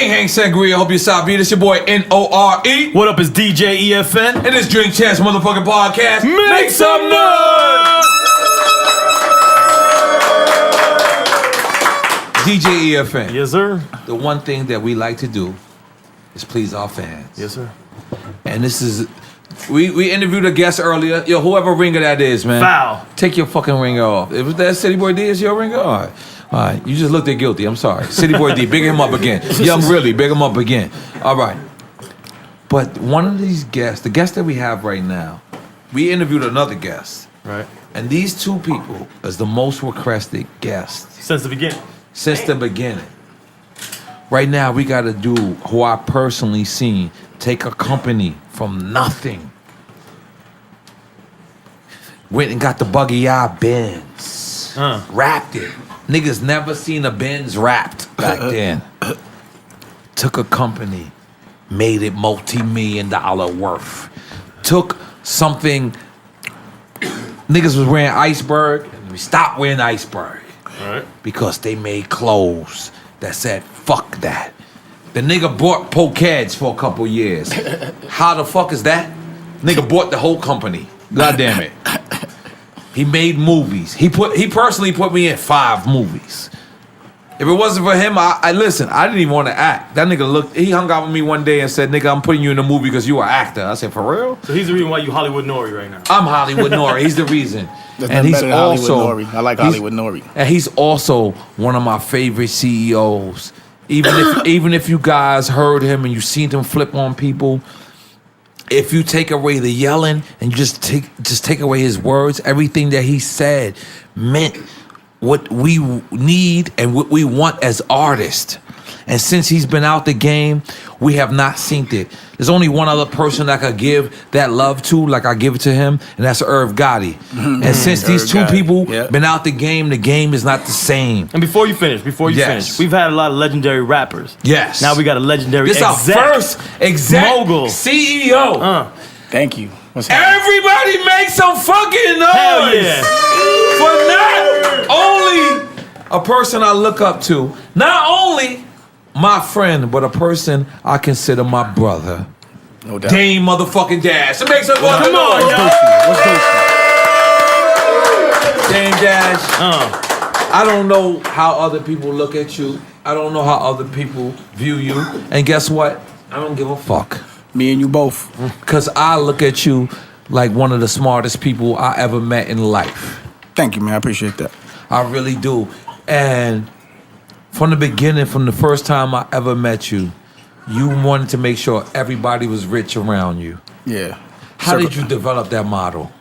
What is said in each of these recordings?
Hang Sangria, hope you're Sabi. This your boy N.O.R.E. What up, is DJ EFN? And this Drink Champs motherfucking podcast. Make some noise! DJ EFN. Yes, sir. The one thing that we like to do is please our fans. Yes, sir. And this is, we interviewed a guest earlier. Yo, whoever ringer that is, man. Foul. Take your fucking ringer off. If that City Boy D is your ringer, all right, you just looked at guilty. I'm sorry. City Boy D, big him up again. Young Really, big him up again. All right. But one of these guests, the guest that we have right now, we interviewed another guest. Right. And these two people is the most requested guests. Since the beginning. Since the beginning. Right now, we got to do who I personally seen take a company from nothing. Went and got the buggy eye Benz. Wrapped it. Niggas never seen a Benz wrapped back then. Took a company, made it multi-million-dollar worth. Took something, niggas was wearing iceberg, and we stopped wearing iceberg. Right. Because they made clothes that said, fuck that. The nigga bought Pokeheads for a couple years. How the fuck is that? Nigga bought the whole company. God damn it. He made movies. He personally put me in 5 movies. If it wasn't for him, I listen, I didn't even want to act. That nigga he hung out with me one day and said, nigga, I'm putting you in a movie because you an actor. I said, for real? So he's the reason why you Hollywood N.O.R.E right now. I'm Hollywood N.O.R.E. He's the reason. And he's also Hollywood N.O.R.E. I like Hollywood N.O.R.E. And he's also one of my favorite CEOs. Even if you guys heard him and you seen him flip on people, if you take away the yelling and you just take away his words, everything that he said meant what we need and what we want as artists. And since he's been out the game, we have not seen it. There's only one other person that I could give that love to, like I give it to him, and that's Irv Gotti. And since these two people been out the game is not the same. And before you finish, we've had a lot of legendary rappers. Yes. Now we got a legendary This exec. This our first exec mogul. CEO. Thank you. Everybody make some fucking noise. Hell yeah. For not only a person I look up to, not only my friend, but a person I consider my brother. No doubt. Dame motherfucking Dash. So make some fucking Come on, noise. What's Dame Dash. I don't know how other people look at you. I don't know how other people view you. And guess what? I don't give a fuck. Me and you both. Because I look at you like one of the smartest people I ever met in life. Thank you, man. I appreciate that. I really do. And from the beginning, from the first time I ever met you, you wanted to make sure everybody was rich around you. Yeah. How did you develop that model?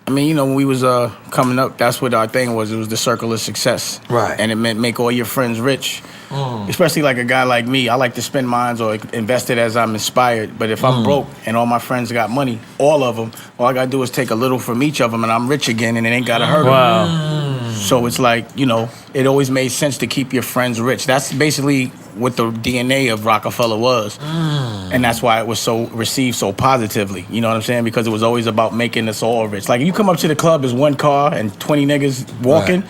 I mean, you know, when we was coming up, that's what our thing was. It was the circle of success. Right. And it meant make all your friends rich. Especially like a guy like me. I like to spend mines or invest it as I'm inspired. But if I'm broke and all my friends got money, all of them, all I got to do is take a little from each of them and I'm rich again and it ain't got to hurt them. So it's like, you know, it always made sense to keep your friends rich. That's basically what the DNA of Rockefeller was. And that's why it was so received so positively. You know what I'm saying? Because it was always about making us all rich. Like you come up to the club as one car and 20 niggas walking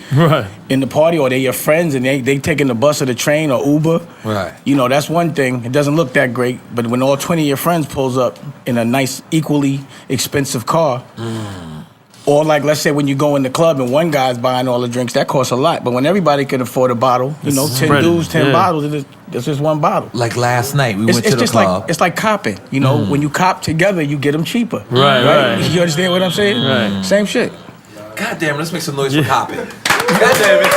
in the party, or they your friends and they taking the bus or the train or Uber. Right. You know, that's one thing. It doesn't look that great, but when all 20 of your friends pulls up in a nice, equally expensive car, or like, let's say when you go in the club and one guy's buying all the drinks, that costs a lot. But when everybody can afford a bottle, you know, 10 dudes, 10 bottles, it's just one bottle. Like last night, we went to the club. It's like copping. You know, when you cop together, you get them cheaper. Right. You understand what I'm saying? Right. Same shit. God damn it, let's make some noise for copping. God damn it.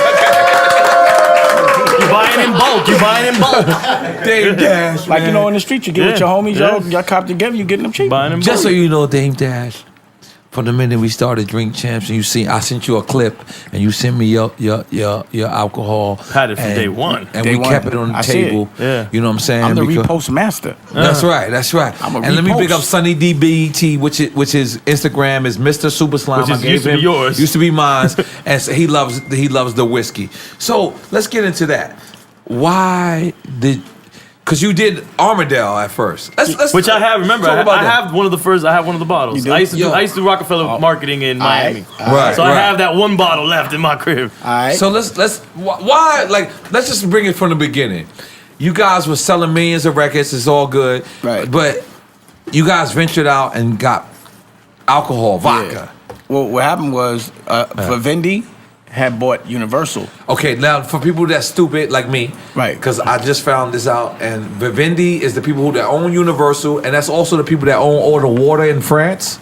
You buying in bulk. Dame Dash, Like, you know, in the street, you get with your homies, y'all cop together, you getting them cheap. Buying in bulk. Just so you know, Dame Dash, from the minute we started Drink Champs, and I sent you a clip, and you sent me your alcohol. Had it from day one. And we kept it on the table. Yeah. You know what I'm saying? I'm the repost master. That's right. I'm a And let me repost. big up Sunny DBET, which his Instagram is Mr. Super Slime. Which used to be yours. Used to be mine. And so he loves the whiskey. So let's get into that. Why did? Because you did Armadale at first. Which I have. Remember, talk about I that. have one of the first. I have one of the bottles. You do? I used to do Rockefeller marketing in Miami. Right. So I have that one bottle left in my crib. All right. So let's just bring it from the beginning. you guys were selling millions of records. It's all good. Right. But you guys ventured out and got alcohol, vodka. Yeah. Well, what happened was Vivendi had bought Universal. Okay, now for people that's stupid like me, Right? Because I just found this out, and Vivendi is the people who that own Universal, and that's also the people that own all the water in France.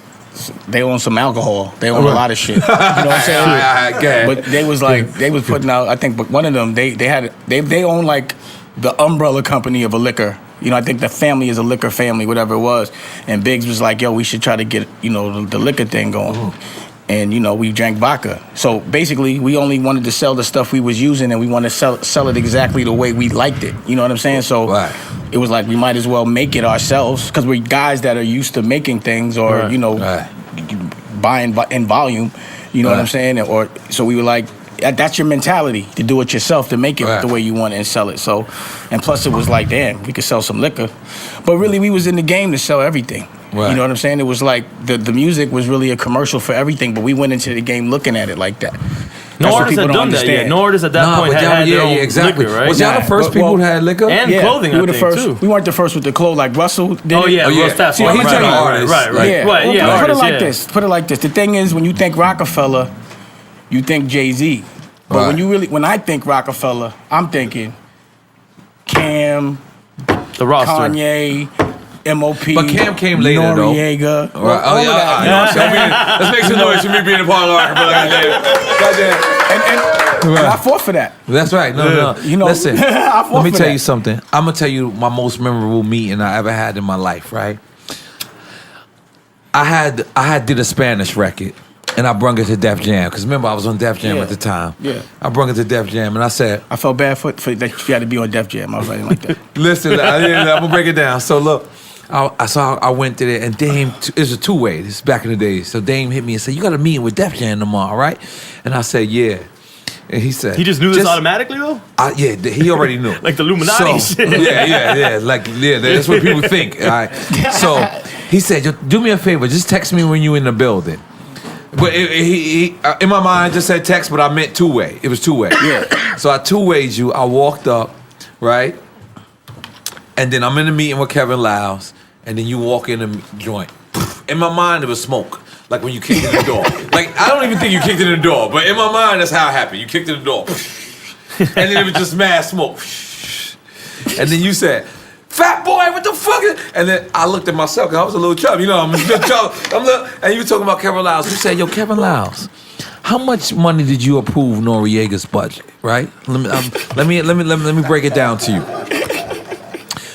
They own some alcohol. They own a lot of shit. You know what I'm saying? But they was like, they was putting out. I think, but one of them, they own like the umbrella company of a liquor. You know, I think the family is a liquor family, whatever it was. And Biggs was like, yo, we should try to get, you know, the liquor thing going. And, you know, we drank vodka. So basically, we only wanted to sell the stuff we was using, and we want to sell it exactly the way we liked it. You know what I'm saying? So it was like, we might as well make it ourselves, because we're guys that are used to making things, or, you know, buying in volume. You know what I'm saying? Or so we were like, that's your mentality, to do it yourself, to make it the way you want it and sell it. So, and plus it was like, damn, we could sell some liquor. But really, we was in the game to sell everything. You know what I'm saying? It was like the music was really a commercial for everything, but we went into the game looking at it like that. No artists had done that yet. No artists at that point had their own liquor, right? Was y'all the first people who had liquor? And clothing, we were the first. too. We weren't the first with the clothes, like Russell did. Oh, yeah, Russ, See, let me tell you, right. Put it like this. Put it like this. The thing is, when you think Rockefeller, you think Jay-Z. But when I think Rockefeller, I'm thinking Cam, the roster, Kanye, M.O.P. But Cam came later, Noriega. though. Let's make some noise for me being a part of Rockefeller. And I fought for that. That's right. No. You know, listen, I fought let me for tell that. you something. I'm going to tell you my most memorable meeting I ever had in my life, right? I did a Spanish record, and I brung it to Def Jam, because remember, I was on Def Jam at the time. Yeah. I brung it to Def Jam, and I said... I felt bad for that you had to be on Def Jam. I was writing like that. Listen, I'm going to break it down. So look, I went to there, and Dame, it was a two-way. This is back in the days. So Dame hit me and said, you got a meeting with Def Jam tomorrow, right? And I said, yeah. And he said... He just knew this automatically, though? Yeah, he already knew. Like the Illuminati shit. Yeah. That's what people think. All right. So he said, do me a favor, just text me when you're in the building. But he in my mind just said text, but I meant two-way. It was two-way. Yeah. So I two-wayed you. I walked up, right? And then I'm in the meeting with Kevin Lyles, and then you walk in the joint. In my mind, it was smoke. Like when you kicked in the door. Like, I don't even think you kicked in the door, but in my mind, that's how it happened. You kicked in the door. And then it was just mad smoke. And then you said, fat boy, what the fuck is... And then I looked at myself, because I was a little chub. You know, I'm a little chub. And you were talking about Kevin Lyles. You said, yo, Kevin Lyles, how much money did you approve Noriega's budget, right? Let me break it down to you.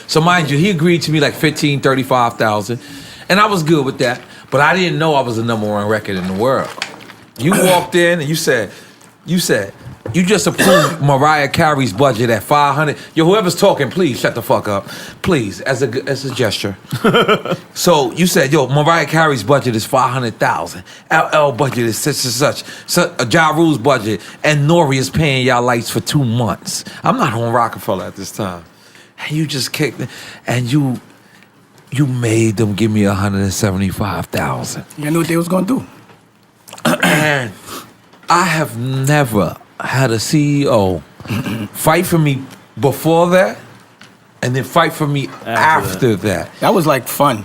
So mind you, he agreed to me like $35,000. And I was good with that. But I didn't know I was the #1 record in the world. You walked in and you said, you just approved Mariah Carey's budget at $500. Yo, whoever's talking, please shut the fuck up. Please, as a gesture. So you said, yo, Mariah Carey's budget is $500,000. LL budget is such and such. So, Ja Rule's budget. And N.O.R.E is paying y'all lights for 2 months. I'm not on Rockefeller at this time. And you just kicked it. And you made them give me $175,000. You knew what they was gonna do. And I have never had a CEO fight for me before that, and then fight for me after that. That was like fun.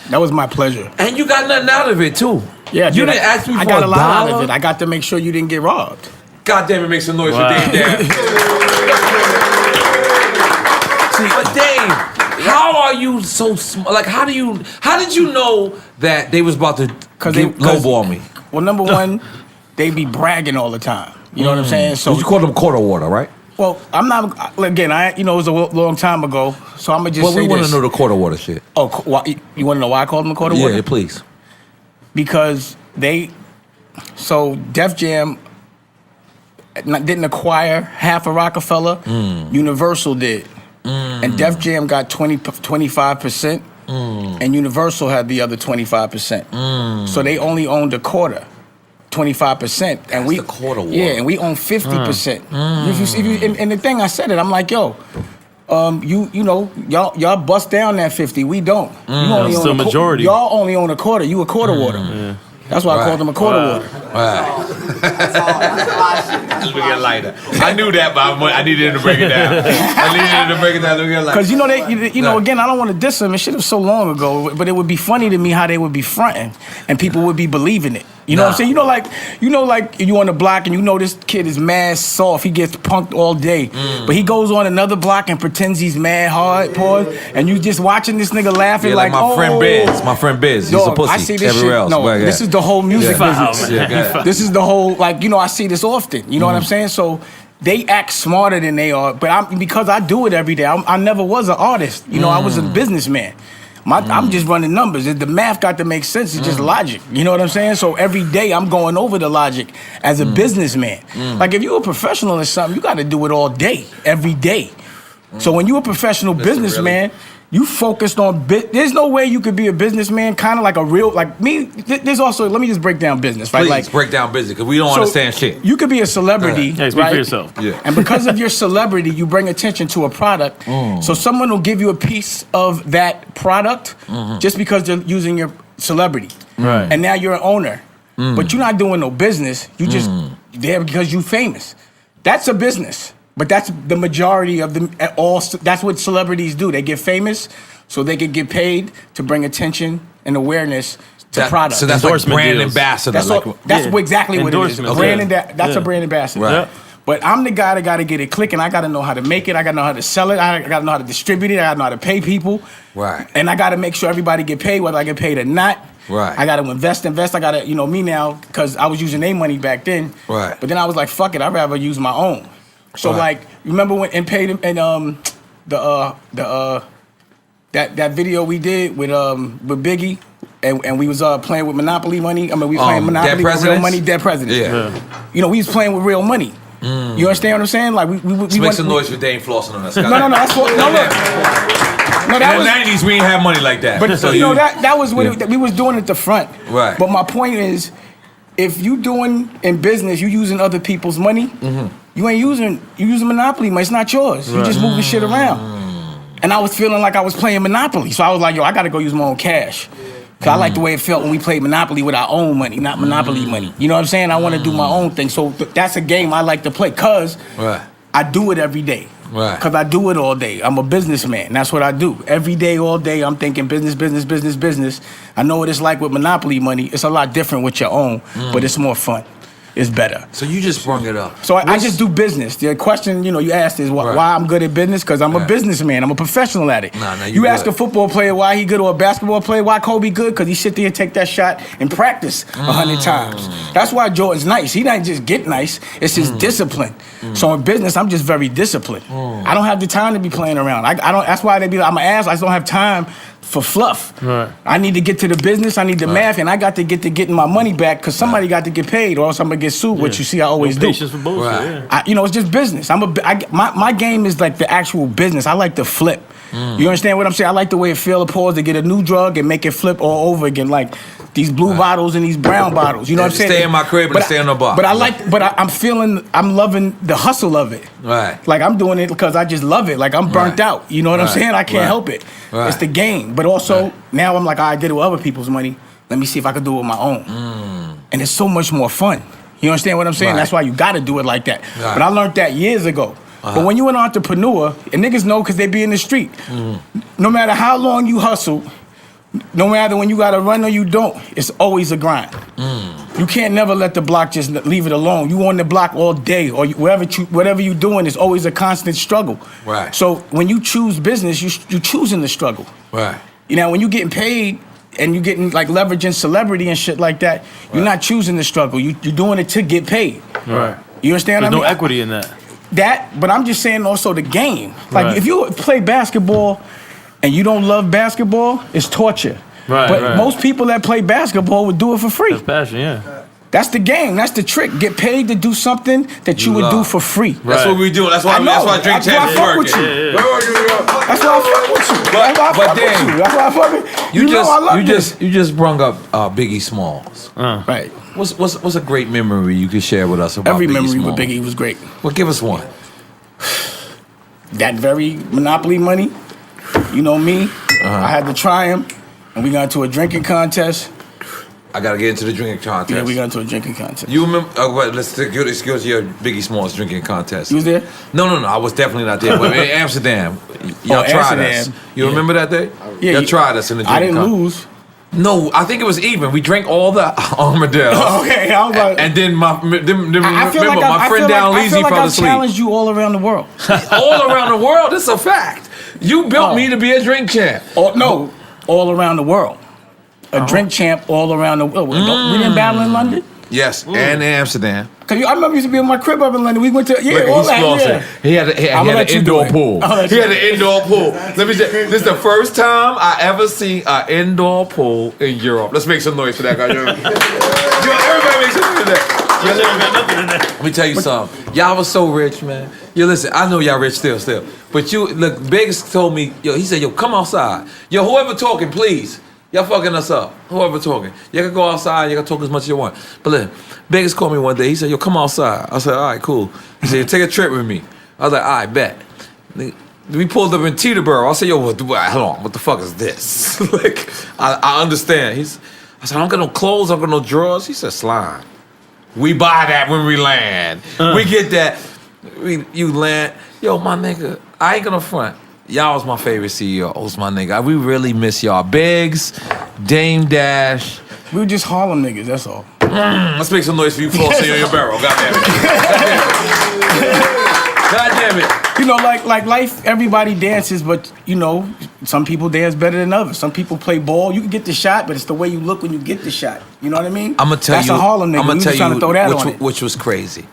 That was my pleasure. And you got nothing out of it too. Yeah, you didn't ask me for I got a lot dollar? out of it. I got to make sure you didn't get robbed. God damn it, make some noise for Dame. See, but Dame, how are you so smart? Like, how did you know that they was about to lowball me? Well, number one, they be bragging all the time. You know what I'm saying? So you call them quarter water, right? Well, I'm not. Again, it was a long time ago, so I'm gonna just say we want this. to know the quarter water shit. Oh, you want to know why I called them the quarter water? Yeah, please. Because so Def Jam didn't acquire half of Rockefeller. Universal did. And Def Jam got 25%, and Universal had the other 25%. So they only owned a quarter, 25%, and we the quarter war. Yeah, and we own 50%. And the thing I said it, I'm like, yo, you know, y'all bust down that 50. We don't. You only still own majority. Y'all only own a quarter. You a quarter water. Yeah. That's why I called them a quarter water. Right. That's all. That's a lot of shit. That's Let me get lighter. I knew that, but I needed him to break it down. Let me get lighter. Because again, I don't want to diss them. It shit was so long ago, but it would be funny to me how they would be fronting and people would be believing it. You know what I'm saying? Like you on the block and you know this kid is mad soft. He gets punked all day, but he goes on another block and pretends he's mad hard, and you just watching this nigga laughing like my friend Biz. My friend Biz. He's a pussy. I see this everywhere shit. else. No, this is the whole music business. This is the whole I see this often. You know what I'm saying? So they act smarter than they are, but because I do it every day. I never was an artist. I was a businessman. I'm just running numbers. The math got to make sense. It's just logic. You know what I'm saying? So every day I'm going over the logic as a businessman. Like if you're a professional or something, you got to do it all day, every day. So when you're a professional businessman, you focused on there's no way you could be a businessman kind of like a real me. There's also, let me just break down business, right? Please break down business because we don't understand shit. You could be a celebrity, speak right? for yourself. Yeah. And because of your celebrity, you bring attention to a product. So someone will give you a piece of that product just because they're using your celebrity. Right. And now you're an owner. But you're not doing no business. You just there because you're famous. That's a business. But that's the majority of them. That's what celebrities do. They get famous so they can get paid to bring attention and awareness to products. So that's like brand ambassador. That's exactly what it is. That's a brand ambassador. Right. But I'm the guy that got to get it clicking. I got to know how to make it. I got to know how to sell it. I got to know how to distribute it. I got to know how to pay people. Right. And I got to make sure everybody get paid, whether I get paid or not. Right. I got to invest. I got to, me now, because I was using their money back then. Right. But then I was like, fuck it. I'd rather use my own. So remember when and paid him and that video we did with Biggie and we was playing with Monopoly money. I mean we playing Monopoly with real money, dead presidents. Yeah. We was playing with real money. You understand what I'm saying? Like we make some noise for Dane flossing on us. No, that's what no look. No, that in the 90s we ain't have money like that. But so that was what we was doing at the front. Right. But my point is, if you doing in business, you using other people's money. You using Monopoly money. It's not yours. You just moving shit around. And I was feeling like I was playing Monopoly. So I was like, I got to go use my own cash. Because I like the way it felt when we played Monopoly with our own money, not Monopoly money. You know what I'm saying? I want to do my own thing. So that's a game I like to play because I do it every day. Right. Because I do it all day. I'm a businessman. That's what I do. Every day, all day, I'm thinking business, business, business, business. I know what it's like with Monopoly money. It's a lot different with your own, but it's more fun. It's better. So you just sprung it up. So I just do business. The question, you asked is why I'm good at business? Because I'm a businessman. I'm a professional at it. You ask a football player why he good or a basketball player why Kobe good? Because he sit there and take that shot and practice 100 times. That's why Jordan's nice. He doesn't just get nice. It's his discipline. So in business, I'm just very disciplined. I don't have the time to be playing around. I don't. That's why they be like, I'm an ass. I just don't have time for fluff. Right. I need to get to the business. I need the math, and I got to get to getting my money back because somebody got to get paid, or else I'm gonna get sued. Which you see, I always do. Patience for bullshit. It's just business. My game is like the actual business. I like to flip. You understand what I'm saying? I like the way it feels to pause to get a new drug and make it flip all over again, like these blue bottles and these brown bottles. You know what I'm saying? Stay in my crib and stay on the bar. But I'm loving the hustle of it. Right. Like I'm doing it because I just love it. Like I'm burnt out. You know what I'm saying? I can't help it. It's the game. But also now I'm like, I did it with other people's money. Let me see if I can do it with my own. And it's so much more fun. You understand what I'm saying? That's why you got to do it like that. But I learned that years ago. But when you're an entrepreneur, and niggas know because they be in the street, no matter how long you hustle, no matter when you got to run or you don't, it's always a grind. You can't never let the block just leave it alone. You on the block all day, or whatever you doing is always a constant struggle. Right. So when you choose business, you choosing the struggle. Right. When you getting paid and you getting like leveraging celebrity and shit like that, you're not choosing the struggle. You're doing it to get paid. Right. You understand what I mean? There's no equity in that. But I'm just saying also the game. Like if you play basketball and you don't love basketball, it's torture. But most people that play basketball would do it for free. That's passion, yeah. That's the game. That's the trick. Get paid to do something that you would do for free. That's what we do. That's why I drink champs fuck with you. That's why I fuck with you. That's why I fuck with you. You just brung up Biggie Smalls. Right. What's a great memory you could share with us about Every Biggie memory Smalls? with Biggie was great. Well, give us one. That very Monopoly money, you know me. I had to try him, and we got into a drinking contest. I gotta get into the drinking contest. Yeah, we got into a drinking contest. You remember? Wait, let's go to your Biggie Smalls drinking contest. You was there? No, I was definitely not there. But in Amsterdam, y'all tried Amsterdam. us. You remember that day? Yeah, y'all tried us in the drinking I didn't contest. lose. No, I think it was even. We drank all the Armadale. Okay, I was like, and then my I feel remember like my friend down Leezy fell I asleep. challenged you all around the world. All around the world. It's a fact. You built me to be a drink champ. No, all around the world. A drink champ all around the world. We didn't battle in London? Yes, and in Amsterdam. Cause I remember you used to be in my crib up in London. We went to all that. Yeah. He had an indoor pool. He had an indoor pool. Let me say, this is the first time I ever seen an indoor pool in Europe. Let's make some noise for that guy. Everybody make some noise for that. Let me tell you something. Y'all was so rich, man. Yo, listen, I know y'all rich still. But you, look, Biggs told me, he said, come outside. Yo, whoever talking, please. Y'all fucking us up. Whoever talking. You can go outside, you can talk as much as you want. But listen, Biggs called me one day. He said, come outside. I said, all right, cool. He said, take a trip with me. I was like, all right, bet. We pulled up in Teterboro. I said, hold on, what the fuck is this? Like, I understand. I said, I don't got no clothes, I don't got no drawers. He said, slime. We buy that when we land. We get that. You land. Yo, my nigga, I ain't gonna front. Y'all was my favorite CEOs, my nigga. We really miss y'all. Biggs, Dame Dash. We were just Harlem niggas, that's all. Let's make some noise for you flossing on your barrel. God damn it. God damn it. You know, like life, everybody dances, but, some people dance better than others. Some people play ball. You can get the shot, but it's the way you look when you get the shot. You know what I mean? I'm gonna tell That's you. a Harlem nigga. I'm gonna tell trying to throw that on it. which was crazy.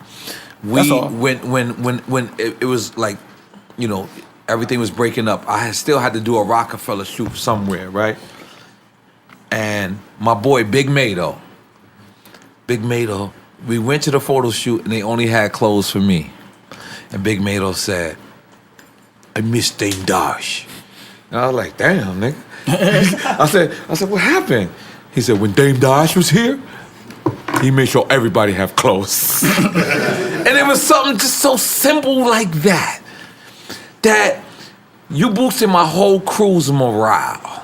That's all. When it was like, everything was breaking up. I still had to do a Rockefeller shoot somewhere, right? And my boy Big Mado, we went to the photo shoot and they only had clothes for me. And Big Mado said, I miss Dame Dash. And I was like, damn, nigga. I said, what happened? He said, when Dame Dash was here, he made sure everybody have clothes. And it was something just so simple like that you boosted my whole crew's morale.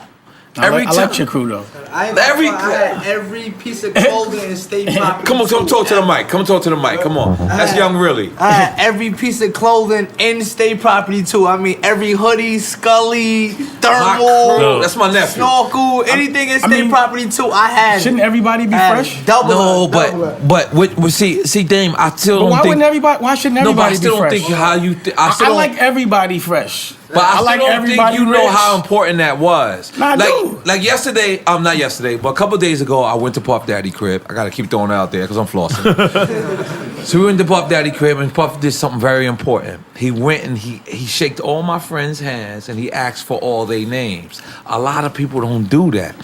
I like your crew though. I had every piece of clothing in state property. Come talk to the mic. Come on. That's Young Really. I had every piece of clothing in state property too. I mean, every hoodie, scully, thermal, that's my nephew. Snorkel, anything in state property too. I had. Shouldn't everybody be fresh? Double. But see, Dame, I still don't think. Why shouldn't everybody be fresh? I still don't think how you. I like everybody fresh. But I like still don't everybody think you know rich. how important that was. Nah, I do. Like yesterday, not yesterday, but a couple days ago, I went to Puff Daddy crib. I gotta keep throwing it out there because I'm flossing. So we went to Puff Daddy crib and Puff did something very important. He went and he shaked all my friends' hands and he asked for all their names. A lot of people don't do that.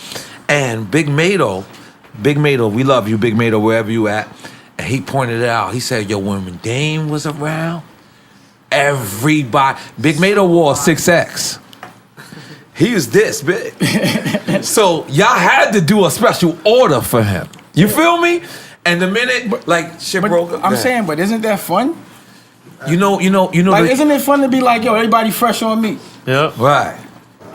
And Big Mado, we love you, Big Mado, wherever you at. And he pointed it out. He said, yo, when Dame was around, everybody, Big Mado wore 6X. He was this big. So y'all had to do a special order for him. You feel me? And the minute shit broke up. I'm saying, but isn't that fun? You know. Like, isn't it fun to be like, yo, everybody fresh on me? Yeah. Right.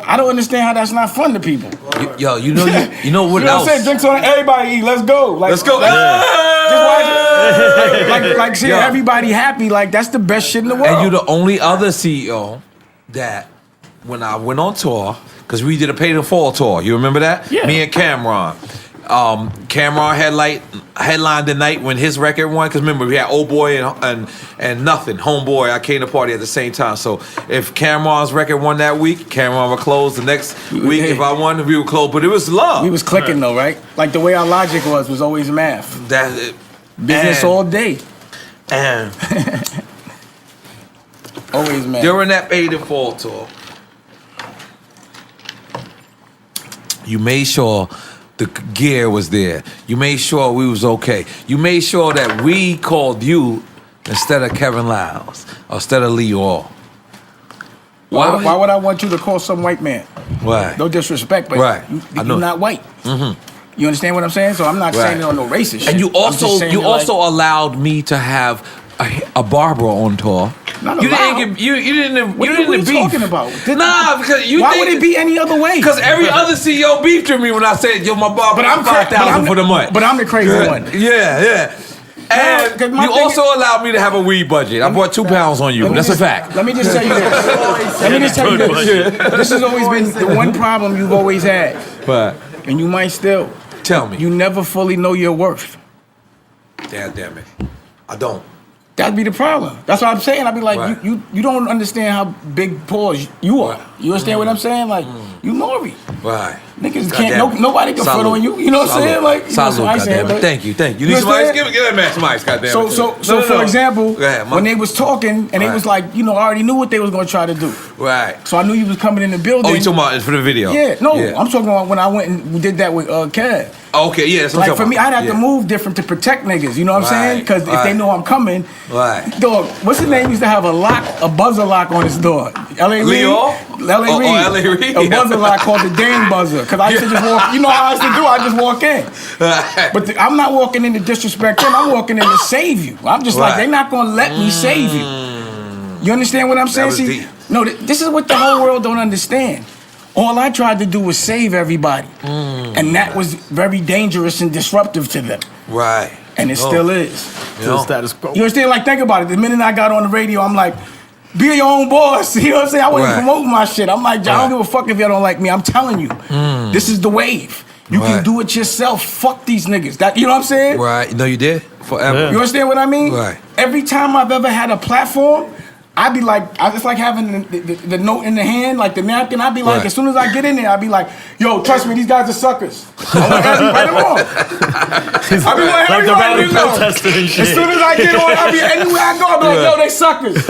I don't understand how that's not fun to people. You know what You know what I'm else? saying? Drinks on everybody eat. Let's go. Let's go. Just watch it. Like seeing everybody happy. Like, that's the best shit in the world. And you the only other CEO that when I went on tour, because we did a Pay to Fall tour. You remember that? Yeah. Me and Cameron. Cameron headlined the night when his record won. Because remember, we had Old Boy and Nothing, Homeboy. I came to party at the same time. So if Cameron's record won that week, Cameron would close. The next week, if I won, we would close. But it was love. We was clicking though, right? Like the way our logic was always math. Business all day. And always math. During that Pay to Fall tour, you made sure the gear was there. You made sure we was okay. You made sure that we called you instead of Kevin Lyles or instead of Lee Orr. Why would I want you to call some white man? Why? No disrespect, but you're not white. Mm-hmm. You understand what I'm saying? So I'm not saying it on no racist shit. And you also allowed me to have a barber on tour Not You allowed. didn't get you didn't What you are didn't you beef. talking about? Nah, because you Why think, would it be any other way? Because every other CEO beefed with me when I said, "Yo, my bar, But I'm 5,000 for the month." But I'm the crazy one. Yeah. And 'cause my you thing also allowed me to have a weed budget. I bought 2 pounds on you. That's a fact. Let me just tell you this. Let me just tell you this. This has always been the one problem you've always had, But and you might still. tell me, You never fully know your worth. damn it, I don't. That'd be the problem. That's what I'm saying. I'd be like, Right. you don't understand how big pause you are. You understand what I'm saying? Like, you N.O.R.E. Right. Niggas Goddamn. can't, nobody can front Salute. on you. You know what I'm saying? Like, you know, Salute, so I said, goddamn it. but- Thank you. You You need some ice? understand? Give that man some ice, goddamn So, it. so for example, Go ahead, when they was talking and they was like, you know, I already knew what they was gonna try to do. Right. So I knew you was coming in the building. Oh, you talking about for the video? Yeah, no, I'm talking about when I went and we did that with Kev. Okay, yeah, that's what I'm Like talking for me, about. I'd have to move different to protect niggas. You know what I'm saying? Right, Because if right. they know I'm coming, Right. dog. What's his name? Used to have a lock, a buzzer lock on his door. L.A. Reid. Leo? L.A. Oh, Reid. L.A. Reid. A buzzer lock called the Dane buzzer. Because I used to just walk. You know how I used to do? I just walk in. But I'm not walking in to disrespect them. I'm walking in to save you. I'm just like, Right. they're not gonna let me save you. You understand what I'm saying? was See, deep. no, this is what the whole world don't understand. All I tried to do was save everybody. And that was very dangerous and disruptive to them. Right. And it still is. You know? Status quo. You understand? Like, think about it. The minute I got on the radio, I'm like, be your own boss. You know what I'm saying? I wasn't Right. promoting my shit. I'm like, I Right. don't give a fuck if y'all don't like me. I'm telling you. This is the wave. You can Right. do it yourself. Fuck these niggas. That, you know what I'm saying? Right. No, you did? Forever. You understand what I mean? Right. Every time I've ever had a platform, I'd be like, it's like having the note in the hand, like the napkin. I'd be like, Right. as soon as I get in there, I'd be like, yo, trust me, these guys are suckers. I want everybody to know. I'd be like, Like the rowdy everybody to know. protester and As shit. soon as I get on, I'll be anywhere I go, I'll be like, yo, they suckers.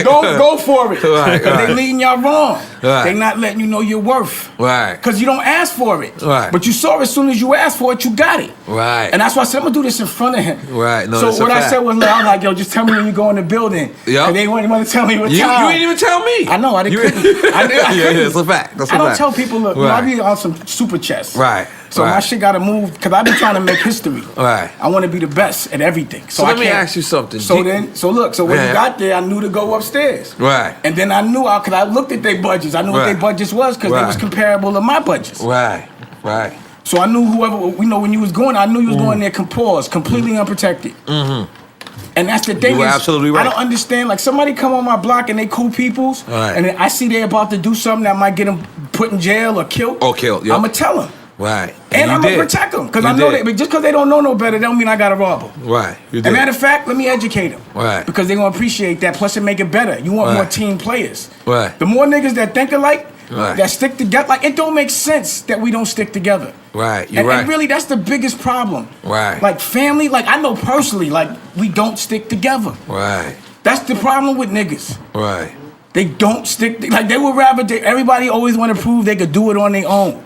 Go for it. Right, Because right. they leading y'all wrong. Right. They not letting you know your worth. Right. Because you don't ask for it. Right. But you saw it as soon as you asked for it, you got it. Right. And that's why I said, I'm going to do this in front of him. Right. No, So that's a what I fact. said was, I was like, yo, just tell me when you go in the building. Yup. And they want to tell me what You time. ain't even tell me. I know, I didn't. You- I Yeah, it's a fact. That's a I don't fact. tell people, look, Right. I be on some super chess. Right. So my right. shit got to move, because I be trying to make history. Right. I want to be the best at everything. So I let me can't- ask you something. So when Yeah. you got there, I knew to go upstairs. Right. And then I knew, because I looked at their budgets. I knew what Right. their budgets was, because they was Right. comparable to my budgets. Right. Right. So I knew whoever, when you was going, I knew you was going there composed, completely unprotected. And that's the thing. You were is, absolutely right. I don't understand. Like, somebody come on my block and they cool peoples, Right. and then I see they about to do something that might get them put in jail or killed. Or killed, yep. I'm going to tell them. Right. And you I'm going to did. protect them. Because You I know did. just because they don't know no better, don't mean I got to rob them. Right. You did. As a matter of fact, let me educate them. Right. Because they're going to appreciate that. Plus, it make it better. You want Right. more team players. Right. The more niggas that think alike, Right. that stick together. Like, it don't make sense that we don't stick together. Right. You're And, right. and really, that's the biggest problem. Right. Like, family, like, I know personally, like, we don't stick together. Right. That's the problem with niggas. Right. They don't stick, like, they would rather, everybody always want to prove they could do it on their own.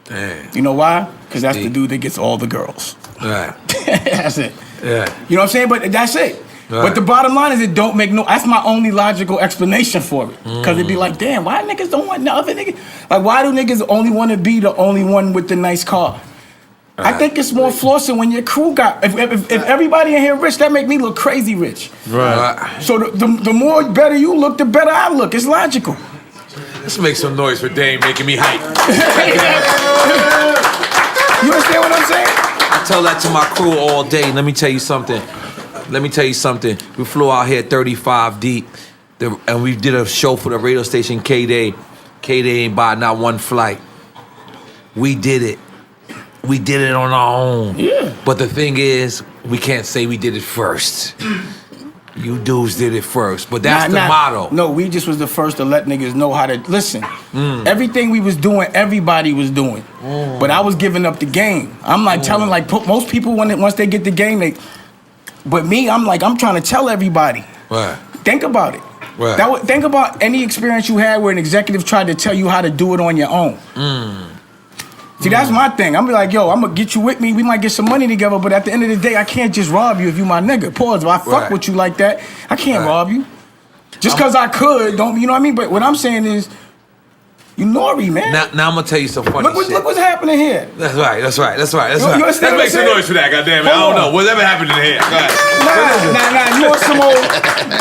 Damn. You know why? Because that's the Deep. dude that gets all the girls. Right. That's it. Yeah. You know what I'm saying? But that's it. Right. But the bottom line is, it don't make no. That's my only logical explanation for it. Because it'd be like, damn, why niggas don't want the other niggas? Like, why do niggas only want to be the only one with the nice car? I think it's more flossing when your crew got. If everybody in here rich, that make me look crazy rich. Right. So the more better you look, the better I look. It's logical. Let's make some noise for Dame making me hype. You understand what I'm saying? I tell that to my crew all day. Let me tell you something. We flew out here 35 deep, and we did a show for the radio station K-Day. K-Day ain't buy not one flight. We did it. We did it on our own. Yeah. But the thing is, we can't say we did it first. You dudes did it first. But that's the motto. No, we just was the first to let niggas know how to listen. Everything we was doing, everybody was doing. But I was giving up the game. I'm like telling, like, most people once they get the game, they. But me, I'm like, I'm trying to tell everybody. Right. Think about it. Right. Think about any experience you had where an executive tried to tell you how to do it on your own. See, that's my thing. I'm be like, yo, I'm gonna get you with me. We might get some money together, but at the end of the day, I can't just rob you if you my nigga. Pause. If I fuck Right. with you like that, I can't Right. rob you. Just because I could, don't, you know what I mean? But what I'm saying is, N.O.R.E, man. Now I'm gonna tell you some funny shit. Look what's happening here. That's right. You Let's understand make some what I'm noise for that, goddammit. I don't know. Whatever happened in here. Go ahead. Nah. You want some old,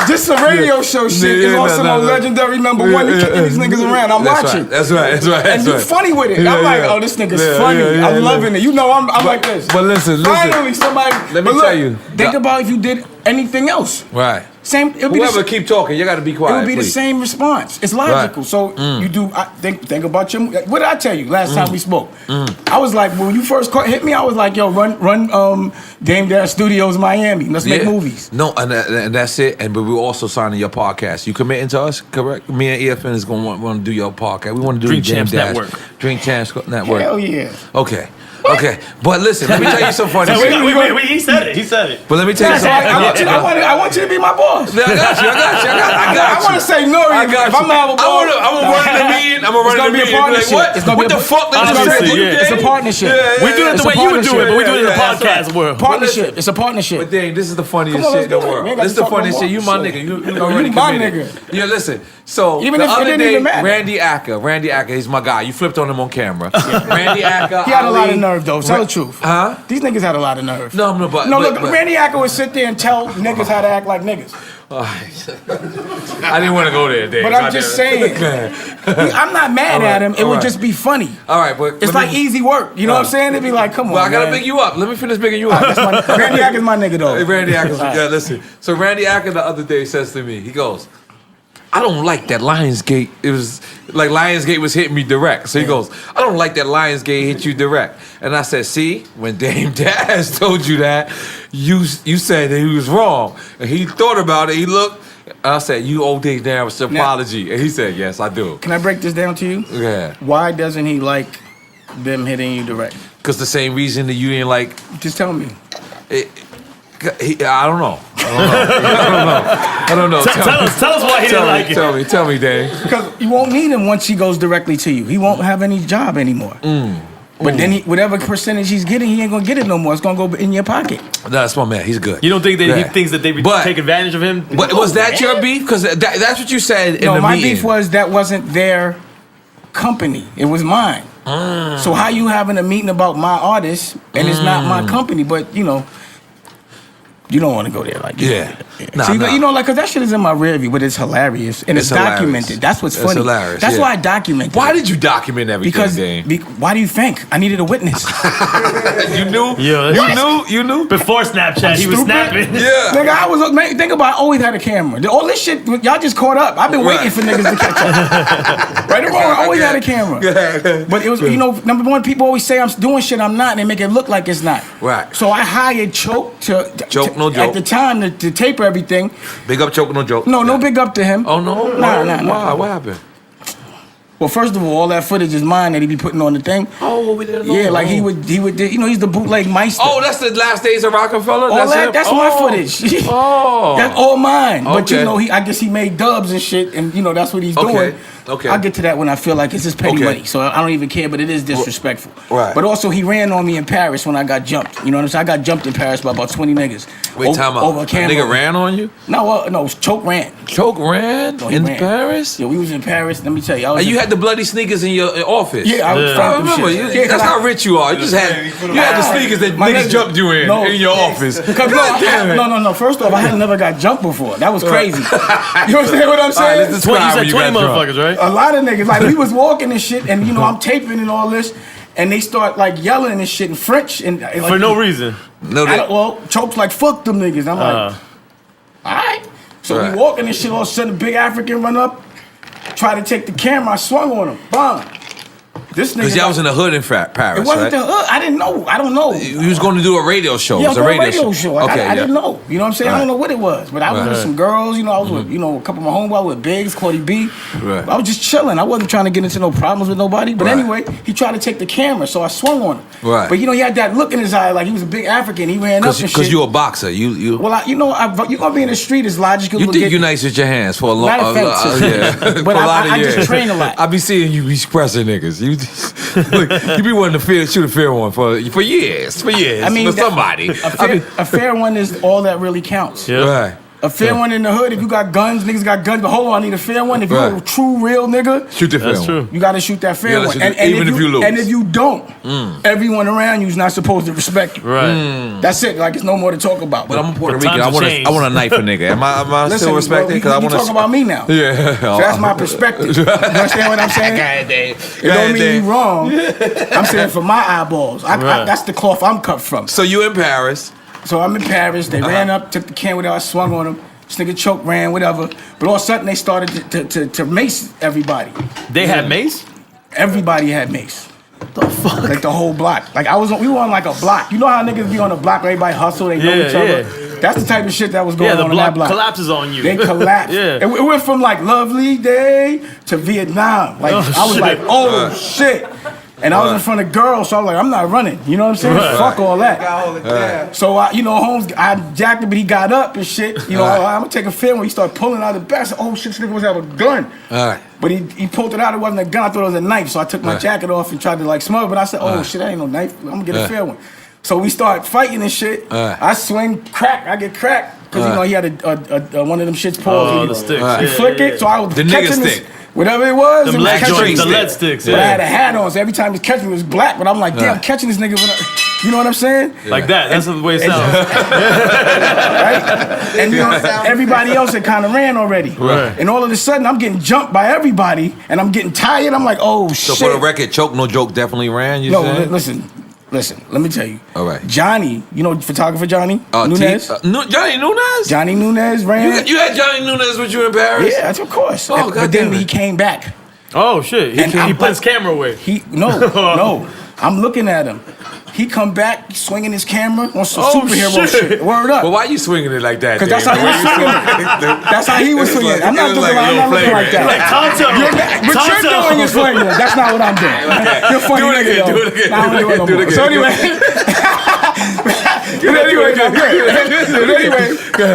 just some radio show shit. It's on some old legendary number one. You kicking these niggas around. I'm watching. That's right. And you funny with it. I'm like, oh, this nigga's funny. I'm loving it. You know, I'm like this. But listen. Finally, somebody. Let me tell you. Think about if you did anything else. Right. Same. Whoever keep talking, you got to be quiet. It would be the same response. It's logical. Right. So you do. Think about your. What did I tell you last time we spoke? I was like, when you first hit me, I was like, yo, run Game Dash Studios Miami. Let's make movies. No, and that's it. But we're also signing your podcast. You committing to us? Correct. Me and EFN is going to want to do your podcast. We want to do Dream the Game Champs Dash Network. Dream Champs Network. Hell yeah. Okay. But listen, let me tell you some funny shit. Wait, he said it. But let me tell you something. I want you to be my boss. I got you. I want to say N.O.R.E. I got if I'm not a boss. I'm gonna run the meeting. I'm gonna run the meeting. Partnership. Like, what the fuck did you say? It's a partnership. We do it the way you would do it, but we do it in the podcast world. Partnership. It's a partnership. But dang, this is the funniest Come on, shit in the let's do it. world. We ain't got This is to the talk no funniest shit. more. You my nigga. You already my committed. nigga. Yeah, listen. So Even the if it other didn't day, even matter. Randy Acker, he's my guy. You flipped on him on camera. Randy Acker. He had a lot of nerve, though. Tell the truth. Huh? These niggas had a lot of nerve. No, look, Randy Acker would sit there and tell niggas how to act like niggas. I didn't want to go there, Dave. But I'm just saying. I'm not mad at him. It would just be funny. All right, but it's like easy work. You know what I'm saying? It'd be like, come on. Well, I gotta man. big you up. Let me finish bigging you up. Randy Acker's my nigga, though. Randy Acker's, yeah, listen. So Randy Acker the other day says to me, he goes, I don't like that Lionsgate. It was like Lionsgate was hitting me direct. So he goes, I don't like that Lionsgate hit you direct. And I said, see, when Dame Dash told you that, you said that he was wrong. And he thought about it. He looked. And I said, you owe Dame Dash an apology. And he said, yes, I do. Can I break this down to you? Yeah. Why doesn't he like them hitting you direct? Because the same reason that you didn't like. Just tell me. I don't know. I don't know. Tell us why he didn't like it. Tell me, Dave. Because you won't need him once he goes directly to you. He won't have any job anymore. But then whatever percentage he's getting, he ain't gonna get it no more. It's gonna go in your pocket. No, that's my man. He's good. You don't think that he thinks that they take advantage of him? But was that your beef? Because that's what you said in the meeting. No, my beef was that wasn't their company. It was mine. So how you having a meeting about my artist and it's not my company? But you know. You don't want to go there, like Nah, you know, like, cause that shit is in my rear view, but it's hilarious and it's documented. That's what's funny. Hilarious. That's why I documented. Why did you document everything? Because why do you think I needed a witness? You knew. You knew. Before Snapchat, he was snapping. Yeah, nigga, I was think about. I always had a camera. All this shit, y'all just caught up. I've been waiting for niggas to catch up. Right or wrong, I always had a camera. But it was, you know, number one, people always say I'm doing shit I'm not, and they make it look like it's not. Right. So I hired Choke No joke. at the time to tape everything. Big up, Choke, no joke. No big up to him. Oh no, Nah. Why? What happened? Well, first of all that footage is mine that he be putting on the thing. Oh, we didn't know. Yeah, like he would. You know, he's the bootleg meister. Oh, that's the last days of Rockefeller. That's my footage. That's all mine. But you know, I guess he made dubs and shit, and you know that's what he's doing. Okay. I'll get to that when I feel like it's just petty money, so I don't even care. But it is disrespectful. Right. But also, he ran on me in Paris when I got jumped. You know what I'm saying? I got jumped in Paris by about 20 niggas. Wait, time out. Over a camera. Nigga ran on you? No, Choke ran. Choke ran in Paris? Yeah, we was in Paris. Let me tell you. And you had the bloody sneakers in your office. Yeah, I remember. That's how rich you are. You just had the sneakers that niggas jumped you in your office. No. First off, I had never got jumped before. That was crazy. You understand what I'm saying? You said 20 motherfuckers, right? A lot of niggas. Like, we was walking and shit, and, you know, I'm taping and all this, and they start, like, yelling and shit in French. And like, for no reason. Well, Choke's like, fuck them niggas. I'm like, all right. So we walking and shit, all of a sudden, a big African run up, try to take the camera, I swung on him. Bang. This nigga. Because y'all was in the hood in Paris, It wasn't the hood. I didn't know. I don't know. You was going to do a radio show. Yeah, it was a radio show. I didn't know. You know what I'm saying? I don't know what it was. But I was with some girls. You know, I was with, you know, a couple of my homeboys with Biggs, Cordy B. Right. I was just chilling. I wasn't trying to get into no problems with nobody. But anyway, he tried to take the camera, so I swung on him. Right. But, you know, he had that look in his eye like he was a big African. He ran up and shit. Because you a boxer. You. Well, you going to be in the street is logical. You think you nice with your hands for a long time. Yeah. But I just train a lot. I be seeing you be pressing niggas. You be wanting to shoot a fair one for years. I mean, for somebody. A fair one is all that really counts. Yeah. Right. A fair one in the hood. If you got guns, niggas got guns. But hold on, I need a fair one. If you're a true, real nigga, shoot the fair one. That's true. You gotta shoot that fair one. Even if you lose. And if you don't, everyone around you is not supposed to respect you. Right. That's it. Like, it's no more to talk about. But I'm a Puerto But Rican. I want a knife a nigga. Am I Listen, still respected? Because I want to talk about me now. Yeah. So that's my perspective. You understand what I'm saying? It don't mean you wrong. I'm saying for my eyeballs. That's the cloth I'm cut from. So you in Paris? So I'm in Paris. They ran up, took the can without, I swung on them. This nigga choked, ran, whatever. But all of a sudden they started to mace everybody. They had mace? Everybody had mace. The fuck? Like the whole block. Like we were on like a block. You know how niggas be on a block where everybody hustle, they know each other? That's the type of shit that was going on in that block. Collapses on you. They collapsed. Yeah. It went from like lovely day to Vietnam. Like I was like, oh shit. And I was in front of girls, so I was like, I'm not running. You know what I'm saying? Fuck all that. So, Holmes, I jacked him, but he got up and shit. You know, I'm going to take a film when he started pulling out the back. I said, oh shit, this nigga must have a gun. But he pulled it out, it wasn't a gun. I thought it was a knife. So I took my jacket off and tried to like smuggle. But I said, oh shit, that ain't no knife. I'm going to get a fair one. So we start fighting and shit. I swing, crack, I get cracked. Because, you know, he had a one of them shits paused. Oh, the sticks. He flicked it, so I was the catching nigga this. stick. Whatever it was, the lead sticks. But I had a hat on, so every time he was catching me, it was black. But I'm like, damn, I'm catching this nigga. You know what I'm saying? Like that. That's the way it sounds. Right? And you know, everybody else had kind of ran already. Right. And all of a sudden, I'm getting jumped by everybody, and I'm getting tired. I'm like, oh shit. So for the record, Choke No Joke definitely ran. You said? Listen, let me tell you. All right. Johnny, you know photographer Johnny Nunez? Johnny Nunez? Johnny Nunez ran. You had Johnny Nunez with you in Paris? Yeah, of course. Oh, but then he came back. Oh, shit. He put his camera away. No. I'm looking at him. He come back swinging his camera on some superhero shit. Word up. Well, why you swinging it like that? Because that's how he was swinging. That's how he was swinging. I'm not looking like that. Like Tonto. What you're doing is swinging. That's not what I'm doing. You're funny nigga, though. Do it again. Nah, I'm doing no more. So anyway,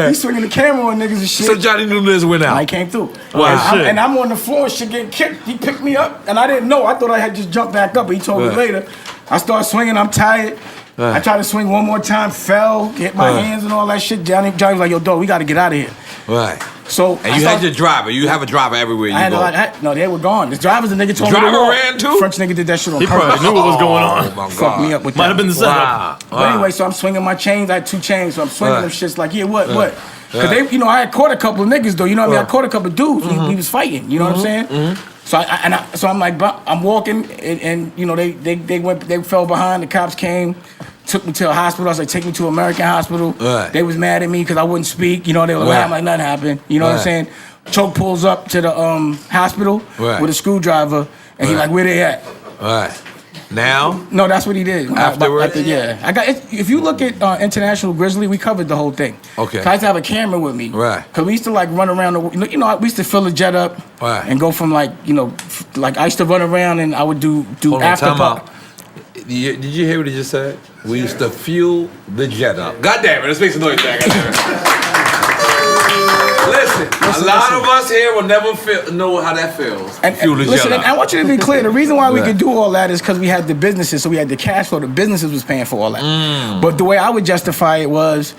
he's swinging the camera on niggas and shit. So Johnny Nunez went out. I came through. Wow. And I'm on the floor, shit getting kicked. He picked me up, and I didn't know. I thought I had just jumped back up, but he told me later. I started swinging, I'm tired. I tried to swing one more time, fell, hit my hands and all that shit. Johnny was like, yo, dog, we got to get out of here. Right. So and you had your driver. You have a driver everywhere you go. No, they were gone. The drivers, the nigga told me to driver walk. ran too? French nigga did that shit on He purpose. probably knew what was going on. Oh, my God. Fucked me up with that. Might have been the setup. But anyway, so I'm swinging my chains. I had 2 chains, so I'm swinging them shits like, what? Because they, you know, I had caught a couple of niggas though. You know what I mean? I caught a couple of dudes. We was fighting. You know what I'm saying? So I'm like, I'm walking, and you know, they fell behind. The cops came, took me to a hospital. I was like, take me to American hospital. They was mad at me because I wouldn't speak. You know, they were like, I'm like, nothing happened. You know what I'm saying? Choke pulls up to the hospital with a screwdriver, and he like, where they at? Now? No, that's what he did. Afterwards? I got. If you look at International Grizzly, we covered the whole thing. Okay. So I used to have a camera with me. Right. Because we used to like run around. We used to fill the jet up. Right. And go from like, you know, like I used to run around and I would do after party. Did you hear what he just said? We used to fuel the jet up. God damn it, let's make some noise back. Listen, a lot of us here will never know how that feels. And I want you to be clear. The reason why we could do all that is because we had the businesses, so we had the cash flow. The businesses was paying for all that. But the way I would justify it was,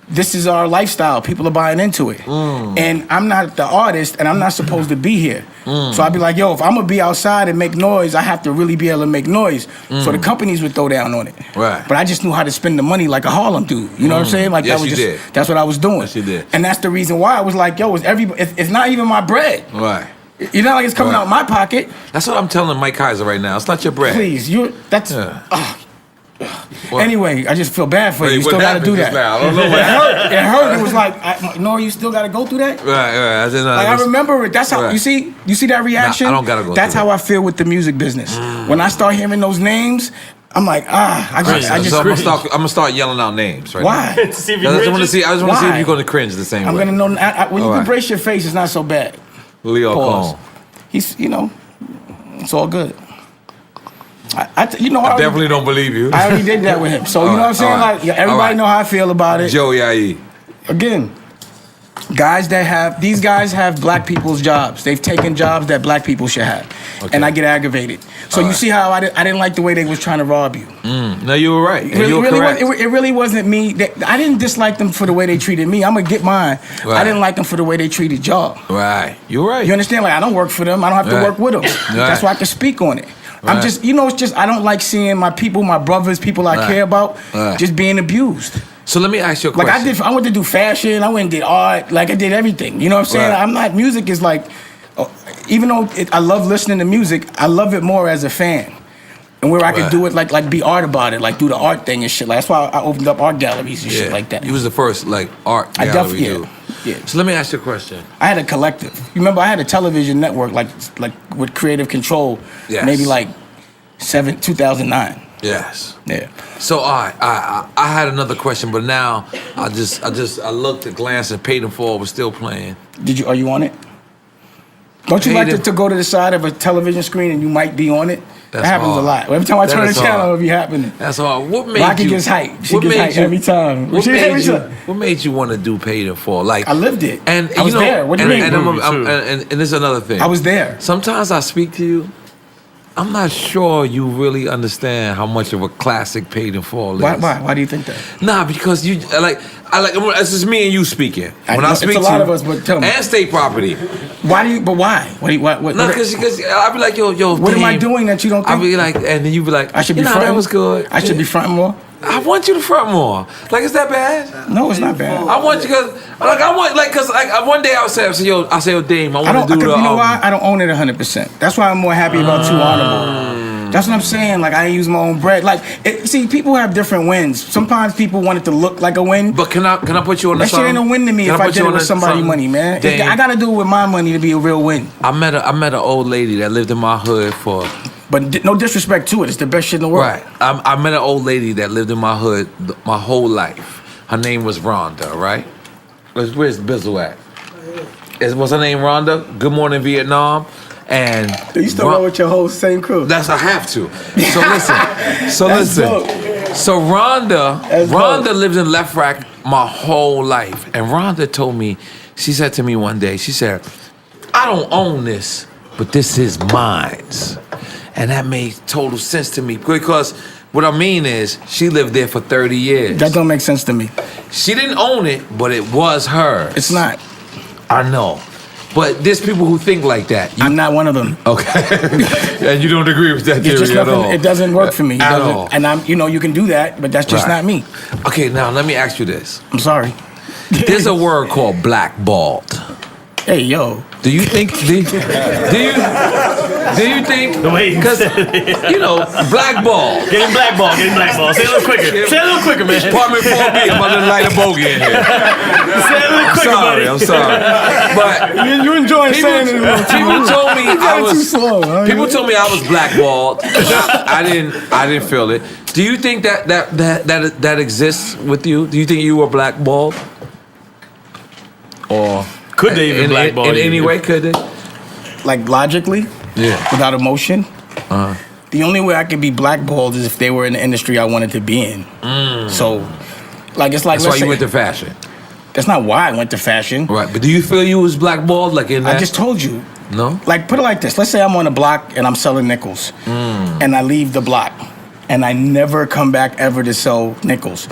this is our lifestyle. People are buying into it. And I'm not the artist, and I'm not supposed to be here. So I'd be like, yo, if I'm going to be outside and make noise, I have to really be able to make noise. So the companies would throw down on it. Right. But I just knew how to spend the money like a Harlem dude. You know what I'm saying? Like Yes, that was you just did. that's what I was doing. Yes, you did. And that's the reason why I was like, yo, it's not even my bread. Right. It's not like it's coming out my pocket. That's what I'm telling Mike Kaiser right now. It's not your bread. Please, anyway, I just feel bad for you. You still got to do that. Now? I don't know what It hurt. It was like, N.O.R.E, you still got to go through that? Right. I remember it. That's how, you see that reaction? Nah, I don't got to go That's through how I feel with the music business. When I start hearing those names, I'm like, I'm gonna start yelling out names right why? now. I just want to see if you're gonna cringe the same way. I'm gonna know when you can brace your face, it's not so bad. Leo Cole. He's, it's all good. I definitely don't believe you. I already did that with him. So you know what I'm saying? Like everybody know how I feel about it. Joe Yayi. Again, These guys have black people's jobs. They've taken jobs that black people should have. Okay. And I get aggravated. So you see how I didn't like the way they was trying to rob you. No, you were right. It really wasn't me. I didn't dislike them for the way they treated me. I'm going to get mine. Right. I didn't like them for the way they treated y'all. Right. You're right. You understand? Like, I don't work for them. I don't have to work with them. That's why I can speak on it. I'm just, it's just, I don't like seeing my people, my brothers, people I care about, just being abused. So let me ask you a question. Like I went to do fashion, I went and did art, like I did everything. You know what I'm saying? Right. Music is like, even though I love listening to music, I love it more as a fan. And where I could do it, like be art about it, like do the art thing and shit. Like, that's why I opened up art galleries and shit like that. You was the first, like, art gallery dude. Yeah. So let me ask you a question. I had a collective. You remember I had a television network, like with creative control, maybe like 2009. Yes. Yeah. So I had another question, but now I looked at glance and Paid in Full was still playing. Are you on it? Don't you like to go to the side of a television screen and you might be on it? That happens a lot. Every time I turn the channel, it'll be happening. That's hard. What made Rocky you? gets hyped. She gets hyped every time. What made you want to do Paid in Full? Like, I lived it. And I was there. What do you mean? And this is another thing. I was there. Sometimes I speak to you. I'm not sure you really understand how much of a classic Paid in Full is. Why do you think that? Nah, because you it's just me and you speaking. When I speak it's a lot of us, but tell me. And State Property. Why? No, because I'll be like, yo. What am I doing that you don't think? I'll be like, and then you be like, I should be fronting. That was good. I should be fronting more. I want you to front more. Like, is that bad? No, it's not bad. I want you because one day I say, yo, Dame, I want to do the. You know why? I don't own it 100%. That's why I'm more happy about Too Honorable. That's what I'm saying. Like, I ain't use my own bread. Like, see, people have different wins. Sometimes people want it to look like a win. But can I put you on the That shit ain't a win to me if I did it with somebody's money, man. I gotta do it with my money to be a real win. I met an old lady that lived in my hood for. But no disrespect to it. It's the best shit in the world. Right. I met an old lady that lived in my hood my whole life. Her name was Rhonda, right? Where's Bizzle at? What's her name, Rhonda? Good Morning Vietnam. And you still roll with your whole same crew. I have to. So listen. So Rhonda lived in Left Rack my whole life. And Rhonda told me, she said to me one day, she said, I don't own this, but this is mine's. And that made total sense to me because what I mean is she lived there for 30 years. That don't make sense to me. She didn't own it, but it was hers. It's not. I know. But there's people who think like that. I'm not one of them. Okay. And you don't agree with that theory at all. It doesn't work for me. At all. And you can do that, but that's just not me. Okay, now let me ask you this. I'm sorry. There's a word called blackballed. Hey, yo. Do you think? Do you think? The way you because blackball. Getting blackball. Say it a little quicker. Man. Apartment 4B. I'm about to light a bogey in here. Say it a little quicker, buddy. I'm sorry. But you enjoying saying it. People told me I was. People told me I was blackballed. I didn't feel it. Do you think that exists with you? Do you think you were blackballed? Or could they even blackball in you? any way? Could they? Like logically? Yeah. Without emotion? The only way I could be blackballed is if they were in the industry I wanted to be in. So, like, it's like. That's why you went to fashion. That's not why I went to fashion. Right, but do you feel you was blackballed like in that? I just told you. No? Like, put it like this. Let's say I'm on a block and I'm selling nickels. And I leave the block. And I never come back ever to sell nickels.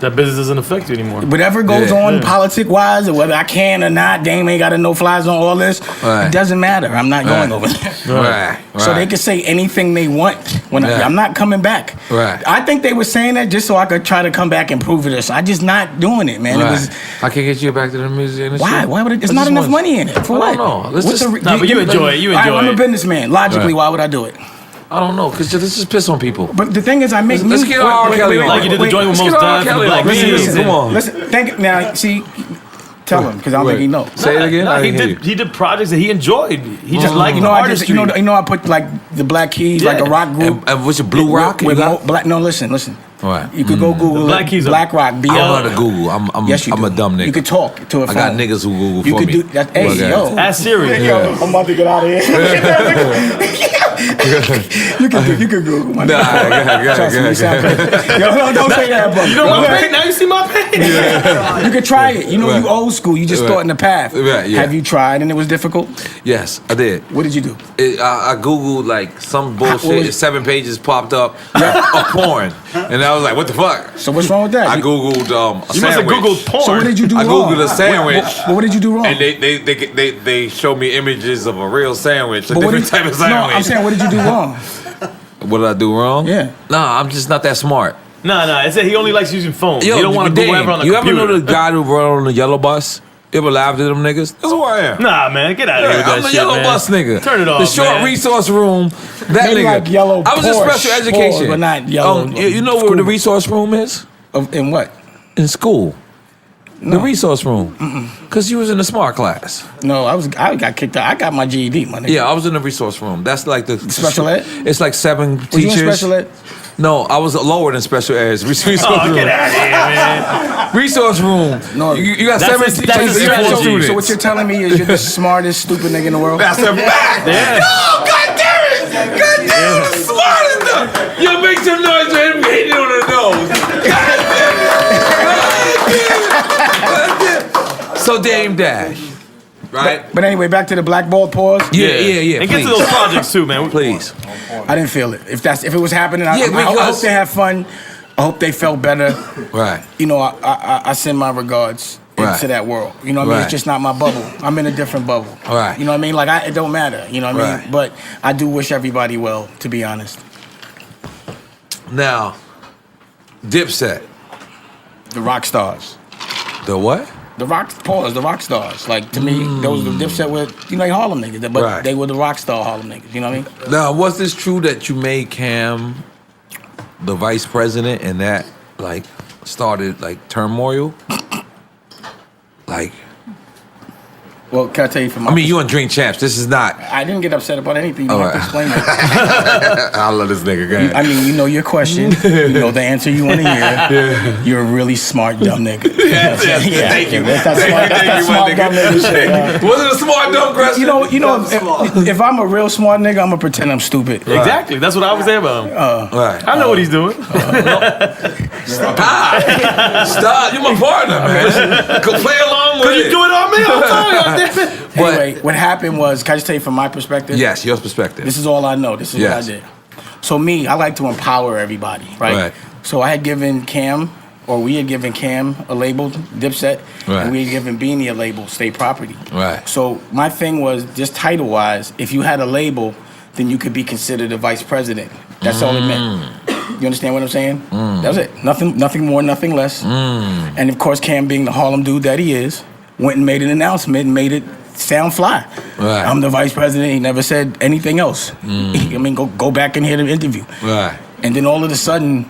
That business doesn't affect you anymore. Whatever goes on politic-wise, or whether I can or not, Dame ain't got a no-flies on all this. It doesn't matter. I'm not going over there. Right. So they can say anything they want. I'm not coming back. Right. I think they were saying that just so I could try to come back and prove it. So I'm just not doing it, man. Right. I can't get you back to the music industry. Why? Why would it? There's not enough money in it. For what? No, but you enjoy it. I'm a businessman. Logically, why would I do it? I don't know, because this is piss on people. But the thing is, I make music. Let's get R. Kelly on. Like you did the joint with most times. Listen, come on. Listen, now, see, tell him, because I don't think he knows. Say it again. He did projects that he enjoyed. He just liked the artistry. artistry. I put like the Black Keys, like a rock group. And what's your Blue Rock? No, listen. Right. You could go Google Black Keys. Black Rock. I don't know how to Google. I'm a dumb nigga. You could talk to a phone. I got niggas who Google for me. You could do that. Hey, yo. That's serious. Yo, I'm about to get out of here. You can Google my name. Nah, go ahead. Trust me, you sound crazy. Yo, don't say that, bro. You know my page? Now you see my page. You could try it. You know, you old school. You just thought in the path. Right, yeah. Have you tried and it was difficult? Yes, I did. What did you do? I Googled like some bullshit. What was- 7 pages popped up of porn. And I was like, what the fuck? So what's wrong with that? I Googled a You must have sandwich. Googled porn. So what did you do I wrong? Googled a sandwich. What did you do wrong? And they showed me images of a real sandwich, a But what different did- type of sandwich. No, I'm saying, what did you do wrong? What did I do wrong? Yeah. Nah, I'm just not that smart. Nah. It said he only likes using phones. Yo, he don't want to go damn, wherever on the you computer. ever know the guy who rode on the yellow bus? You ever laughed at them niggas? That's who I am. Nah, man, get out of here with I'm that the shit, yellow man. bus nigga. Turn it off, The short man. resource room. That Maybe nigga. like yellow I was in Porsche, special education. but not yellow You know where school. the resource room is? In what? In school. The resource room. Because you was in the smart class. No, I got kicked out. I got my GED, my nigga. Yeah, I was in the resource room. That's like the Special ed? It's like 7 Was teachers. you in special ed? No, I was lower than special ed. Resource Oh, room. get out of here, man. Resource room. No. You got That's 7 a- teachers that's a and 4 strategy. students. So what you're telling me is you're the smartest, stupid nigga in the world? That's a fact. Yeah. No, God damn it! God damn it! I'm smart enough. Yo, make some noise for him hitting on the nose. God damn it! God damn it! So Dame Dash, right? But anyway, back to the blackball pause. Yeah. And get to those projects too, man. Please. I didn't feel it. If it was happening, I Yeah, hope because- they have fun. I hope they felt better. Right. You know, I send my regards Right. into that world. You know what I mean? Right. It's just not my bubble. I'm in a different bubble. Right. You know what I mean? Like, it don't matter. You know what I mean? Right. But I do wish everybody well, to be honest. Now, Dipset. The rock stars. The what? The rock stars. Like, to me, those the Dipset were, you know, Harlem niggas. But Right. they were the rock star Harlem niggas. You know what I mean? Now, was this true that you made Cam the vice president and that, like, started, like, turmoil? Like, Well, can I tell you from my I mean, you on Drink Champs. This is not. I didn't get upset about anything. You don't All have to right. explain it. I love this nigga, guy. I mean, you know your question. You know the answer you want to hear. You're a really smart, dumb nigga. Yes, thank you. That's that smart, Thank that you, smart my dumb nigga shit. Was it a smart, dumb question? You know, if I'm a real smart nigga, I'm gonna pretend I'm stupid. Exactly. That's what I was there about him. Right. I know what he's doing. Stop. You're my partner, man. Go play along with Cause you it. do it on me. I'm telling you. Damn it. But- Anyway, what happened was, can I just tell you from my perspective? Yes, your perspective. This is all I know. This is Yes. what I did. So me, I like to empower everybody, right? Right. So I had given Cam, or we had given Cam a label, Dipset, Right. and we had given Beanie a label, State Property. Right. So my thing was, just title-wise, if you had a label, then you could be considered a vice president. That's all it meant. You understand what I'm saying? That was it. Nothing more, nothing less. And of course, Cam, being the Harlem dude that he is, went and made an announcement and made it sound fly. Right. I'm the vice president. He never said anything else. I mean, go back and hear the interview. Right. And then all of a sudden,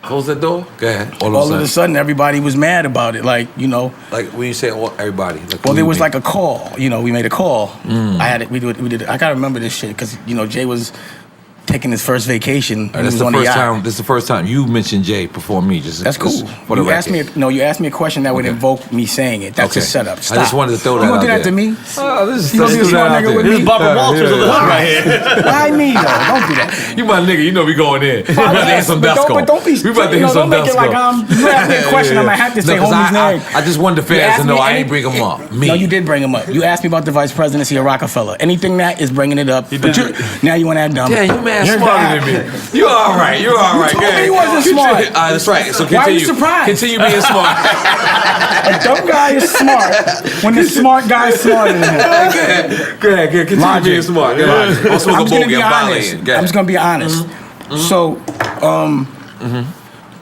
Close that door. Go ahead. all of a sudden, everybody was mad about it. Like, you know, Like when you say everybody. Like, well, who there you was mean? like a call. You know, we made a call. I had it. We did. I gotta remember this shit because you know Jay was taking his first vacation. And he That's was the on first yacht. time. This is the first time you mentioned Jay before me. That's cool. For the You asked record. me. You asked me a question that would Okay. invoke me saying it. That's Okay. a setup. Stop. I just wanted to throw that You gonna out do that there. to me? Oh, this is You gonna be a smart nigga with This me? is Barbara Walters of the hood right here. Why me though? Don't do that. You my nigga. You know we going in. We about to hear some But Dusko. don't be. We about to hear Don't some make it Dusko. like you asked me a question. I'm gonna have to say 'cause homie's name. I just wanted the You fans asked to know me I any- ain't bring him up. Me. No, you did bring him up. You asked me about the vice presidency of Rockefeller. Anything that is bringing it up. But did. now you want to act dumb. Damn, you man You're smarter bad. than me. You all right. You all right. told Go me ahead. he wasn't smart. That's right. So continue. Why are you surprised? Continue being smart. A dumb guy is smart when the smart guy is smarter than him. Go ahead. Continue Logic. being smart. Go ahead. I'm I'm just gonna bogey. be I'm honest. violating. Go I'm ahead. just gonna be honest. So,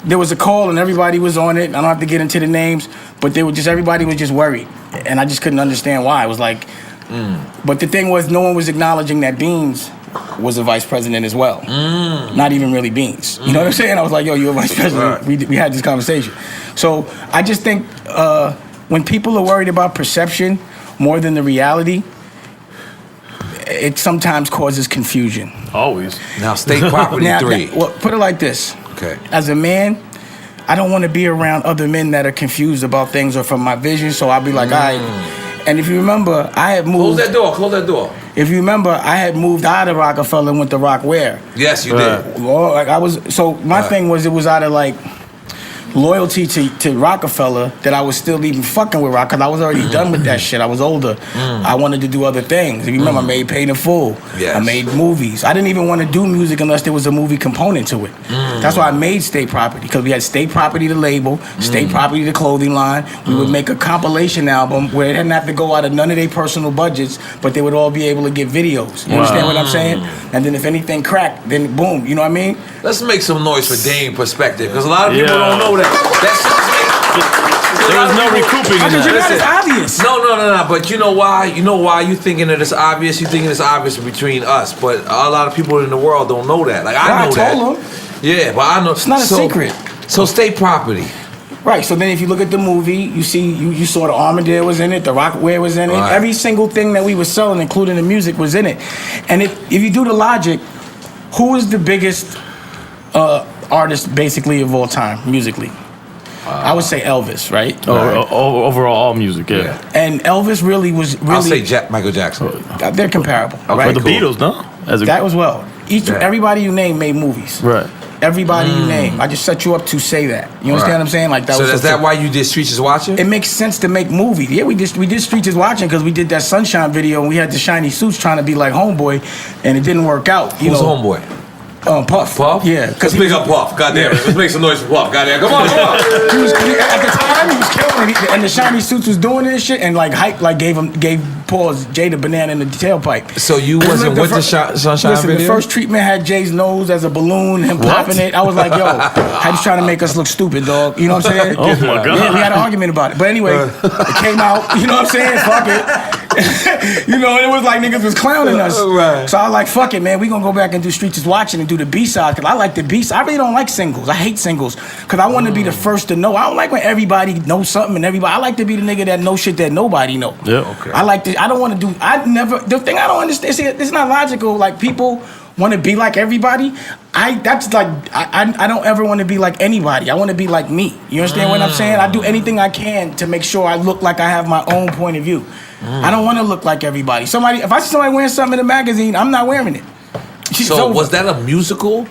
there was a call and everybody was on it. I don't have to get into the names, but everybody was just worried, and I just couldn't understand why. It was like, but the thing was, no one was acknowledging that Beans was a vice president as well. Not even really Beans. You know what I'm saying? I was like, yo, you're a vice president. Right. We had this conversation. So I just think when people are worried about perception more than the reality, it sometimes causes confusion. Always. Now, State Property 3. Well, put it like this. Okay. As a man, I don't want to be around other men that are confused about things or from my vision, so I'll be like, all right. And if you remember, I had Close moved. that door. Close that door. if you remember, I had moved out of Rockefeller and went to Rock-A-Fella. Yes, you did. Well, like my thing was, it was out of like loyalty to Rockefeller that I was still even fucking with Rock, because I was already done with that shit. I was older. I wanted to do other things. If you remember, I made Paid in Full. Yes. I made movies. I didn't even want to do music unless there was a movie component to it. That's why I made State Property, because we had State Property the label, State Property the clothing line. We would make a compilation album where it didn't have to go out of none of their personal budgets, but they would all be able to get videos. You understand what I'm saying? And then if anything cracked, then boom, you know what I mean? Let's make some noise for Dame Perspective, because a lot of people don't know that. There was no recouping in that. It's obvious. No. But you know why? You know why you thinking that it's obvious? You thinking it's obvious between us, but a lot of people in the world don't know that. Like I know that. told them. Yeah, but I know it's not a secret. So State Property. Right. So then, if you look at the movie, you see you saw the Armadale was in it, the Rock-A-Fella was in it. Right. Every single thing that we were selling, including the music, was in it. And if you do the logic, who is the biggest artist basically of all time musically? I would say Elvis, right? Overall, all music, yeah. And Elvis really was. I'll say Michael Jackson. They're comparable, Okay, right? For the Beatles, no? That was well. Everybody you name made movies. Right. Everybody you name. I just set you up to say that. You understand what I'm saying? Like that. So was is that why you did Streets is Watching? It makes sense to make movies. Yeah, we did Streets is Watching because we did that Sunshine video and we had the shiny suits trying to be like Homeboy, and it didn't work out. Who's Homeboy? Puff. Puff? Yeah. Let's pick up Puff. Goddamn. Let's make some noise for Puff. Goddamn. Come on. At the time, he was killing it, and the shiny suits was doing this shit, and like hype, like gave Jay the banana in the tailpipe. So you wasn't with the Sunshine video? The first treatment had Jay's nose as a balloon, him popping it. I was like, yo, Hype's trying to make us look stupid, dog. You know what I'm saying? Oh my God. Yeah, we had an argument about it. But anyway, it came out, you know what I'm saying? Fuck it. You know, it was like niggas was clowning us. Right. So I was like, fuck it, man. We gonna go back and do Streets is Watching and do the B-side, because I like the B-side. I really don't like singles. I hate singles, because I want to be the first to know. I don't like when everybody knows something and everybody. I like to be the nigga that knows shit that nobody know. Yeah, okay. I like to. I don't want to do. The thing I don't understand. See, it's not logical. Like people want to be like everybody. I don't ever want to be like anybody. I want to be like me. You understand what I'm saying? I do anything I can to make sure I look like I have my own point of view. I don't want to look like everybody. If I see somebody wearing something in a magazine, I'm not wearing it. So was that a musical?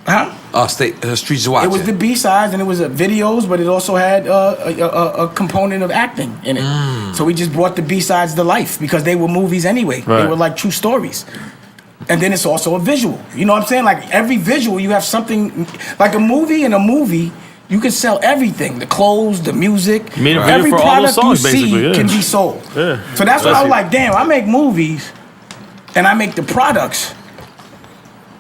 Huh? Streets is Watching. It was the B-sides and it was videos, but it also had a component of acting in it. So we just brought the B-sides to life because they were movies anyway. Right. They were like true stories. And then it's also a visual. You know what I'm saying? Like every visual, you have something like a movie. You can sell everything: the clothes, the music. You made a video every for all product those songs, you see basically, yeah. can be sold. Yeah. So that's why I was like, damn, I make movies and I make the products.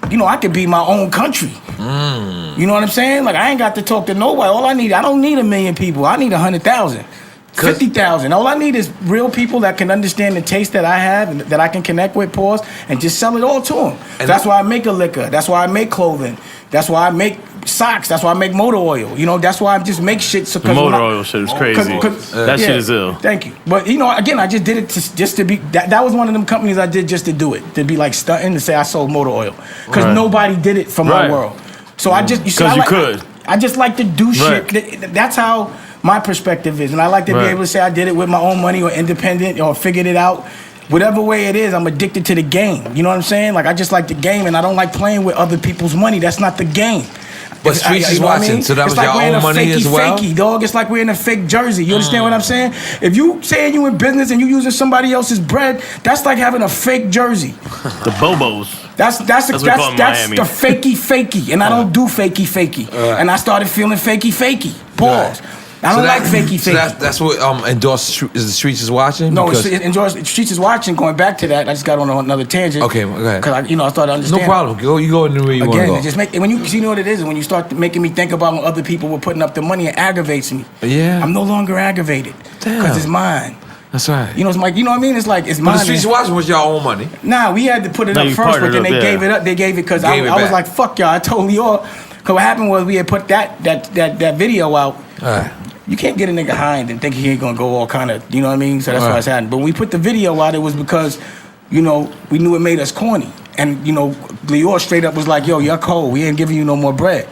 You know, I could be my own country. You know what I'm saying? Like, I ain't got to talk to nobody. I don't need 1 million people. I need 100,000, 50,000. All I need is real people that can understand the taste that I have and that I can connect with, and just sell it all to them. That's why I make a liquor. That's why I make clothing. That's why I make socks. That's why I make motor oil. You know, that's why I just make shit. So The motor oil shit is crazy. That shit is ill. Thank you. But, you know, again, I just did it just to be... That was one of them companies I did just to do it. To be like stunting to say I sold motor oil. Because nobody did it from my world. So I just... Because you could. I just like to do shit. That's how my perspective is. And I like to be able to say I did it with my own money or independent or figured it out. Whatever way it is, I'm addicted to the game. You know what I'm saying? Like, I just like the game, and I don't like playing with other people's money. That's not the game. But Streets is Watching, so that was your own money as well? Fakey, dog. It's like wearing a fake jersey. You understand what I'm saying? If you saying you in business and you using somebody else's bread, that's like having a fake jersey. The Bobos. That's the fakey, and I don't do fakey. And I started feeling fakey. Pause. I don't like fakey. So that's what endorsed is the Streets is Watching? No, endorsed Streets is Watching. Going back to that, I just got on another tangent. Okay, go ahead. Because I started understanding. No problem. You go in the way you want to go. Again, just when you know what it is, when you start making me think about when other people were putting up the money, it aggravates me. Yeah. I'm no longer aggravated because it's mine. That's right. You know, it's like, you know what I mean? It's like it's mine. But the Streets is Watching was your own money. Nah, we had to put it up first, but then they gave it up. They gave it because I was like, fuck y'all. I told y'all. Because what happened was we had put that video out. All right. You can't get a nigga high and think he ain't gonna go all kind of, you know what I mean? So that's why it's happening. But when we put the video out, it was because, you know, we knew it made us corny. And, you know, N.O.R.E straight up was like, yo, you're cold. We ain't giving you no more bread.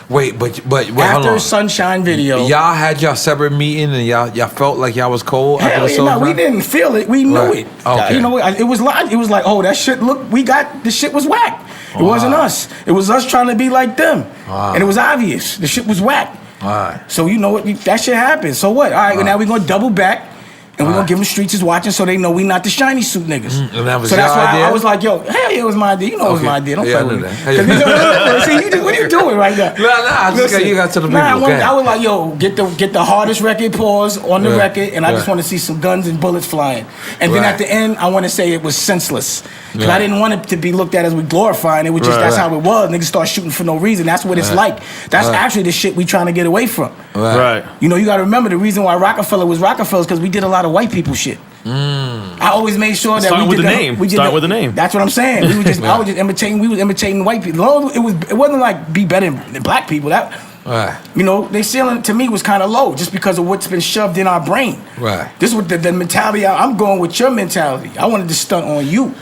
Wait, but hold After on. Sunshine video. Y'all had y'all separate meeting and y'all felt like y'all was cold after Hell the yeah, soul no, we train? didn't feel it. We knew Right. it. Okay. You know, it was like, oh, that shit. Look, the shit was whack. It wasn't us. It was us trying to be like them, and it was obvious. The shit was whack. All right. So you know what? That shit happened. So what? All right, now we're gonna double back. And we're gonna give them streets is watching so they know we not the shiny suit niggas. And that was so that's your why idea? I was like, yo, hell yeah, it was my idea. You know it was Okay. my idea. Don't Yeah, I play knew with me. that. See, what are you doing right now? I just got you got to the people. I was like, yo, get the hardest record pause on the record, and I just want to see some guns and bullets flying. And then at the end, I want to say it was senseless. Because I didn't want it to be looked at as we glorifying. It was just, that's how it was. Niggas start shooting for no reason. That's what it's like. That's actually the shit we trying to get away from. Right. You know, you got to remember the reason why Rockefeller was Rockefeller is because we did a lot of white people shit. I always made sure that Starting we with did the name. We did Start with the name. That's what I'm saying. We were just, I was just imitating. We was imitating white people. It wasn't like be better than black people. That, you know, their ceiling to me was kind of low just because of what's been shoved in our brain. Right. This was the mentality. I'm going with your mentality. I wanted to stunt on you.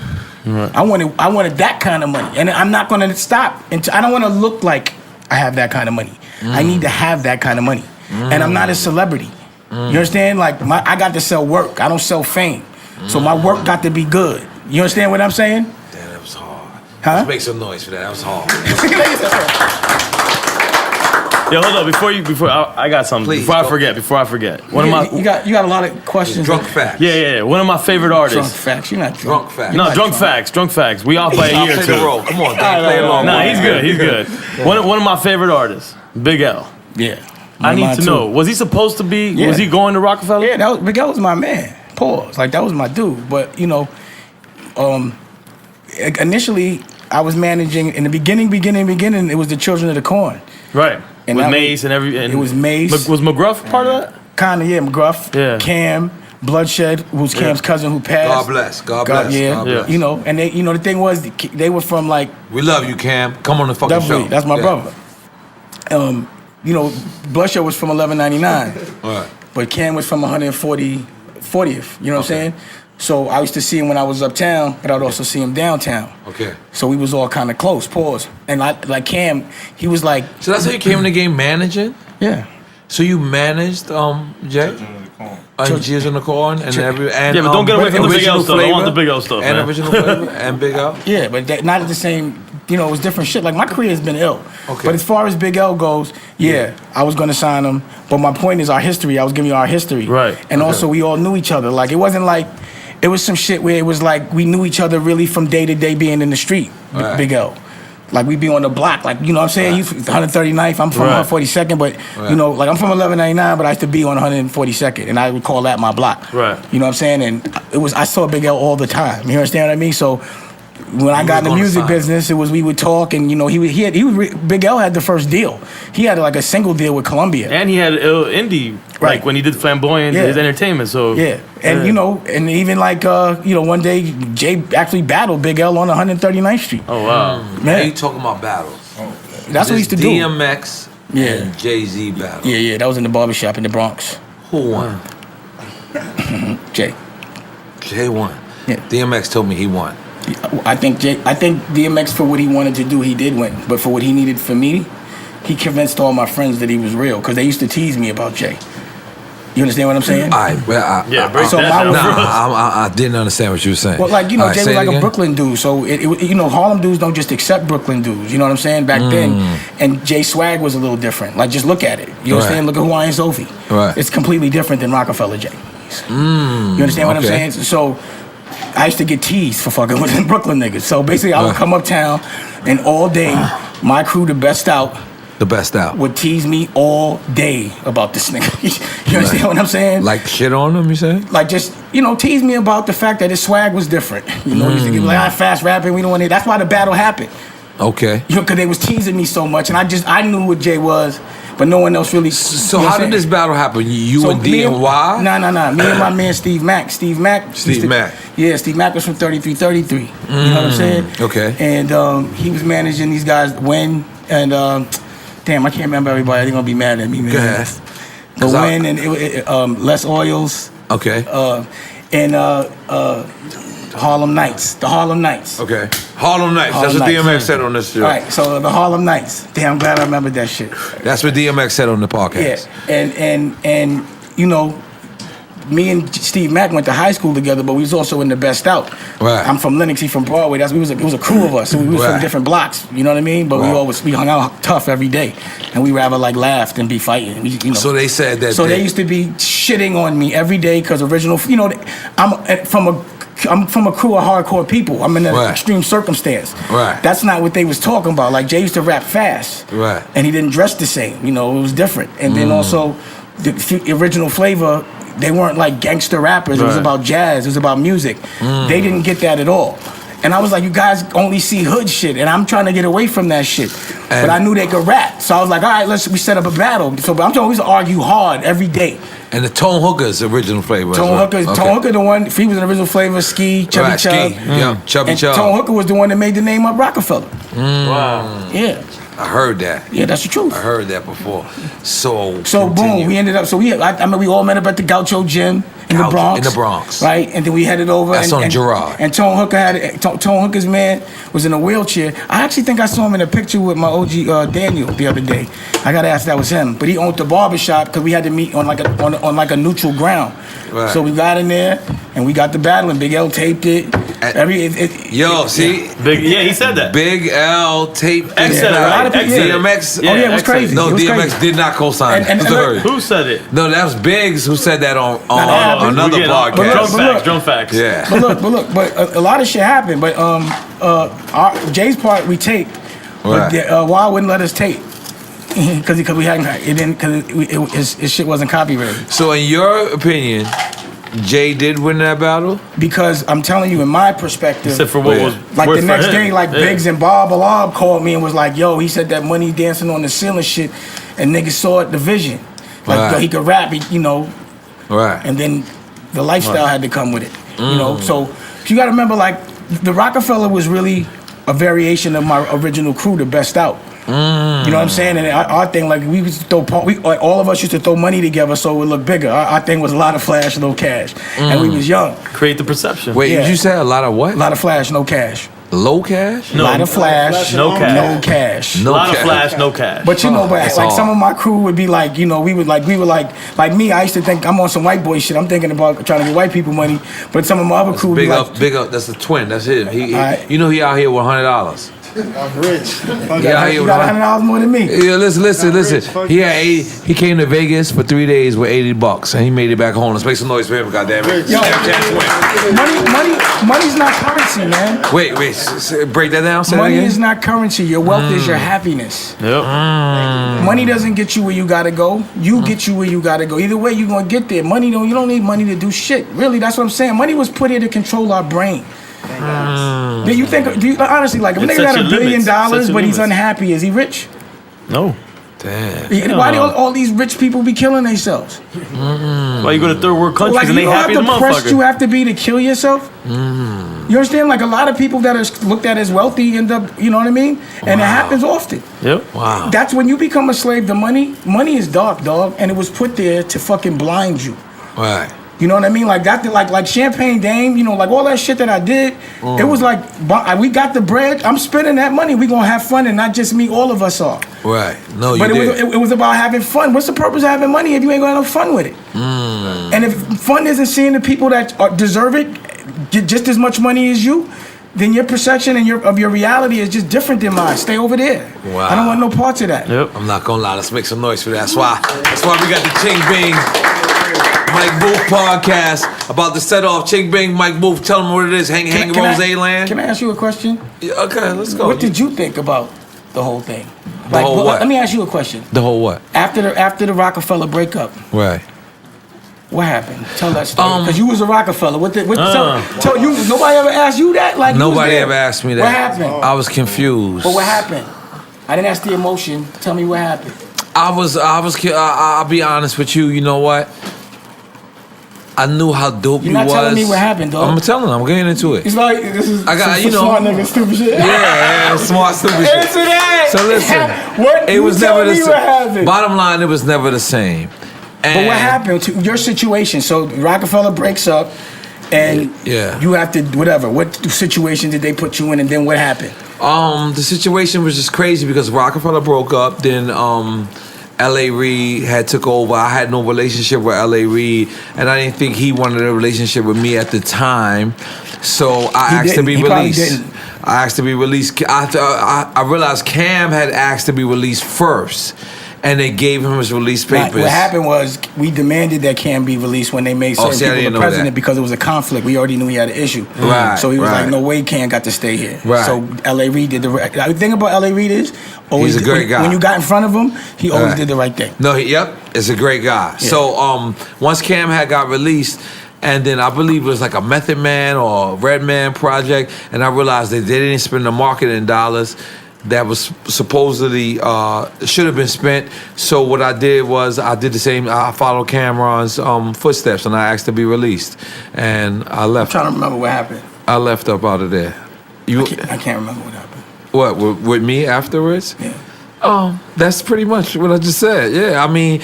Right. I wanted that kind of money, and I'm not going to stop until I don't want to look like I have that kind of money. I need to have that kind of money, and I'm not a celebrity. You understand? Like I got to sell work. I don't sell fame. So my work got to be good. You understand what I'm saying? Damn, that was hard. Huh? Let's make some noise for that. That was hard. Yo, hold up. Before I got something. Please, before I forget. One of my you got a lot of questions. Drunk facts. Yeah. One of my favorite Drunk artists. facts. You're not drunk. Drunk facts. No, drunk facts. We off by a I'll year or play two. the role. Come on, Dan, play along. Nah, he's good. One of my favorite artists, Big L. Yeah. I need to know, was he supposed to be, Yeah. was he going to Rockefeller? Yeah, Big L was my man. Pause. Like that was my dude. But you know, initially I was managing in the beginning. It was the Children of the Corn. Right. And with that Mace and every. And it was Mace. Was McGruff part of that? Kinda, yeah. McGruff. Yeah. Cam. Bloodshed, who's Cam's cousin who passed. God bless. God bless. Yeah. God bless. You know, and they, you know, the thing was, they were from like. We love you, Cam. Come on the fucking Definitely, show. that's my brother. You know, Bloodshed was from 1199, Right. but Cam was from 140th. You know what I'm saying? So I used to see him when I was uptown, but I'd also see him downtown. Okay. So we was all kind of close. Pause. And like Cam, he was like, So that's how you came in the game managing? yeah. So you managed Jay? Cheers on the Corn and Yeah, but don't get away from the Big L stuff. I want the Big L stuff, and man. original flavor and Big L. Yeah, but not at the same. You know, it was different shit. Like my career has been ill. Okay. But as far as Big L goes, yeah, I was gonna sign him. But my point is our history. I was giving you our history. Right. And also we all knew each other. Like it wasn't like it was some shit where it was like we knew each other really from day to day being in the street. Right. Big L. Like we be on the block, like you know what I'm saying? You 139th, I'm from 142nd, but you know, like I'm from 1199, but I used to be on 142nd, and I would call that my block. Right. You know what I'm saying? And I saw Big L all the time. You understand what I mean? So when I got in the music business, it was we would talk, and you know Big L had the first deal. He had like a single deal with Columbia. And he had indie, Right. like when he did Flamboyant, his entertainment. So yeah, and you know, and even like you know, one day Jay actually battled Big L on 139th Street. Oh wow. Now you talking about battles. That's what he used to do. DMX and Jay-Z battle. Yeah, that was in the barbershop in the Bronx. Who won? Jay. Jay won. Yeah. DMX told me he won. I think DMX for what he wanted to do, he did win. But for what he needed for me, he convinced all my friends that he was real because they used to tease me about Jay. You understand what I'm saying? I didn't understand what you were saying. Well, like, you know, Jay Jay was like a Brooklyn dude. So, you know, Harlem dudes don't just accept Brooklyn dudes. You know what I'm saying? Back then. And Jay swag was a little different. Like, just look at it. You understand? Look at Hawaiian Sophie. Right. It's completely different than Rockefeller Jay. You understand what I'm saying? So, I used to get teased for fucking with them Brooklyn niggas. So, basically, I would come uptown and all day, my crew, the best out, would tease me all day about this nigga. You understand what I'm saying? Like shit on him, you say? Like just, you know, tease me about the fact that his swag was different. You know, he used to give me like, fast rapping, we don't want to. That's why the battle happened. Okay. You know, because they was teasing me so much, and I knew what Jay was, but no one else really. So how did this battle happen? You and D and Y? No. Me and my man Steve Mack. Steve Mack. Yeah, Steve Mack was from 3333. You know what I'm saying? Okay. And he was managing these guys, Win and damn, I can't remember everybody. They're gonna be mad at me, man. Go ahead. But Win and Les Oils. Okay. Harlem Nights. The Harlem Nights. Okay. Harlem Nights. Harlem That's what Nights. DMX said on this show. All right, so the Harlem Nights. Damn, I'm glad I remembered that shit. That's what DMX said on the podcast. Yeah, and you know, me and Steve Mack went to high school together, but we was also in the Best Out. Right. I'm from Lenox, he from Broadway. It was a crew of us. So we was from different blocks. You know what I mean? But we hung out tough every day, and we rather like laughed than be fighting. You know. So they said that. So they used to be shitting on me every day because original. You know, I'm from a crew of hardcore people. I'm in an extreme circumstance. Right. That's not what they was talking about. Like Jay used to rap fast. Right. And he didn't dress the same. You know, it was different. And then also, the original flavor, they weren't like gangster rappers. It was about jazz. It was about music. They didn't get that at all. And I was like, you guys only see hood shit, and I'm trying to get away from that shit. But I knew they could rap, so I was like, all right, we set up a battle. So, but I'm talking, we used to argue hard every day. And the Tone Hooker's original flavor. Tone Hooker, the one, he was an original flavor, Ski, Chubby Chub. Yeah, Chubby Chub. Tone Hooker was the one that made the name up Rockefeller. Wow. Yeah. I heard that. Yeah, that's the truth. I heard that before. So boom, we ended up. So I mean, we all met up at the Gaucho Gym in the Bronx. In the Bronx, right? And then we headed over. That's on Girard. And Tone Hooker Tone Hooker's man was in a wheelchair. I actually think I saw him in a picture with my OG Daniel the other day. I got to ask if that was him, but he owned the barbershop because we had to meet on like a neutral ground. Right. So we got in there and we got the battle, and Big L taped it. See, he said that. Big L taped it. X said it, right? DMX. Yeah, it was crazy. No, DMX crazy. did not co-sign. Who said it? No, that was Biggs who said that on another podcast. Drum facts. Yeah. But a lot of shit happened. But Jay's part we taped. But Wild wouldn't let us tape. Because we hadn't, his shit wasn't copyrighted. So in your opinion, Jay did win that battle? Because I'm telling you, in my perspective, except for what was like the next day, Biggs and Bob called me and was like, "Yo, he said that Money dancing on the ceiling shit, and niggas saw it, the vision, like he could rap, Right. And then the lifestyle had to come with it, you know. So you got to remember, like the Rockefeller was really a variation of my original crew, the Best Out. You know what I'm saying? And our thing, like we used to throw, all of us used to throw money together so it would look bigger. Our thing was a lot of flash, no cash, and we was young. Create the perception. Wait, did you say a lot of what? A lot of flash, no cash. Low cash? A lot of flash, no cash. No cash. A lot of flash, no cash. But you know, like some of my crew would be like, you know, we were like me. I used to think I'm on some white boy shit. I'm thinking about trying to get white people money. But some of my other crew would be like, big up. That's the twin. That's him. You know he out here with $100. I'm rich. You got $100 more than me. Yeah, listen. He came to Vegas for 3 days with $80, and he made it back home. Let's make some noise for him, goddammit. Yo, money's not currency, man. Wait, break that down. Say money that again. is not currency. Your wealth is your happiness. Yep. Money doesn't get you where you gotta go. You get you where you gotta go. Either way, you gonna get there. You don't need money to do shit. Really, that's what I'm saying. Money was put here to control our brain. Do you honestly, like, if a nigga got $1 billion but he's unhappy, is he rich? No. Damn. Why do all these rich people be killing themselves? Why you go to third world countries and they happy as a motherfucker? You know how depressed you have to be to kill yourself? You understand? Like, a lot of people that are looked at as wealthy end up, you know what I mean? And it happens often. Yep. Wow. That's when you become a slave to money. Money is dark, dog, and it was put there to fucking blind you. Right. You know what I mean? Like that, like Champagne Dame, you know, like all that shit that I did. It was like, we got the bread. I'm spending that money. We gonna have fun, and not just me. All of us are. Right. No, but you did. It was about having fun. What's the purpose of having money if you ain't gonna have fun with it? And if fun isn't seeing the people that deserve it get just as much money as you, then your perception and of your reality is just different than mine. Stay over there. Wow. I don't want no parts of that. Yep. I'm not gonna lie. Let's make some noise for that. That's why we got the Ching Bing Mike Booth podcast about to set off. Ching Bing, Mike Booth, tell them what it is. Hang Rose Land. Can I ask you a question? Yeah, okay, let's go. What did you think about the whole thing? The whole what? Let me ask you a question. The whole what? After the Rockefeller breakup, Right. what happened? Tell that story. Because you was a Rockefeller. Tell you. Nobody ever asked you that. Like Nobody ever asked me that. What happened? I was confused. But what happened? I didn't ask the emotion. Tell me what happened. I'll be honest with you. You know what? I knew how dope you was. You're not telling me what happened, dog. I'm telling them. I'm getting into it. It's like, this is smart nigga stupid shit. Yeah, smart stupid shit. Answer that. So listen, it was never the same. Bottom line, it was never the same. But what happened to your situation? So Rockefeller breaks up, And Yeah. you have to, whatever. What situation did they put you in, and then what happened? The situation was just crazy because Rockefeller broke up. Then L.A. Reid had took over. I had no relationship with L.A. Reid, and I didn't think he wanted a relationship with me at the time. So I asked to be released. I asked to be released. I realized Cam had asked to be released first, and they gave him his release papers. What happened was we demanded that Cam be released when they made certain people the president because it was a conflict. We already knew he had an issue. Right. So he was like, no way Cam got to stay here. Right. So L.A. Reid did the right thing. The thing about L.A. Reid is he's a great guy. When you got in front of him, he always did the right thing. No, it's a great guy. Yeah. So once Cam had got released, and then I believe it was like a Method Man or Red Man project, and I realized that they didn't spend the marketing dollars that was supposedly should have been spent. So what I did was I did the same. I followed Cameron's footsteps, and I asked to be released, and I left. I'm trying to remember what happened. I left up out of there. I can't remember what happened. What with me afterwards? Yeah. That's pretty much what I just said. Yeah, I mean,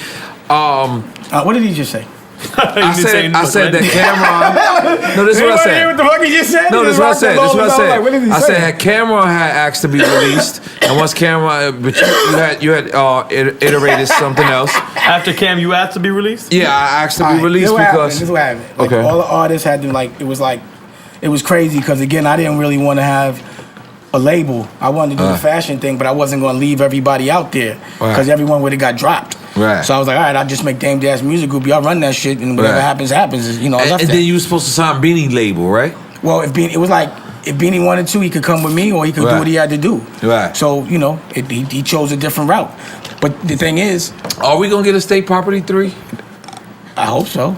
what did he just say? I said that Cameron. No, this is what I said. What the fuck he just said? No, this is what I said. This is what I said. What did he I say? said Cameron had asked to be released, and once Cameron, but you had iterated something else. After Cam, you asked to be released? Yeah, I asked to be released because this is what happened. Like, okay. All the artists had to it was crazy because again, I didn't really want to have a label. I wanted to do the fashion thing, but I wasn't going to leave everybody out there because everyone would have got dropped. Right. So I was like, all right, I'll just make Dame Dash Music Group. Y'all run that shit, and whatever happens. I left and then you were supposed to sign Beanie label, right? Well, if Beanie wanted to, he could come with me, or he could do what he had to do. Right. So he chose a different route. But the thing is, are we gonna get a State Property 3? I hope so.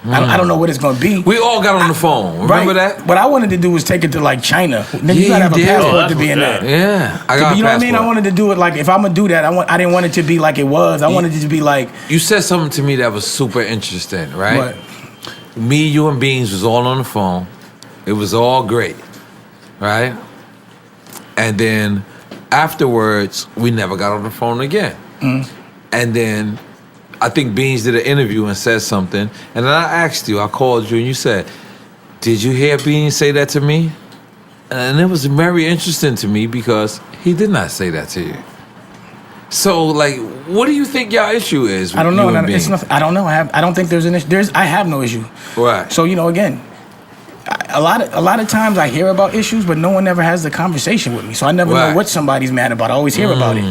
I don't know what it's gonna be. We all got on the phone. Remember that? What I wanted to do was take it to like China. Nigga, you gotta have a passport to be in there. Yeah, I got. You know what I mean? I wanted to do it like if I'm gonna do that. I didn't want it to be like it was. I wanted it to be like. You said something to me that was super interesting, right? What? Me, you, and Beans was all on the phone. It was all great, right? And then afterwards, we never got on the phone again. And then I think Beans did an interview and said something. And then I asked you, I called you, and you said, did you hear Beans say that to me? And it was very interesting to me because he did not say that to you. So, like, what do you think y'all issue is? I don't know. It's nothing, I don't know. I don't think there's an issue. I have no issue. Right. So again, a lot of times I hear about issues, but no one ever has the conversation with me. So I never know what somebody's mad about. I always hear about it.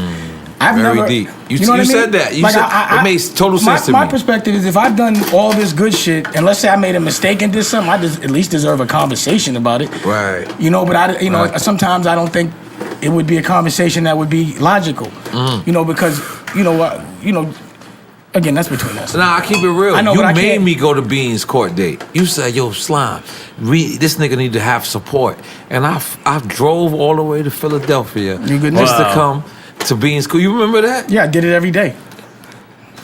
I've Very never, deep. You know what I mean? said that. You said it makes total sense to me. My perspective is if I've done all this good shit, and let's say I made a mistake and did something, I at least deserve a conversation about it. Right. But sometimes I don't think it would be a conversation that would be logical. Because again, that's between us. Nah, I keep it real. I know, you but made me go to Beans' court date. You said, yo, Slime, this nigga need to have support. And I drove all the way to Philadelphia just to come to Beans' court. You remember that? Yeah, I did it every day.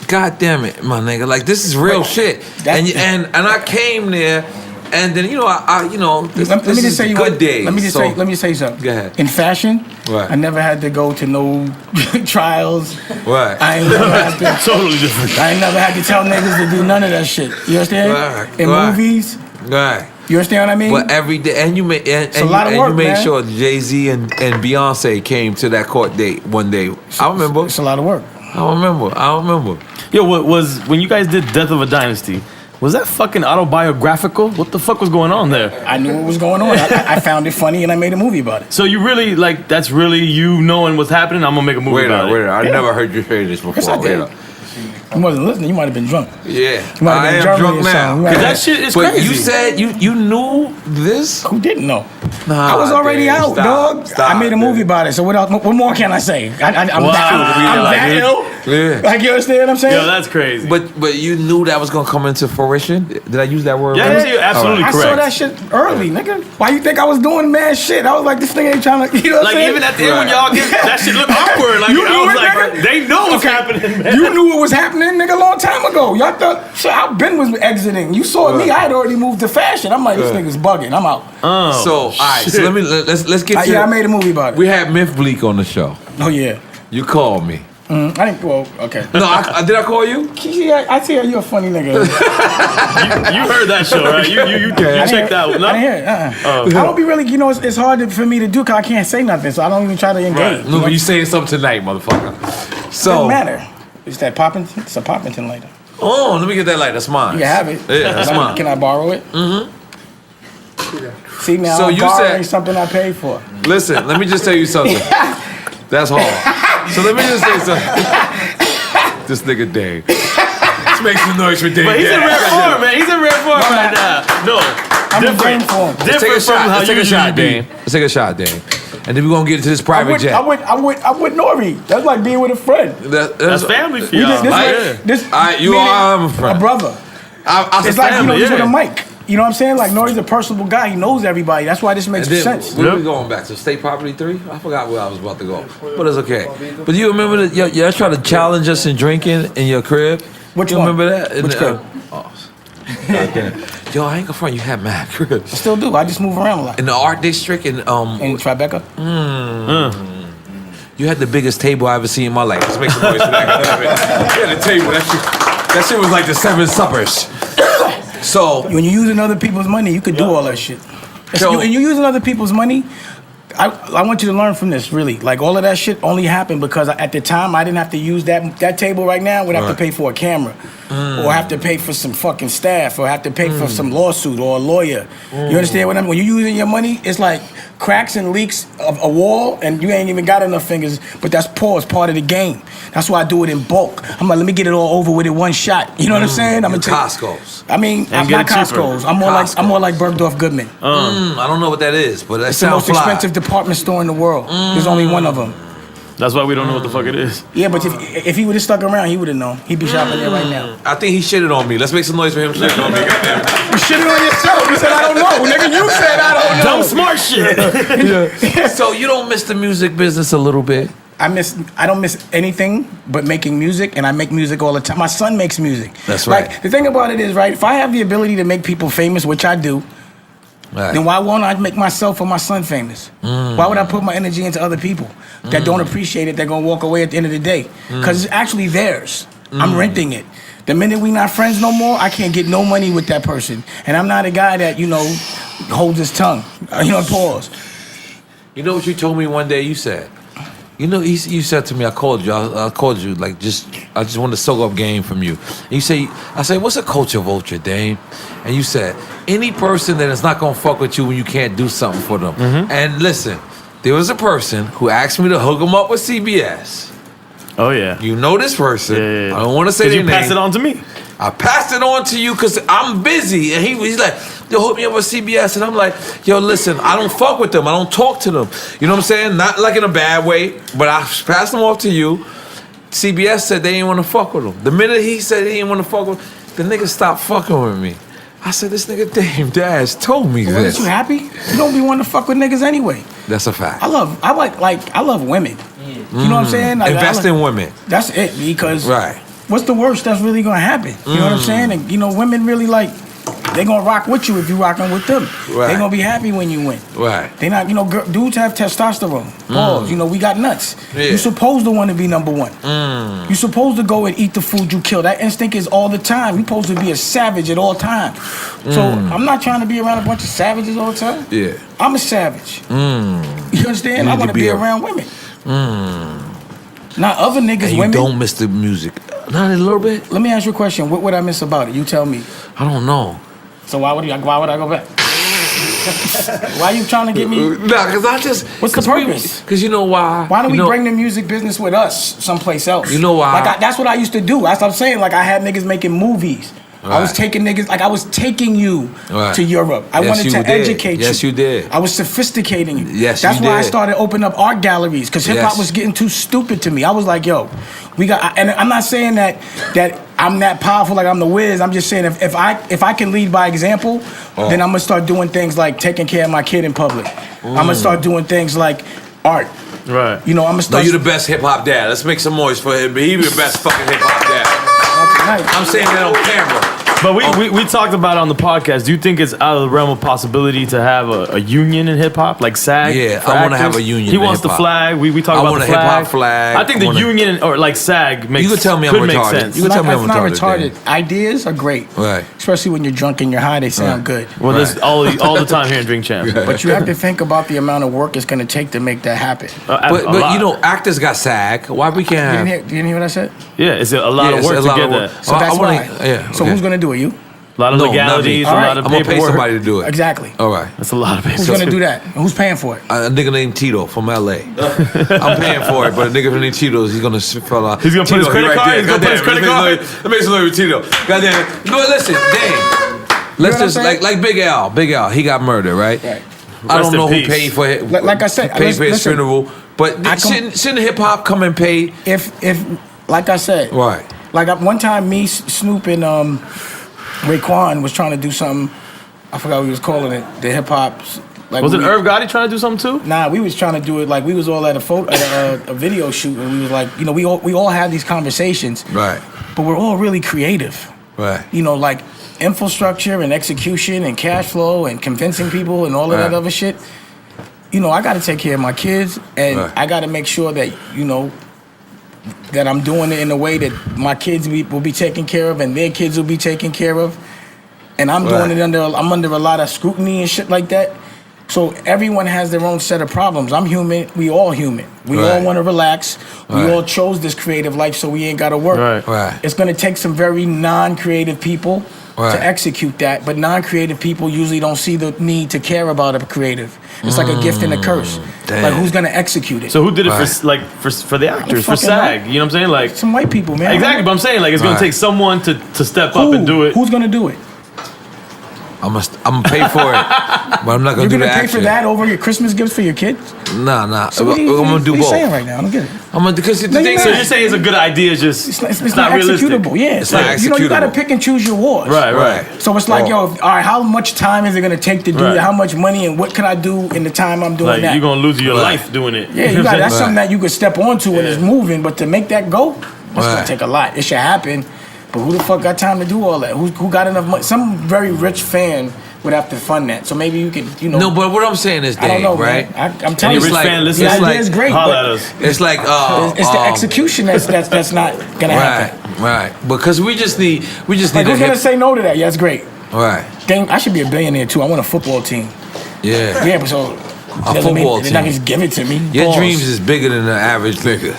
God damn it, my nigga. Like, this is real shit. And I came there, and then, let me just say good days. Let me just say something. Go ahead. In fashion, right. I never had to go to no trials. Right. I ain't never had to totally different. I ain't never had to tell niggas to do none of that shit. You understand? Right. In movies. Right. You understand what I mean? But every day, and you made sure Jay-Z and Beyonce came to that court date one day. I remember. It's a lot of work. I remember. Yo, when you guys did Death of a Dynasty, was that fucking autobiographical? What the fuck was going on there? I knew what was going on. I found it funny and I made a movie about it. So you really, that's really you knowing what's happening? I'm gonna make a movie about it. Wait, I never heard you say this before. Yes, I did. You wasn't listening. You might have been drunk. Yeah, you might have been drunk now. That shit is crazy. You said you knew this? Who didn't know? Nah, I was already out, dog. I made a movie about it. So what else? What more can I say? I'm that ill. Yeah. Like, you understand what I'm saying? Yo, that's crazy. But you knew that was gonna come into fruition. Did I use that word? Yeah, right? you're absolutely correct. I saw that shit early, nigga. Why you think I was doing mad shit? I was like, this nigga ain't trying to, you know what I'm saying? Even at the end when y'all get that shit look awkward. Like, I was like, they know what's happening, man. You knew what was happening, nigga, a long time ago. Y'all thought, shit, how Ben was exiting. You saw me, I had already moved to fashion. I'm like, this nigga's bugging. I'm out. Oh, so, all right, so let's get to I made a movie about it. We had Myth Bleak on the show. Oh, yeah. You called me. I didn't. Well, okay. No, did I call you? Yeah, I see you a funny nigga. You heard that show, right? You checked out. No? I didn't hear it. I don't be really. You know, it's hard for me to do because I can't say nothing, so I don't even try to engage. Right. No, but you saying something tonight, motherfucker. So doesn't matter. It's that Poppington. It's a Poppington lighter. Oh, let me get that light. That's mine. You have it. Yeah, that's mine. Can I borrow it? Mm-hmm. See now, So you borrowing said something I paid for. Listen, let me just tell you something. That's hard. So let me just say something. This nigga Dave. Let's make some noise for Dave. But he's in rare form, man. He's in rare form right now. No, I'm in game form. Let's take a shot. Let's Take a shot, Dave. Let's take a shot, Dave. And then we're gonna get into this private jet. I'm with N.O.R.E. That's like being with a friend. That's family for y'all. You are a friend. A brother. It's like he's with a mic. You know what I'm saying? Like N.O.R.E.'s a personable guy. He knows everybody. That's why this makes sense. Where are we going back to? State Property 3? I forgot where I was about to go. But it's okay. But you remember that y'all tried to challenge us in drinking in your crib? Which you one? remember that? Which crib? Yo, I ain't gonna front. You had mad cribs. I still do. I just move around a lot. In the art district in Tribeca? You had the biggest table I ever seen in my life. Let's make some noise for that. You had a table. That shit was like the 7 suppers. So when you're using other people's money, you could do all that shit. And you're using other people's money. I want you to learn from this, really. Like, all of that shit only happened because at the time I didn't have to use that table right now. Would have to pay for a camera, or have to pay for some fucking staff, or have to pay for some lawsuit or a lawyer. You understand what I mean? When you're using your money, it's like cracks and leaks of a wall, and you ain't even got enough fingers. But that's part of the game. That's why I do it in bulk. I'm like, let me get it all over with in one shot. You know what I'm saying? I'm gonna take Costco's. I mean, I'm not Costco's. I'm more like Bergdorf Goodman. I don't know what that is, but that it's the most expensive department store in the world. There's only one of them. That's why we don't know what the fuck it is. Yeah, but if he would have stuck around, he would have known. He'd be shopping there right now. I think he shitted on me. Let's make some noise for him shitting on me. Goddamn. You shitted on yourself. You said I don't know, nigga. You said I don't know. Dumb smart shit. So you don't miss the music business a little bit? I don't miss anything but making music, and I make music all the time. My son makes music. That's right. Like, the thing about it is, right, if I have the ability to make people famous, which I do, then why won't I make myself or my son famous? Why would I put my energy into other people that don't appreciate it, they're going to walk away at the end of the day? Because it's actually theirs. I'm renting it. The minute we not friends no more, I can't get no money with that person. And I'm not a guy that, holds his tongue. Pause. You know what you told me one day? You said, you said to me, I called you, like, I just wanted to soak up game from you. And you say, I said, what's a culture vulture, Dame? And you said, any person that is not gonna fuck with you when you can't do something for them. And listen, there was a person who asked me to hook him up with CBS. Oh yeah. You know this person. Yeah. I don't want to say their name. You passed it on to me. I passed it on to you because I'm busy. And he's like, yo, hook me up with CBS. And I'm like, yo, listen, I don't fuck with them. I don't talk to them. You know what I'm saying? Not like in a bad way, but I passed them off to you. CBS said they didn't want to fuck with them. The minute he said he didn't want to fuck with them, the nigga stopped fucking with me. I said, this nigga Dame Dash told me this. Wasn't you happy? You don't be wanting to fuck with niggas anyway. That's a fact. I love women. You know what I'm saying? Like, invest in women. That's it, because right. What's the worst that's really gonna happen? You know what I'm saying? And women really they gonna rock with you if you rocking with them. Right. They gonna be happy when you win. Right. They not, dudes have testosterone. Pause. We got nuts. Yeah. You supposed to want to be number one. You supposed to go and eat the food you kill. That instinct is all the time. You supposed to be a savage at all times. So I'm not trying to be around a bunch of savages all the time. Yeah. I'm a savage. You understand? I want to be around women. Not other niggas, and you women. don't miss the music. Not a little bit? Let me ask you a question. What would I miss about it? You tell me. I don't know. So why would I go back? Why are you trying to get me? Nah, because I just... What's the purpose? Because you know why? Why don't we bring the music business with us someplace else? You know why? That's what I used to do. That's what I'm saying. I had niggas making movies. Right. I was taking niggas, I was taking you to Europe. I wanted to educate you. Yes, you did. I was sophisticating you. Yes, That's you did. why I started opening up art galleries, because hip hop was getting too stupid to me. I was like, yo, and I'm not saying that I'm that powerful, like I'm the Wiz. I'm just saying if I can lead by example, then I'm gonna start doing things like taking care of my kid in public. I'm gonna start doing things like art. Right. I'm gonna start. No, you're the best hip hop dad. Let's make some noise for him. He's the best fucking hip hop dad. I'm saying that on camera. But we talked about it on the podcast. Do you think it's out of the realm of possibility to have a union in hip hop, like SAG? Yeah, for I want to actors? have a union. He in wants the hip-hop. flag. We talk I about want the a flag. hip-hop flag. I think the union or like SAG makes. You can tell me I'm could make retarded. sense. You can tell me I'm It's not retarded. retarded. Ideas are great. Right. Especially when you're drunk and you're high, they sound good. Well, there's all the time here in Drink Champs. But you have to think about the amount of work it's going to take to make that happen. But you know, actors got SAG. Why we can't have? You didn't hear what I said? yeah, it's a lot of it's work a to lot get of work. that. So I that's wanna- why. yeah, So okay. who's going to do it? You? A lot of No, not legalities, me. a All lot right. of I'm gonna pay paperwork. somebody to do it. Exactly. All right. That's a lot of paperwork. Who's going to do that? Who's paying for it? A nigga named Tito from LA. I'm paying for it, but a nigga named Tito, he's gonna fill out. He's gonna put his credit card? He's gonna put his credit card? Let me salute Tito. Goddamn it. No, listen, dang. Let's what I'm just saying? like Big Al. Big Al, he got murdered, right? Right. I Rest don't in know who peace. paid for it. Like I said, paid for his listen, funeral. But shouldn't hip hop come and pay? If like I said, Right. like one time me, Snoop, and Raekwon was trying to do something. I forgot what he was calling it. The hip hop. Like Was it Irv Gotti trying to do something too? Nah, we was trying to do it like we was all at a video shoot, and we was like, you know, we all have these conversations, Right. but we're all really creative. Right. You know, like infrastructure and execution and cash flow and convincing people and all of that Right. other shit. You know, I got to take care of my kids, and Right. I got to make sure that, you know, that I'm doing it in a way that my kids will be taken care of and their kids will be taken care of. And I'm doing Right. it under a lot of scrutiny and shit like that. So everyone has their own set of problems. I'm human. We all human. We all Right. want to relax. We Right. all chose this creative life, so we ain't got to work. Right. Right. It's going to take some very non-creative people Right. to execute that, but non-creative people usually don't see the need to care about a creative. It's like a gift and a curse. Damn. Like, who's going to execute it? So who did it Right. for the actors, for fucking SAG? You know what I'm saying? Like Some white people, man. exactly, but I'm saying like it's gonna Right. take someone to step Who? up and do it. Who's going to do it? I'm gonna pay for it, but I'm not gonna You're do going the to pay action. for that over your Christmas gifts for your kids? Nah. So I'm gonna do what are you both. saying right now? I don't get it. I'm gonna because the No, thing you're So not. you're saying it's a good idea, just It's not realistic. executable. Yeah, It's not you know, you got to executable. pick and choose your wars. Right. Right. So it's like, Oh. yo, all right, how much time is it going to take to do Right. it? How much money and what can I do in the time I'm doing Like that? you're gonna lose your Right. life doing it. Yeah, you got that's Right. something that you could step onto when it's moving, but to make that go, that's Right. gonna take a lot. It should happen, but who the fuck got time to do all that? Who got enough money? Some very rich fan would have to fund that. So maybe you could, you know. No, but what I'm saying is, I don't Dave, know, right? man. I'm Any telling you, rich like- fan the listening? it's idea like- is great, Holler but at us. It's like it's the execution that's not gonna Right, happen. right. Because we just need Like, a who's gonna hip. say no to that? Yeah, that's great. Right. Dang, I should be a billionaire too. I want a football team. Yeah. Yeah, but so A doesn't mean football they're not team. just give it to me. Your Pause. dreams is bigger than the average nigga.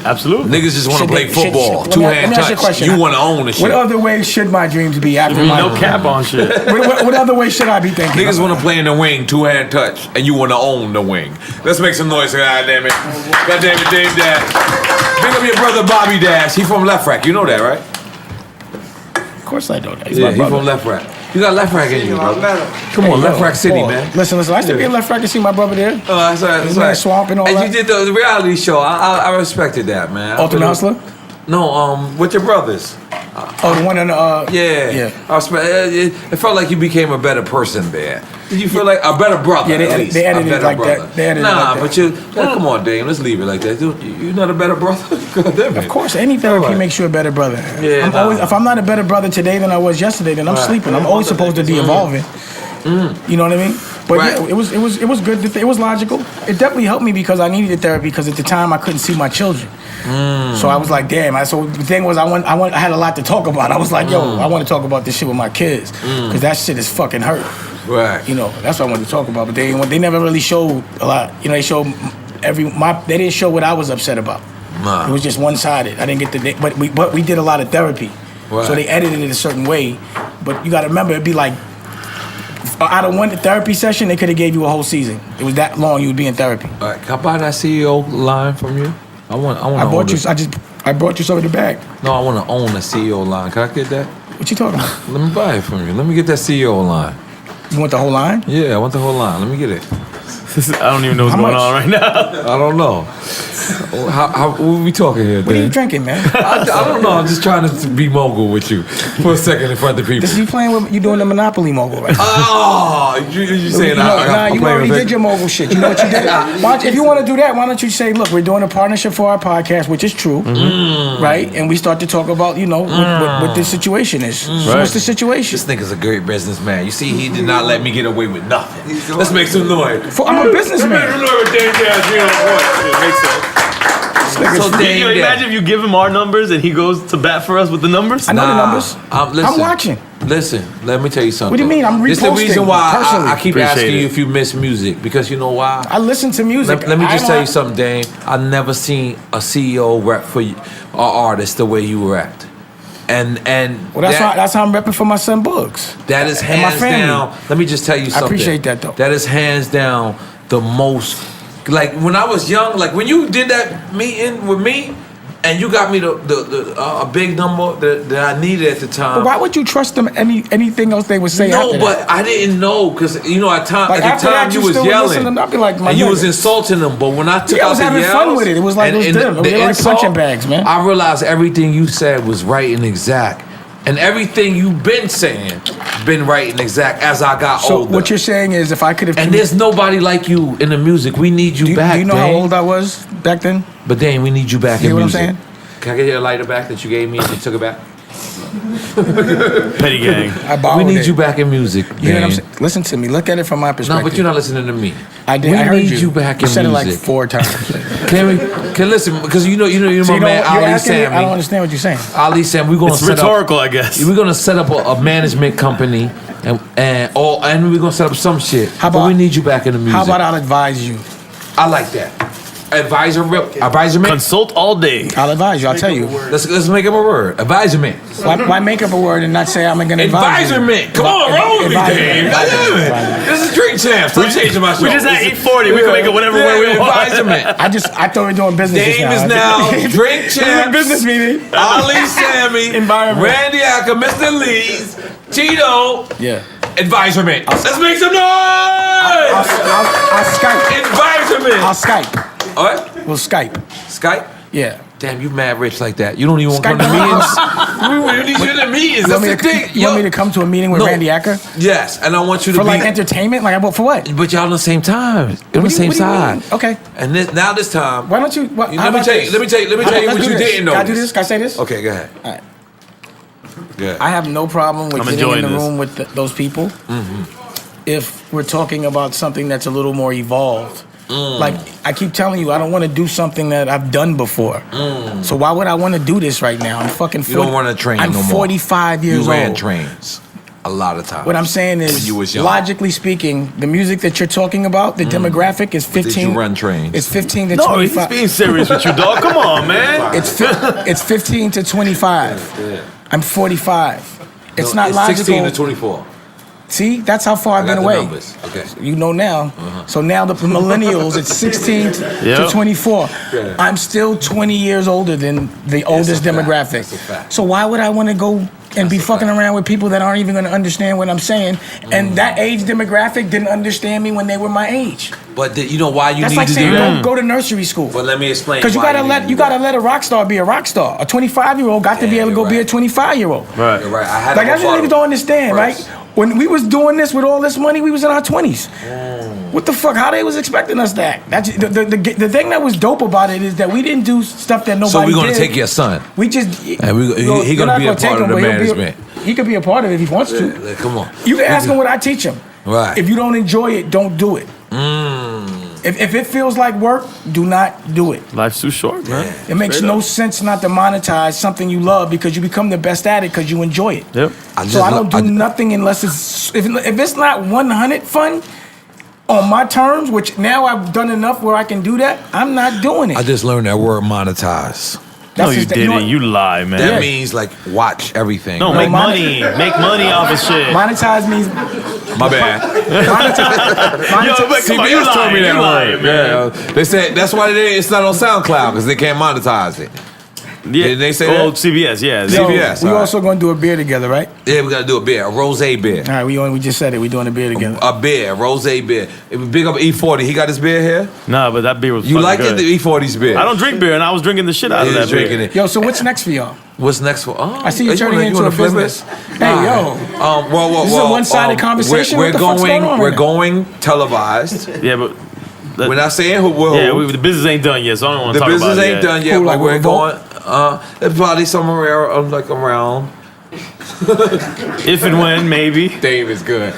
Absolutely. Niggas just want to Should play they- football, let me two-hand ask you a touch. question. You want to own the shit. What other way should my dreams be after my No cap on shit. what other way should I be thinking? Niggas about? want to play in the wing, two-hand touch, and you want to own the wing. Let's make some noise, goddammit. Goddammit, Dave Dash. Big up your brother Bobby Dash. He from Left Rack. You know that, right? Of course I know that. He's Yeah, my he brother. from Left Rack. You got Left Rack in you, brother. Come on, Hey, Left yo, Rack City, Paul, man. Listen. I used to be in Left Rack and see my brother there. That's right. That's Isn't that right. Swamp and all And that? you did the reality show. I respected that, man. Ultimate Hustler? No, with your brothers. Oh, the one in Yeah. Yeah. I respect, it felt like you became a better person there. Did you feel like a better brother? Yeah, they at edit- least? they edited a it better like that. brother. They edited it nah, like that. but you. Come on, Dame. Let's leave it like that. Dude, you're not a better brother. God damn it. Of course, any therapy Right. makes you a better brother. Yeah, I'm nah. always, if I'm not a better brother today than I was yesterday, then I'm Right. sleeping. I'm always supposed to be evolving. You know what I mean? But Right. yeah, it was good. It was logical. It definitely helped me because I needed the therapy because at the time I couldn't see my children. So I was like, damn. So the thing was, I had a lot to talk about. I was like, yo, I want to talk about this shit with my kids because that shit is fucking hurt. Right. You know, that's what I wanted to talk about. But they never really showed a lot. You know, they showed they didn't show what I was upset about. Nah. It was just one sided. I didn't get the but we did a lot of therapy. Right. So they edited it a certain way. But you got to remember, it'd be like out of one therapy session, they could have gave you a whole season. It was that long you would be in therapy. All right. Can I buy that CEO line from you? I want. I brought you some in the bag. No, I want to own the CEO line. Can I get that? What you talking about? Let me buy it from you. Let me get that CEO line. You want the whole line? Yeah, I want the whole line. Let me get it. I don't even know what's How going much? on right now. I don't know. What we talking here, What are you Dan? drinking, man? I don't know. I'm just trying to be mogul with you for a second in front of people. This is you playing with you doing the Monopoly mogul right now. Oh, you saying You already did your mogul shit. You know what you did? If you want to do that, why don't you say, look, we're doing a partnership for our podcast, which is true, right? And we start to talk about, what this situation is. So what's the situation? This nigga's a great businessman. You see, he did not let me get away with nothing. Let's make some noise. I'm a businessman. Make some noise with Dan Jazz. It makes sense. So Can you imagine if you give him our numbers and he goes to bat for us with the numbers? I know the numbers. Listen, I'm watching. Listen, let me tell you something. What do you mean? I'm reposting. This is the reason why personally. I keep Appreciate asking it. you if you miss music. Because you know why? I listen to music. Let me just tell you something, Dane. I never seen a CEO rep for an artist the way you rapped. And Well, that's how I'm repping for my son Bugs. That is And my hands family. down. Let me just tell you something. I appreciate that, though. That is hands down the most. Like when I was young, like when you did that meeting with me, and you got me a big number that I needed at the time. But why would you trust them anything else they would say? No, after but that? I didn't know because at Like, the after time that, you you was still yelling listening, I'd be like, my and you was nigga. insulting them. But when I took I out was the having yells, fun with it. It was like it was them. We were like punching bags, man. I realized everything you said was right and exact, and everything you've been saying been right and exact as I got So older. what you're saying is, if I could have, And there's nobody like you in the music. We need you back. do you know how Dane. old I was back then? But Dane, we need you back You in know what I'm music. saying? Can I get your lighter back that you gave me and you took it back? Petty gang. I borrowed We need it. you back in music. You know what I'm Dane. saying? Listen to me. Look at it from my No, perspective. but you're not listening to me. I did. We I heard need you back You in said music. it like 4 times. Can listen because you know So my man you're Ali asking me, I don't Sammy. understand what you're saying. Ali Sam, we're gonna It's set rhetorical, I guess. We're gonna set up a management company and we're gonna set up some shit. How but about- we need you back in the music. How about I'll advise you? I like that. Advisorment. Consult all day. I'll advise you. I'll tell you. Let's make up a word. Advisorment. Why make up a word and not say I'm going to advise you? Advisorment. Come on, roll with me, Dave. Advisorment. This is Drink Champs. I'm changing my show. We just had 840. We can make it whatever way we want. Advisorment. I thought we were doing business. Dave is now Drink This is a Champs. business meeting. Ali Sammy. Environment. Randy Acker. Mr. Lees. Tito. Yeah. Advisorment. Let's make some noise. I'll Skype. Advisorment. I'll Skype. All right. We'll Skype. Skype. Yeah. Damn, you mad rich like that. You don't even want to Skype come to me. meetings. We need you in the meetings. You That's want, the thing. you want me to come to a meeting with No. Randy Acker? Yes, and I want you to For be like entertainment? Like, for what? But y'all on the same time. You're on the same What do you side. mean? Okay. And this time. Why don't you? Let me tell you what you didn't know. Can I do this? Can I say this? Okay, go ahead. All right. Good. I have no problem with I'm getting in the enjoying this. room with those people if we're talking about something that's a little more evolved. Like, I keep telling you, I don't want to do something that I've done before. So why would I want to do this right now? I'm fucking 40. You don't run a train I'm no more. 45 years You ran old. trains a lot of times. What I'm saying When is, you was young. logically speaking, the music that you're talking about, the demographic is 15. Did you run trains? It's 15 to No, he's 25. being serious with you, dog. Come on, man. It's 15 to 25. I'm 45. It's not it's logical. 16 to 24. See, that's how far I've I got been the away. numbers. Okay. You know now. So now the millennials, it's 16 to Yep. 24. Yeah. I'm still 20 years older than the oldest a fact. demographic. That's a fact. So why would I want to go and be fucking around with people that aren't even going to understand what I'm saying? And that age demographic didn't understand me when they were my age. But you know why you That's need like to saying do that? go to nursery school. But let me explain. Because you why gotta need to do gotta that. let a rock star be a rock star. A 25-year-old got to be Yeah, able to go you're be a right. 25-year-old. Right. You're right. I had Like a that's what rebuttal niggas don't understand, first. right? When we was doing this with all this money, we was in our 20s. What the fuck? How they was expecting us that? That's the thing that was dope about it is that we didn't do stuff that nobody So we're gonna did. take your son. We just And he he gonna be a part of the management. He could be a part of it if he wants to. Like, come on. You can ask him what I teach him. Right. If you don't enjoy it, don't do it. If it feels like work, do not do it. Life's too short, man. It makes Straight no up. sense not to monetize something you love because you become the best at it because you enjoy it. Yep. So I don't do nothing unless it's if it's not 100 fun on my terms, which now I've done enough where I can do that. I'm not doing it. I just learned that word monetize. No, you just- didn't. know You, what? lie, man. That means like watch everything. No, right? make money. Make money off of shit. Monetize means My bad. monetize. but come on, you CBS told me lying, that you lying, word. man. Yeah, they said that's why it's not on SoundCloud because they can't monetize it. Yeah. Did they say Oh, that? CBS, yeah. So, CBS, we all right. also gonna do a beer together, right? Yeah, we gotta do a beer, a rose beer. All right, we just said it. We doing a beer together. A beer, rose beer. Big up E40. He got his beer here. Nah, but that beer was You fucking like good. it? The E40's beer. I don't drink beer, and I was drinking the shit out of He that was drinking beer. it. Yo, so what's next for y'all? What's next for? Oh, I see you turning wanna- into wanna a flip business. it? Hey, All yo. right. Well, This is a one-sided conversation? We're What the fuck's going. going on We're right now? going televised. Yeah, but We're not saying who. the business ain't done yet, so I don't want to The talk about it. business ain't done yet, Who, but like, we're Revolt? going. There's probably somewhere around. If and when, maybe. Dave is good.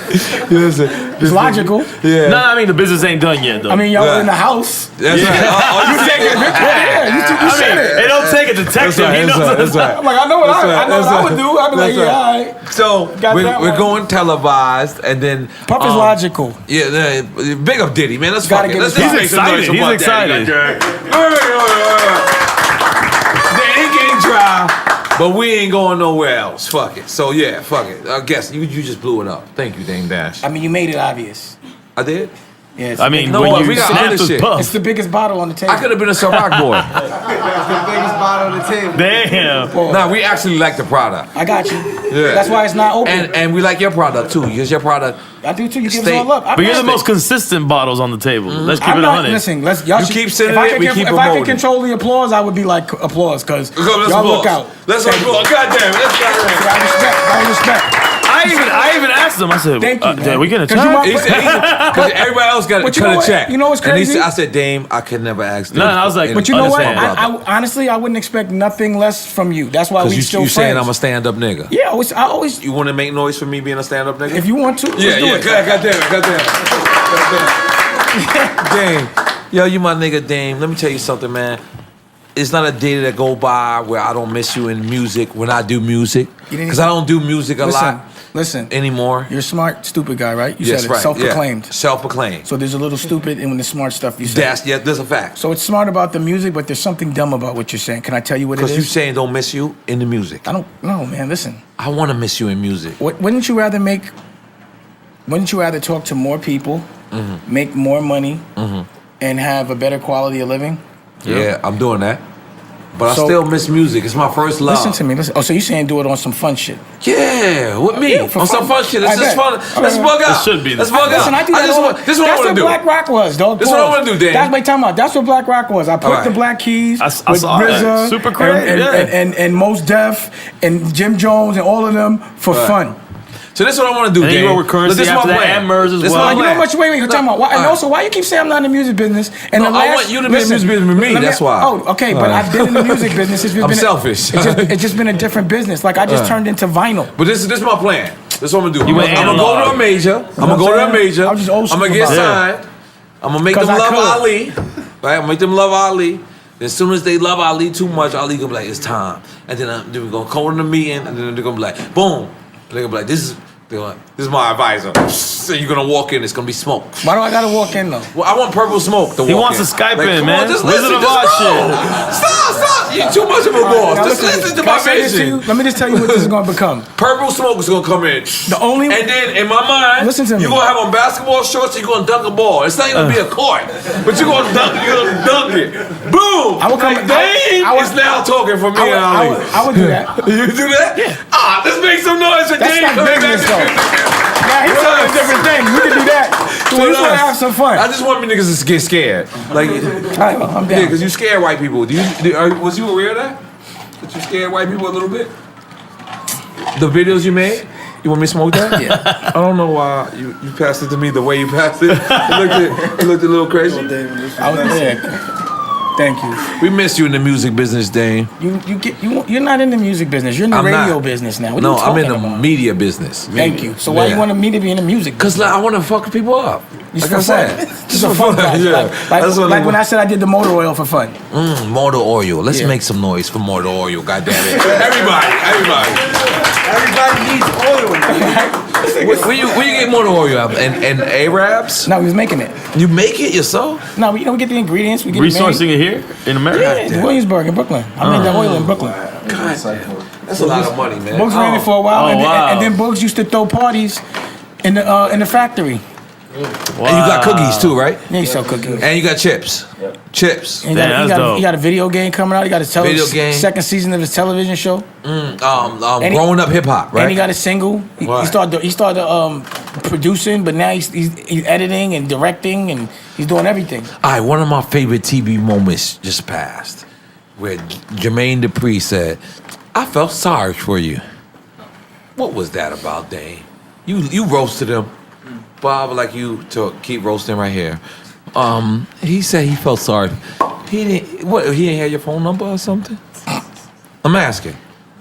It's logical. Yeah. No, I mean the business ain't done yet, though. I mean, y'all Yeah. in the house. That's right. You taking a picture? Yeah, you said it. it don't take a detective. Right, He knows that's right. I'm like, I know what That's right, I know what that's I would right. do. I'd be like, That's yeah, right. all right. So Got that we're one. going televised, and then Puff is logical. Yeah, big up Diddy, man. Let's Gotta fuck it. give Let's it just props. make some noise He's for Puff excited. Daddy. The ink ain't dry, but we ain't going nowhere else. Fuck it. So yeah, fuck it. I guess you just blew it up. Thank you, Dame Dash. I mean, you made it obvious. I did. Yeah, it's I the mean, biggest- No, when what? you We got snapped other his shit. puff. it's the biggest bottle on the table. I could have been a Ciroc boy. The biggest bottle on the table. Damn. Nah, we actually like the product. I got you. Yeah. That's why it's not open. And we like your product too, because your product. I do too. You give us Stay- all up. But you're the most consistent bottles on the table. Let's keep I'm it not. 100. Listen, y'all You should- keep sending if I it, could we con- keep If I could promoting. control the applause, I would be like applause because Let's y'all look out. Let's Thank you. applaud. God damn it. Let's go. I respect. I respect. I even asked him. I said, Thank you, man. Dad, we gonna 'Cause you check? my- Because everybody else got But to you know cut a what? check. You know what's And he crazy? said, I said, Dame, I could never ask this. No, I was like, But you know what? Understand. I honestly, I wouldn't expect nothing less from you. That's why we Because still you saying friends. I'm a stand-up nigga. Yeah, I always. You want to make noise for me being a stand-up nigga? If you want to, let's yeah, do yeah. it. God damn it. Dame. Yo, you my nigga, Dame. Let me tell you something, man. It's not a day that go by where I don't miss you in music when I do music. Because I don't do music a lot Listen. anymore. You're a smart, stupid guy, right? You Yes, said it. right. Self-proclaimed. Yeah. Self-proclaimed. So there's a little stupid in the smart stuff you said. That's a fact. So it's smart about the music, but there's something dumb about what you're saying. Can I tell you what it Because you is? saying don't miss you in the music. I don't know, man. Listen. I want to miss you in music. Wouldn't you rather talk to more people, make more money, and have a better quality of living? Yeah, I'm doing that. But So- I still miss music. It's my first love. Listen to me. Listen. Oh, so you're saying do it on some fun shit? Yeah, with me. Yeah, for on some fun. fun shit. Let's I just bet. fun. Okay. Let's bug out. It should be. Let's bug out. Listen, I do that just all. want, this is what I That's want what to do. Black Rock was, dog. This is what I Pause. wanna do, Dan. That's my time out. That's what Black Rock was. I put Alright. the Black Keys I with saw that. RZA Super creative, and Mos Def and Jim Jones and all of them for Right. fun. So this is what I want to do, And then Dan. you wrote with Currency This is my after that, plan. and Murs as This is well. my You know plan. how much? Wait, you're talking about. Why, and Alright. also, why you keep saying I'm not in the music business? And No, the I last, want you to be in the music business with me, let that's why. Oh, okay, but I've been in the music business. It's just I'm been selfish. It's just been a different business. Like I just turned into vinyl. But this is my plan. This is what I'm gonna do. You I'm went gonna go to a analog. major. I'm gonna go to a major. I'm just old I'm gonna school get about it. signed. I'm gonna make them 'Cause I love could. Ali. Right? I'm gonna make them love Ali. As soon as they love Ali too much, Ali gonna be like, it's time. And then we're gonna call in the meeting, and then they're gonna be like, boom. They're gonna be like, this is my advisor. So you're gonna walk in, it's gonna be smoke. Why do I gotta walk in though? Well, I want purple smoke to walk He wants in. to Skype Like, in, come man. on, just Wizard listen, of just Oz roll. Stop. You're too much of a boss. Now Just listen to can my I say this to you? vision. Let me just tell you what this is gonna become. Purple smoke is gonna come in. The only- And then in my mind, Listen to me. you're gonna have on basketball shorts, you're gonna dunk a ball. It's not gonna be a court, but you're gonna dunk it. Boom! I will come- Like, Dame I would- is now talking for me and Ali. I would do that. You do that? Yeah. Let's make some noise for That's Dame not coming business back. though. Now he's doing a different thing. We can do that. So we just wanna have some fun. I just want me niggas to get scared. Like, All right, well, I'm yeah, down. because you scare white people. Was you aware of that? That you scared white people a little bit? The videos you made? You want me to smoke that? Yeah. I don't know why you passed it to me the way you passed it. It looked a little crazy. I was there. Thank you. We missed you in the music business, Dame. You're not in the music business. You're in the I'm radio not. business now. What No, are you I'm talking in the about? media business. Thank you. So why you want me to be in the music? Because I want to fuck people up. Just Like I for said. fun. Just for fun. Guys. Yeah. That's what Like when I said I did the motor oil for fun. Motor oil. Let's Yeah. make some noise for motor oil. God damn it. Everybody. Everybody needs oil. Where you get motor oil at? And Arabs? No, we was making it. You make it yourself? No, we get the ingredients. We get Resourcing it here in America? Yeah, in Williamsburg in Brooklyn. I made that oil in Brooklyn. That's a lot of money, man. Bugs ran it for a while, Oh, and, wow. and then Bugs used to throw parties in the factory. And you got cookies too, right? Yeah, you sell cookies. And you got chips. Chips. And Damn, he got a video game coming out. He got a Video game. second season of his television show. Growing Up Hip Hop, right? And he got a single. He Right. started producing, but now he's editing and directing and he's doing everything. All right, one of my favorite TV moments just passed, where Jermaine Dupri said, "I felt sorry for you." What was that about, Dane? You roasted him, Bob. Like you to keep roasting right here. He said he felt sorry. He didn't. What? He didn't have your phone number or something? I'm asking.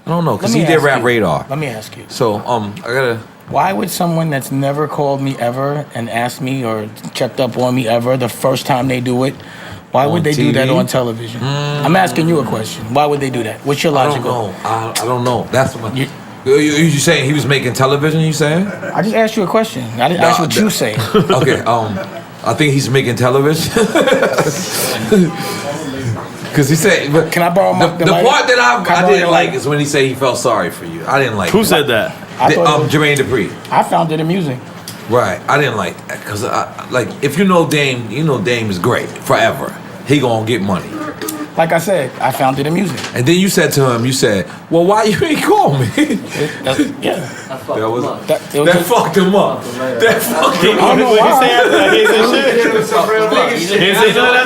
I don't know because he did Rap Radar. Let me ask you. So I gotta. Why would someone that's never called me ever and asked me or checked up on me ever the first time they do it, why would they do that TV? on television? I'm asking you a question. Why would they do that? What's your logic? I don't know. That's what. You saying he was making television? You saying? I just asked you a question. I didn't ask what you saying. Okay. I think he's making television. Because he said. But Can I borrow my the part that I didn't like is when he said he felt sorry for you. I didn't like. Who said that? Jermaine Dupri. I found it amusing. Right. I didn't like that because like if you know Dame, you know Dame is great forever. He gonna get money. Like I said, I found it amusing. And then you said to him, you said, "Well, why you ain't call me?" Yeah. That fucked him up. That fucked him up. I don't know why.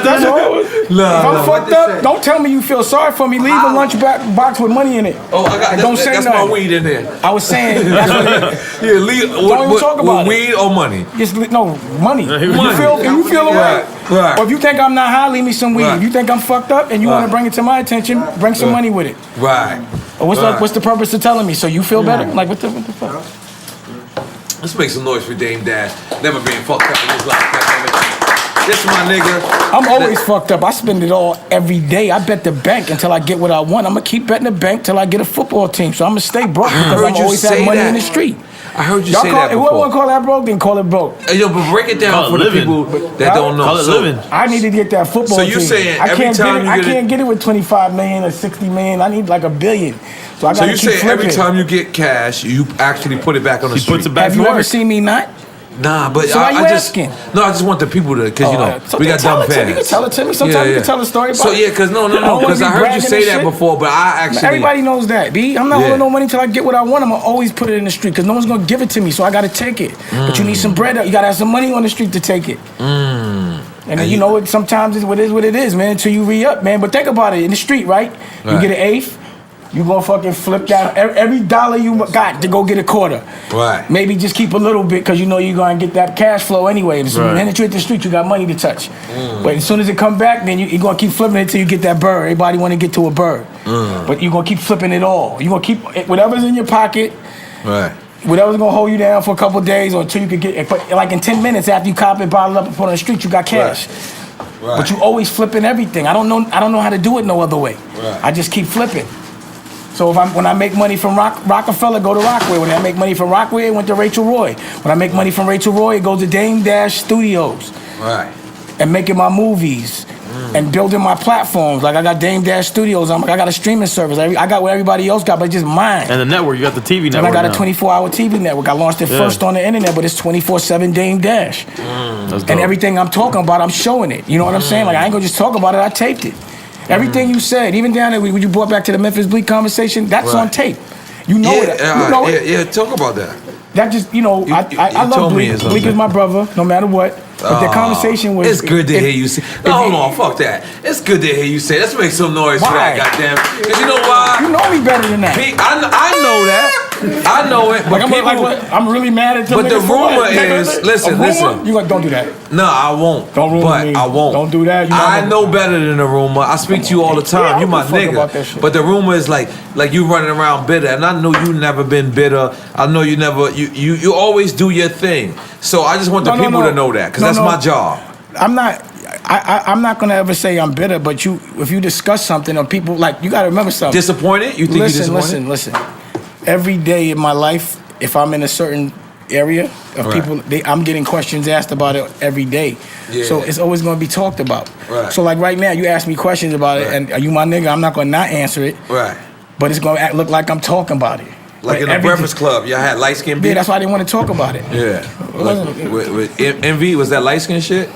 That's all. If I'm fucked up, don't tell me you feel sorry for me. Leave a lunch box with money in it. Oh, I got. Don't say that's nothing. my weed in there. I was saying, that's what it, Yeah, leave. Don't even talk about with it. weed or money. just no money. If Money. you feel away, Right. or if you think I'm not high, leave me some weed. Right. If you think I'm fucked up and you want Right. to bring it to my attention, bring some money with it. Right. Or Right. what's the purpose of telling me? So you feel better? Like what the fuck? Let's make some noise for Dame Dash. Never being fucked up in his life. This my nigga. I'm always fucked up. I spend it all every day. I bet the bank until I get what I want. I'm gonna keep betting the bank till I get a football team. So I'm gonna stay broke because heard I'm you always say have money that. in the street. I heard you Y'all say call, that whoever before. want to call that broke, then call it broke. Hey, yo, but break it down Call it for the living. people that don't know. Call it So- living. I need to get that football So team. you saying I every can't time get it, you I get it- can't get it with 25 million or 60 million. I need like $1 billion. So I So gotta you keep say flipping. every time you get cash, you actually put it back on the He street? puts it back Have to you ever work. seen me not? Nah, but So why you I just asking? no, I just want the people to because you know So we then got tell dumb it to me. fans. You can tell it to me. Sometimes you can tell a story about So it. yeah, because no, I don't wanna because be I heard you bragging say and that shit. before, but I actually Everybody knows that, B. I'm not Yeah. holding no money till I get what I want. I'm gonna always put it in the street because no one's gonna give it to me, so I gotta take it. But you need some bread. You gotta have some money on the street to take it. And you know, sometimes it's what it is, man. Until you re-up, man. But think about it in the street, right? You Right. get an eighth. You gonna fucking flip down every dollar you got to go get a quarter. Right. Maybe just keep a little bit because you know you're gonna get that cash flow anyway. So Right. when you hit the street, you got money to touch. But as soon as it come back, then you're gonna keep flipping it until you get that bird. Everybody wanna get to a bird. But you're gonna keep flipping it all. You're gonna keep whatever's in your pocket, right. whatever's gonna hold you down for a couple of days or until you could get. But like in 10 minutes after you cop it, bottle up, and put it on the street, you got cash. Right. But you always flipping everything. I don't know how to do it no other way. Right. I just keep flipping. So when I make money from Rockefeller, go to Rockway. When I make money from Rockway, it went to Rachel Roy. When I make money from Rachel Roy, it goes to Dame Dash Studios Right. and making my movies and building my platforms. Like I got Dame Dash Studios. I got a streaming service. I got what everybody else got, but it's just mine. And the network, you got the TV And network. I got a now. 24-hour TV network. I launched it first on the internet, but it's 24/7 Dame Dash. That's dope. And everything I'm talking about, I'm showing it. You know what I'm saying? Like I ain't gonna just talk about it. I taped it. Everything you said, even down there when you brought back to the Memphis Bleak conversation, that's Right. on tape. You know Yeah, it. You know it. yeah. Talk about that. That just, you know, I you love told me Bleak. it's Bleak okay. is my brother, no matter what. But the conversation was. It's good to hear you say. No, hold on, fuck that. It's good to hear you say. Let's make some noise for that, Why? goddamn. Because you know why? You know me better than that. I know that. I know it. But I'm really mad at them. But the niggas for rumor what? is- listen, A rumor? listen. You don't do that. No, I won't. Don't ruin but me. I won't. Don't do that. You I know- know better than a rumor. I speak to you all the Yeah, I time. You don't my give a fuck about that nigga. shit. But the rumor is like you running around bitter, and I know you never been bitter. I know you never. You always do your thing. So I just want the people to know that because that's my job. I'm not. I'm not gonna ever say I'm bitter, but if you discuss something or people like you gotta remember something. Disappointed? You think you're disappointed? Listen. Every day in my life, if I'm in a certain area of Right. people, I'm getting questions asked about it every day. Yeah. So it's always gonna be talked about. Right. So like right now, you ask me questions about it, Right. and are you my nigga? I'm not gonna not answer it, Right. but it's gonna look like I'm talking about it. Like in the Breakfast Club, y'all had light skin beef. Yeah, that's why I didn't want to talk about it. Yeah. With Envy, was that light skin shit?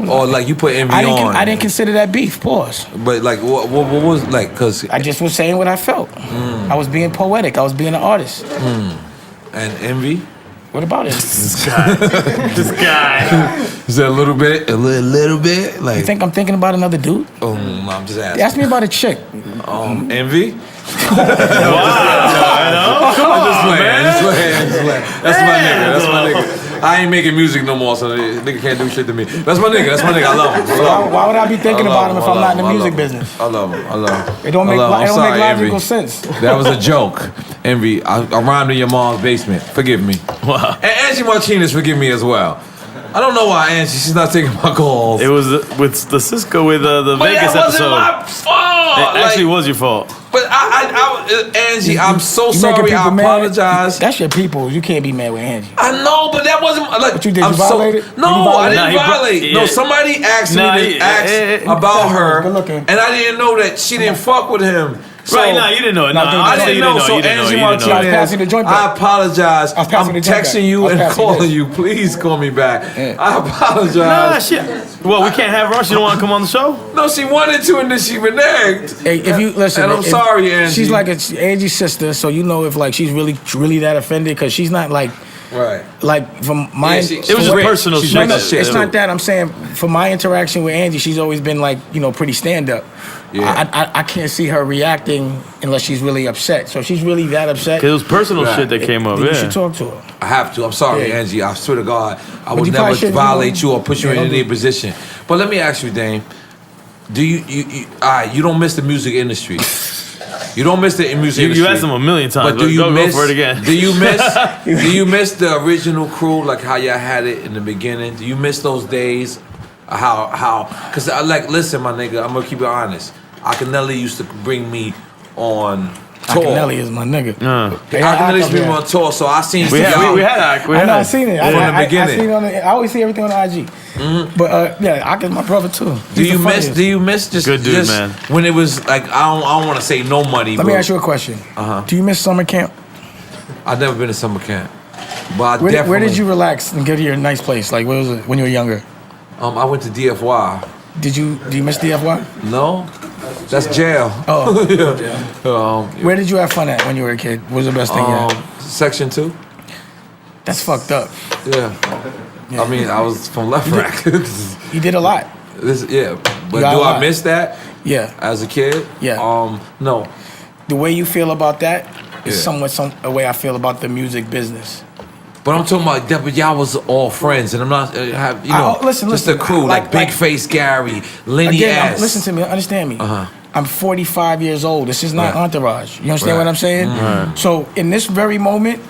Or like you put Envy on? I didn't consider that beef. Pause. But like, what was like? Cause I just was saying what I felt. I was being poetic. I was being an artist. And Envy. What about it? This guy. Is that a little bit? A little bit? Like, You think I'm thinking about another dude? Oh, no, I'm just asking. Ask me about a chick. Envy? Wow. Come on, just playing. That's my nigga. That's my nigga. I ain't making music no more, so the nigga can't do shit to me. That's my nigga. I love him. Why would I be thinking about him if I'm not in the music business? I love him. It don't make logical Envy. sense. That was a joke. Envy, I rhymed in your mom's basement. Forgive me. Wow. And Angie Martinez, forgive me as well. I don't know why Angie, she's not taking my calls. It was with the Cisco with the Vegas that episode. wasn't my fault. It actually was your fault. But Angie, I'm so sorry. I apologize. That's your people. You can't be mad with Angie. I know, but that wasn't like. What you did? You violated? No, I didn't Nah, violate. No, somebody asked me to ask about her, Good looking. and I didn't know that she didn't fuck with him. So, Right, you didn't know it. No, I didn't know. So Angie Martinez, I apologize. I'm texting you and calling you. Please call me back. I apologize. Nah, shit. Well, we can't have her. She don't want to come on the show. No, she wanted to, and then she reneged. Hey, if you listen, and I'm sorry, Angie. She's like Angie's sister, so you know if like she's really that offended because she's not like. Right. Like from my, it was a personal shit. It's not that I'm saying. For my interaction with Angie, she's always been like pretty stand up. Yeah. I can't see her reacting unless she's really upset. So if she's really that upset. It was personal shit that came up. You should talk to her. I have to. I'm sorry, Angie. I swear to God, I would you never probably violate you or put you in any position. But let me ask you, Dame. Do you don't miss the music industry? You don't miss the music industry. You asked him a million times, but do you go miss? for it again. Do you miss? Do you miss the original crew, like how y'all had it in the beginning? Do you miss those days? How? Because listen, my nigga, I'm gonna keep it honest. Akinelli used to bring me on tour. Akinelli is my nigga. Akinelli used to bring me on tour, so I seen. We had I seen it from the beginning. I seen it I always see everything on IG. Mm-hmm. But Akin's my brother too. Do you miss just good dude, just man? When it was like I don't want to say no money. Let me ask you a question. Do you miss summer camp? I've never been to summer camp, but where did you relax and go to your nice place? Like where was it when you were younger? I went to DFY. Do you miss DFY? No, that's jail. Oh. Where did you have fun at when you were a kid? What was the best thing you had? Section 2. That's fucked up. Yeah. I mean, I was from Left Rack. You did a lot. But do I miss that? Yeah. As a kid? Yeah. No. The way you feel about that is somewhat a way I feel about the music business. But I'm talking about that, but y'all was all friends, and I'm not, listen, just a crew, like Big Face Gary, Lenny again, S. Listen to me, understand me. I'm 45 years old. This is not Entourage. You understand what I'm saying? Right. So in this very moment,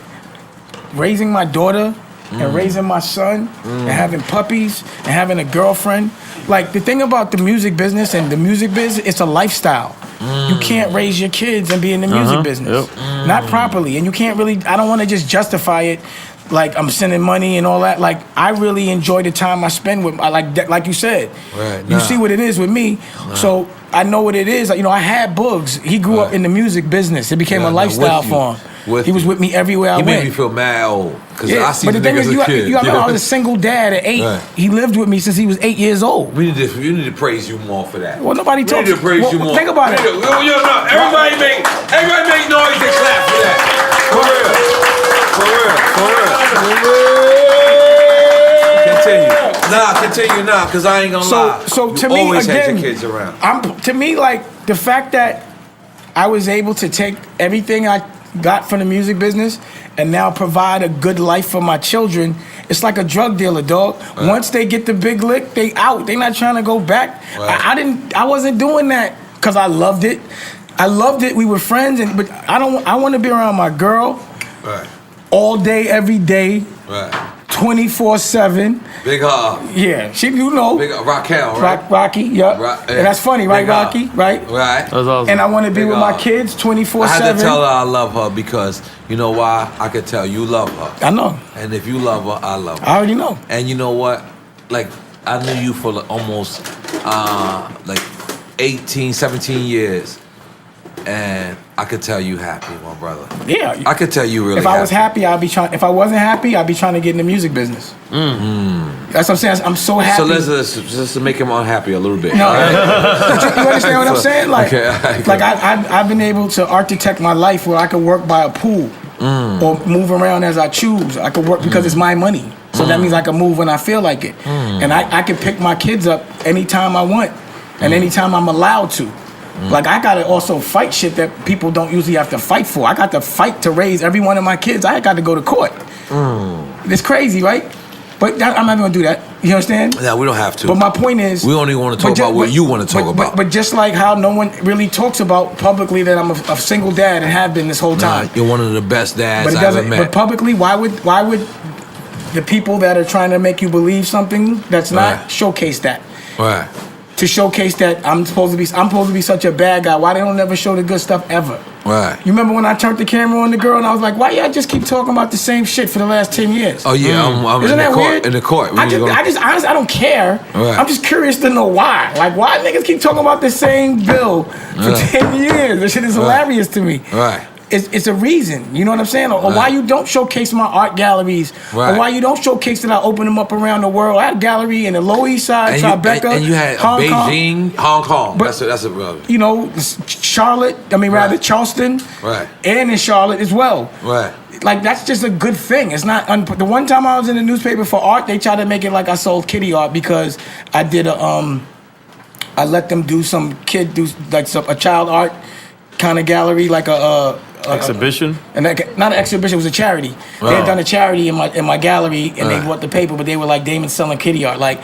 raising my daughter and raising my son and having puppies and having a girlfriend, like the thing about the music business and the music business, it's a lifestyle. You can't raise your kids and be in the music business. Not properly. And you can't really, I don't want to just justify it like I'm sending money and all that. Like I really enjoy the time I spend with, like you said. Right, You see what it is with me. So I know what it is. Like, I had Boogs. He grew up in the music business. It became a lifestyle for him. He was with me everywhere I went. He made me feel mad old. Because I see but the thing is, as a kid. you know, I was a single dad at 8. Right. He lived with me since he was 8 years old. We need to praise you more for that. Well, nobody talks. We need to praise you more. Think about it. Everybody make noise and clap for that. For real. Continue now, because I ain't gonna lie. So to you me, always again, had your kids around. To me, like the fact that I was able to take everything I got from the music business and now provide a good life for my children, it's like a drug dealer, dog. Right. Once they get the big lick, they out. They not trying to go back. Right. I wasn't doing that because I loved it. We were friends, but I want to be around my girl all day, every day. Right. 24/7. Big hug. Yeah, Big Roc-A-Fella, right? Rocky, yep. And that's funny, right, Rocky? Right? Right. That's awesome. And I want to be with my kids 24/7. I had to tell her I love her because, you know why? I could tell you love her. I know. And if you love her, I love her. I already know. And you know what? Like, I knew you for almost 18, 17 years. and I could tell you happy, my brother. Yeah. I could tell you really If I was happy, I'd be trying. If I wasn't happy, I'd be trying to get in the music business. That's what I'm saying. I'm so happy. So let's just make him unhappy a little bit. No, all right? you understand what I'm saying? Like, Okay. like I've been able to architect my life where I could work by a pool or move around as I choose. I could work because it's my money. So that means I can move when I feel like it. And I can pick my kids up anytime I want and anytime I'm allowed to. Like, I gotta also fight shit that people don't usually have to fight for. I got to fight to raise every one of my kids. I got to go to court. It's crazy, right? But I'm not gonna do that. You understand? Yeah, we don't have to. But my point is, we only want to talk about what you want to talk about. But just like how no one really talks about publicly that I'm a single dad and have been this whole time. You're one of the best dads But it I ever doesn't. met. But publicly, why would the people that are trying to make you believe something that's not Right. showcase that? Right. To showcase that I'm supposed to be such a bad guy. Why they don't ever show the good stuff ever? Right. You remember when I turned the camera on the girl and I was like, why y'all just keep talking about the same shit for the last 10 years? Oh yeah, I'm Isn't in that the court. weird? In the court. I just honestly, I don't care. Right. I'm just curious to know why. Like, why niggas keep talking about the same bill for 10 years? This shit is hilarious to me. Right. It's a reason, you know what I'm saying? Or why you don't showcase my art galleries, Right. or why you don't showcase that I open them up around the world. I had a gallery in the Lower East Side, Tribeca, and you had Hong Kong, Beijing, Hong Kong. But- That's a you know, Charlotte. I mean, rather Right. Charleston, Right. and in Charlotte as well. Right. Like, that's just a good thing. It's not. The one time I was in the newspaper for art, they tried to make it like I sold kitty art because I did I let them do a child art kind of gallery, like Exhibition? and not an exhibition, it was a charity. They had done a charity in my gallery, and they bought the paper, but they were like, Damon's selling kitty art. Like,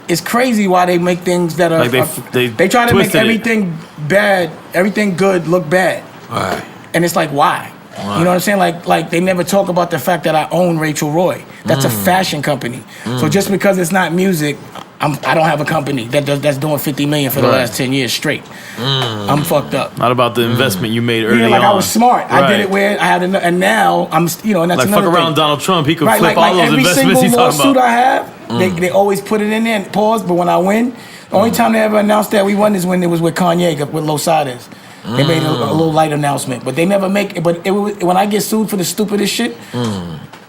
it's crazy why they make things that are. Like they try to make twisted it. everything bad, everything good look bad. Right. And it's like, why? You know what I'm saying? Like they never talk about the fact that I own Rachel Roy. That's a fashion company. So just because it's not music, I don't have a company that's doing $50 million for the last 10 years straight. I'm fucked up. Not about the investment you made early Yeah, on. like I was smart. I did Right. it where I had, and now I'm, and that's Like, fuck another around thing. Donald Trump, he could Right, flip like all those every investments he's single talking lawsuit about. I have, they always put it in there and pause. But when I win, the only time they ever announced that we won is when it was with Kanye, with Losada's. They made a little light announcement, but they never make it. But when I get sued for the stupidest shit,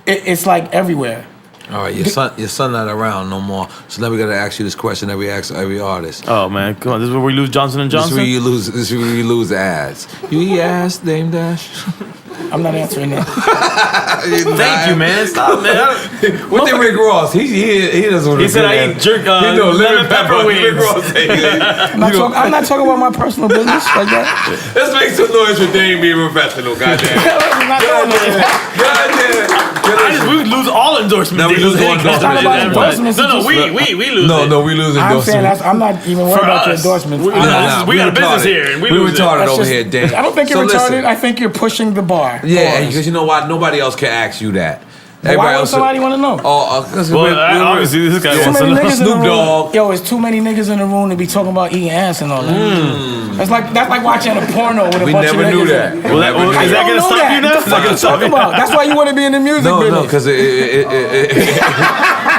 it's like everywhere. All right, your son not around no more. So now we gotta ask you this question that we ask every artist. Oh man, come on! This is where we lose Johnson and This Johnson. is where you lose. This is where you lose ads. You eat ass, Dame Dash. I'm not answering that. Thank you, man. Stop, man. What did Rick Ross? He doesn't want to. He said I eat jerk. Lemon pepper Rick wings. Ross said, I'm not talking about my personal business like that. Let's make some noise for Dame being professional. Goddamn. I'm not doing that. Goddamn. We would lose all endorsements. No, we lose all It's not endorsements. about endorsements, No, it's we lose. No, we lose I'm saying endorsements. I'm not even worried For about your us. endorsements. We got a business here, and we lose it. retarded That's over just- here, Dame. I don't think you're So retarded. listen. I think you're pushing the bar. Yeah, because you know what? Nobody else can ask you that. Why would somebody want to know? Oh, because Well, obviously this guy Too wants to many know. niggas in the Snoop room. Dogg. Yo, it's too many niggas in the room to be talking about eating ass and all that. That's like watching a porno with a We bunch of never niggas knew in that. it. Well, is You that don't gonna know stop that. you now? What the fuck you talking about? That's why you want to be in the music No, business. because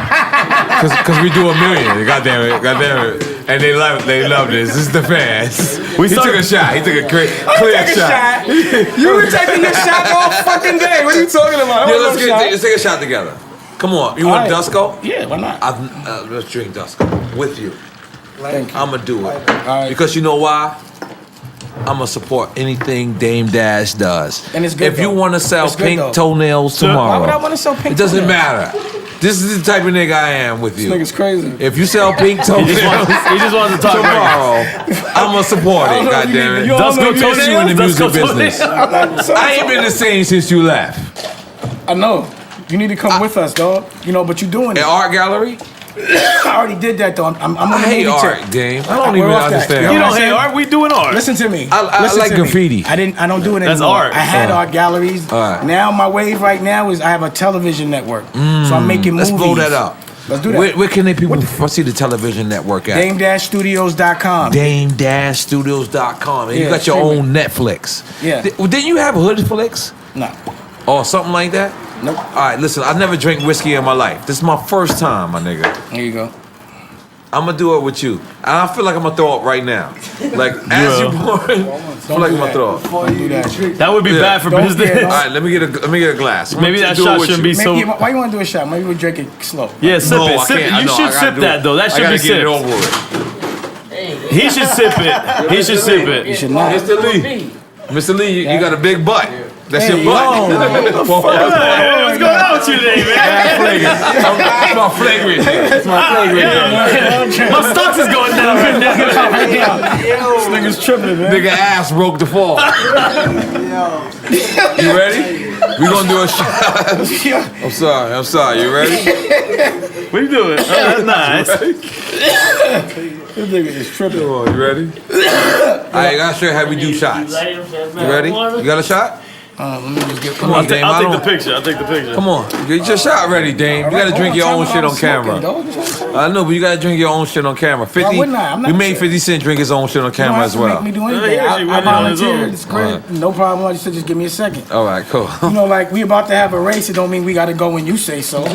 because we do $1 million. Goddamn it, and they love this. This is the fans. He took a shot. He took a clear Take a shot. You were taking your shot all fucking day. What are you talking about? Yeah, let's take a shot together. Come on. You want All right. Dusko? Yeah, why not? Let's drink Dusko with you. Thank you. I'm gonna do it right. because you know why? I'm gonna support anything Dame Dash does. And it's good, If you though. want to sell It's good, pink though. toenails tomorrow, Why would I want to sell pink it doesn't toenails? matter. This is the type of nigga I am with you. This nigga's crazy. If you sell pink He toenails just wants to talk about it. tomorrow, I'm gonna support I it. don't know if you Goddamn need- it! you don't know Dusko if you miss you in the toenails? music Dusko business. toenails? I ain't been the same since you left. I know. You need to come with us, dog. You know, but you're doing it. An art gallery? I already did that, though. I'm on I the hate movie art, tip. Dame. I don't We're even off that. understand. You You know don't what I'm hate saying? art. We doing art. Listen to me. I Listen like to me. graffiti. I don't do it anymore. That's art. I had art galleries. All right. Now my wave right now is I have a television network. So I'm making Let's movies. blow that up. Let's do that. Where can they people see the television network at? Dame-studios.com. Dame-studios.com. And you Yeah, got your stream own Netflix. Yeah. Didn't you have Hoodflix? No. Or something like that? Nope. All right, listen, I never drank whiskey in my life. This is my first time, my nigga. There you go. I'm gonna do it with you. And I feel like I'm gonna throw up right now. Like as you pouring, I feel like I'm gonna throw up. Don't do that. That would be bad for business. All right, let me get a glass. Maybe that shot shouldn't be so. Why you want to do a shot? Maybe we drink it slow. Yeah, sip No, it. I Sip can't. it. You No, I should gotta sip do that it. though. That I should gotta be get sipped. it over with. He should sip it. He should sip it. You should not. Mr. Lee, Mr. Lee, you got a big butt. That's your butt. Hey, what's going on with you today, man? It's my flagrant. It's my flagrant. My stocks is going down right now. This nigga's tripping, man. Nigga ass broke the fall. You ready? We gonna do a shot. I'm sorry. You ready? What are you doing? Oh, that's nice. This nigga is tripping. Come on, you ready? Alright, I gotta show you how we do shots. You ready? You got a shot? Let me just get. Come on, Dame. I'll take the picture. I'll take the picture. Come on, get your shot ready, Dame. You gotta drink your own shit on camera. I know, but you gotta drink your own shit on camera. 50. wouldn't I? I'm not We made 50 Cent drink his own shit on camera as well. Make me do Yeah, anything. he actually I went in on his volunteered. own. It's great. No problem. I just said, just give me a second. All right, cool. You know, like we about to have a race. It don't mean we got to go when you say so. That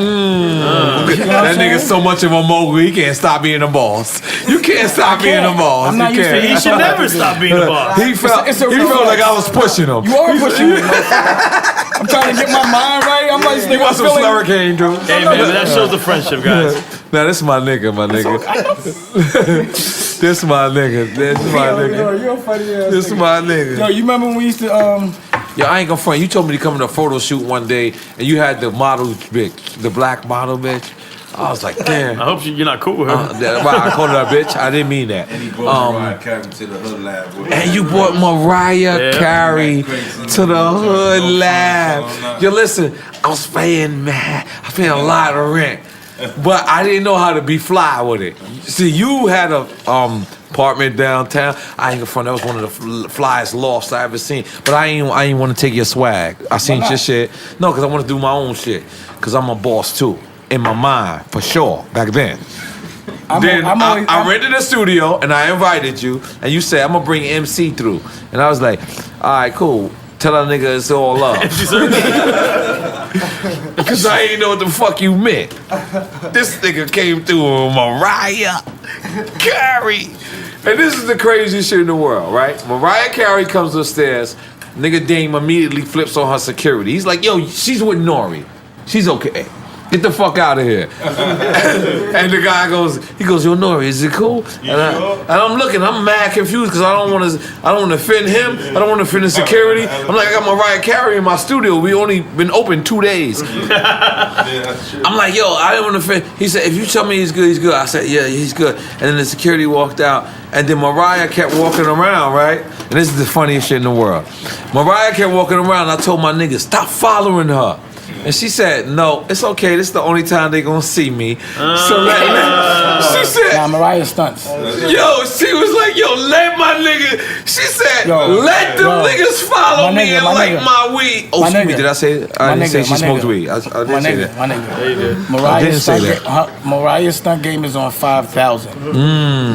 saying? nigga's so much of a mogul, he can't stop being a boss. You can't stop being a boss. I'm not You used to can't. He should never stop being a boss. He felt It's a he felt reflex. like I was pushing him. You are pushing me. I'm trying to get my mind right. I'm like, You want some slurricane, dude? Hey, man, but that shows the friendship, guys. Nah, this is my nigga. This my nigga. This my nigga. You're a funny ass. This my nigga. Yo, you remember when we used to Yo, I ain't gonna front. You told me to come to a photo shoot one day, and you had the model bitch, the black model bitch. I was like, damn. I hope you're not cool with her. I called her a bitch. I didn't mean that. And he brought Mariah Carey to the hood lab. And you brought Mariah Carey to the hood lab. Yo, listen, I was paying a lot of rent, but I didn't know how to be fly with it. See, you had a apartment downtown. I ain't gonna front. That was one of the flyest lofts I ever seen. But I ain't want to take your swag. I seen your shit. No, because I want to do my own shit. Because I'm a boss too. In my mind, for sure, back then. I rented a studio and I invited you, and you said, I'm gonna bring MC through. And I was like, all right, cool. Tell that nigga it's all love. Because I ain't know what the fuck you meant. This nigga came through with Mariah Carey. And this is the craziest shit in the world, right? Mariah Carey comes upstairs, nigga Dame immediately flips on her security. He's like, yo, she's with N.O.R.E. She's okay. Get the fuck out of here. And the guy goes, yo, N.O.R.E, is it cool? And I'm looking, I'm mad confused because I don't want to offend him. I don't want to offend the security. I'm like, I got Mariah Carey in my studio. We only been open 2 days. I'm like, yo, I didn't want to offend. He said, if you tell me he's good, he's good. I said, yeah, he's good. And then the security walked out. And then Mariah kept walking around, right? And this is the funniest shit in the world. Mariah kept walking around. And I told my niggas, stop following her. And she said, no, it's okay. This is the only time they gonna see me. So she said, Nah, Mariah stunts. yo, she was like, yo, let my nigga. She said, let them niggas follow me and like my weed. Oh, excuse me, did I say? I didn't say she smoked weed. I didn't say that. My nigga. I didn't say that. Mariah's stunt game is on 5,000.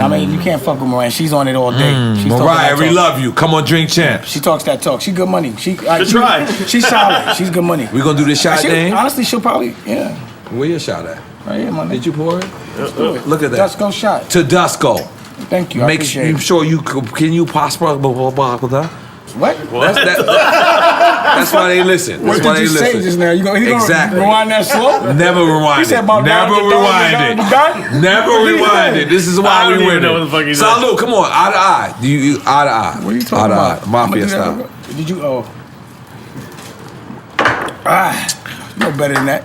I mean, you can't fuck with Mariah. She's on it all day. She's Mariah, we love you. Come on, drink champs. She talks that talk. She good money. She's try. She's solid. She's good money. We gonna do this shot thing? Honestly, she'll probably, Where your shot at? Right here, my nigga. Did you pour it? Let's do it. Look at that. Dusko shot. To Dusko. Thank you. I Make appreciate you it. sure you can you prosper. Blah, blah, blah, blah. What? That's why they listen. That's What why did they you say listen. just now? You gonna Exactly. rewind that slow? Never rewind He said it. about Never down, rewind down, it. down. Never rewind it. This is I why don't we even win know what the fuck it. he said. Salute, come on, eye to eye. You eye to eye. What are you talking Eye about? to eye. Mafia I'ma do style. that. Did you? You know better than that.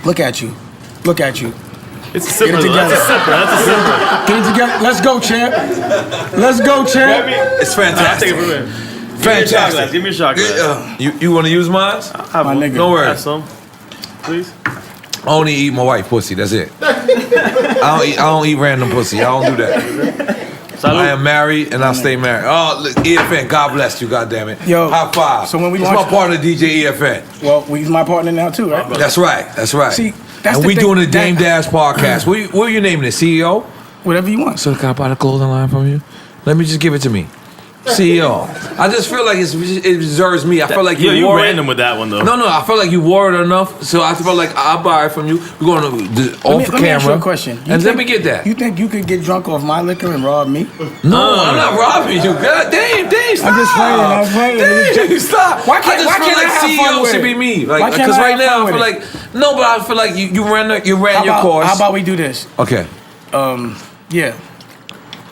Look at you. Look at you. It's a sipper. Get it together. That's a sipper. That's a sipper. Get it together. Let's go, champ. Let's go, champ. It's I'll take fantastic. it from here. Fantastic. Give me a shot glass. You want to use mine? Have My one. nigga. Don't worry. Have some, please. I only eat my wife pussy. That's it. I don't eat random pussy. I don't do that. Salud. I am married and I stay married. Oh, look, EFN, God bless you, goddammit. Yo, high five. so when we It's my launch- partner, DJ EFN. Well, he's my partner now too, right? That's right. That's right. See, that's and the we thing- doing the Dame that- Dash podcast. What are you naming it? CEO? Whatever you want. So can I buy the clothing line from you? Let me just give it to me. CEO. I just feel like it deserves me. I feel like you wore random it. with that one though. No, I feel like you wore it enough, so I feel like I'll buy it from you. We're going to off the Let me ask you camera. a question. Let me get that. You think you could get drunk off my liquor and rob me? No, I'm not robbing you. God damn, stop. I'm just playing. Damn, stop. Why can't I I just feel like have fun CEO with should it? be me. Why Like, can't because I right have now fun I feel with like no, but I feel like you ran your course. How about we do this? Okay, Yeah,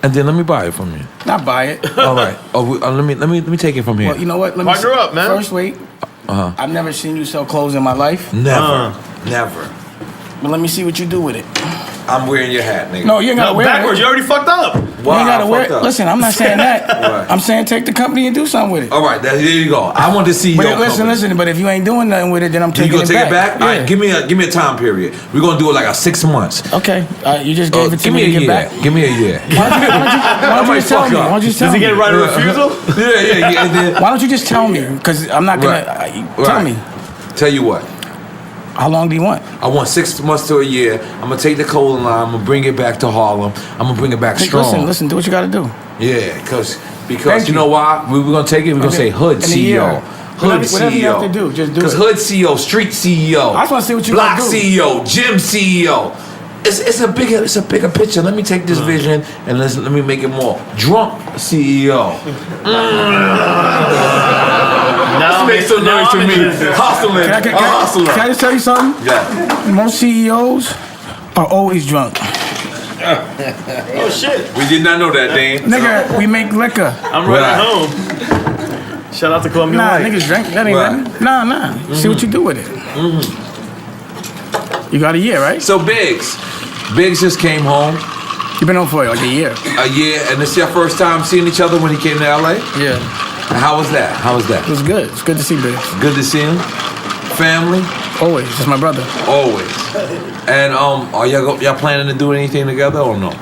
and then let me buy it from you. not buy it. All right. Let me take it from here. Well, you know what? Let Partner up, man. First, wait. I've never seen you sell clothes in my life. Never. But let me see what you do with it. I'm wearing your hat, nigga. No, you ain't gotta No, wear backwards. it. You already fucked up. You ain't gotta wear it. Listen, I'm not saying that. Right. I'm saying take the company and do something with it. All right, there you go. I want to see But your listen. But if you ain't doing nothing with it, then I'm You taking gonna it take back. it back? Yeah. All right, give me a time period. We're gonna do it like a 6 months. Okay. You just gave it to Give me me to a get year. back. Give me a year. Why don't you just tell me? Why don't you just tell Does he me? get right of refusal? Yeah. And then, Why don't you just tell me? Because I'm not gonna. Tell Right. me. Tell you what. How long do you want? I want 6 months to a year. I'm gonna take the clothing line. I'm gonna bring it back to Harlem. I'm gonna bring it back strong. Listen. Do what you got to do. Yeah, because Thank you know why? We're gonna take it. We're gonna say Hood In a CEO. year. Hood Whatever you have to do, just do Because it. Hood CEO, Street CEO. I just wanna see what you Block gonna do. CEO, Gym CEO. It's a bigger picture. Let me take this vision and let me make it more. Drunk CEO. Now Make some noise to me. Hustling. Can A hustler. I just tell you something? Yeah. Most CEOs are always drunk. Oh shit! We did not know that, Dane. Nigga, we make liquor. I'm right at Right. home. Shout out to Columbia Nah, White. niggas drink. That ain't Right. right. Nah. See what you do with it. You got a year, right? So Biggs just came home You been on for like a year. a year, and this is your first time seeing each other when he came to LA. Yeah. And how was that? It was good. It's good to see Biggs. Good to see him. Family, Always. That's my brother. always. And are y'all planning to do anything together or no?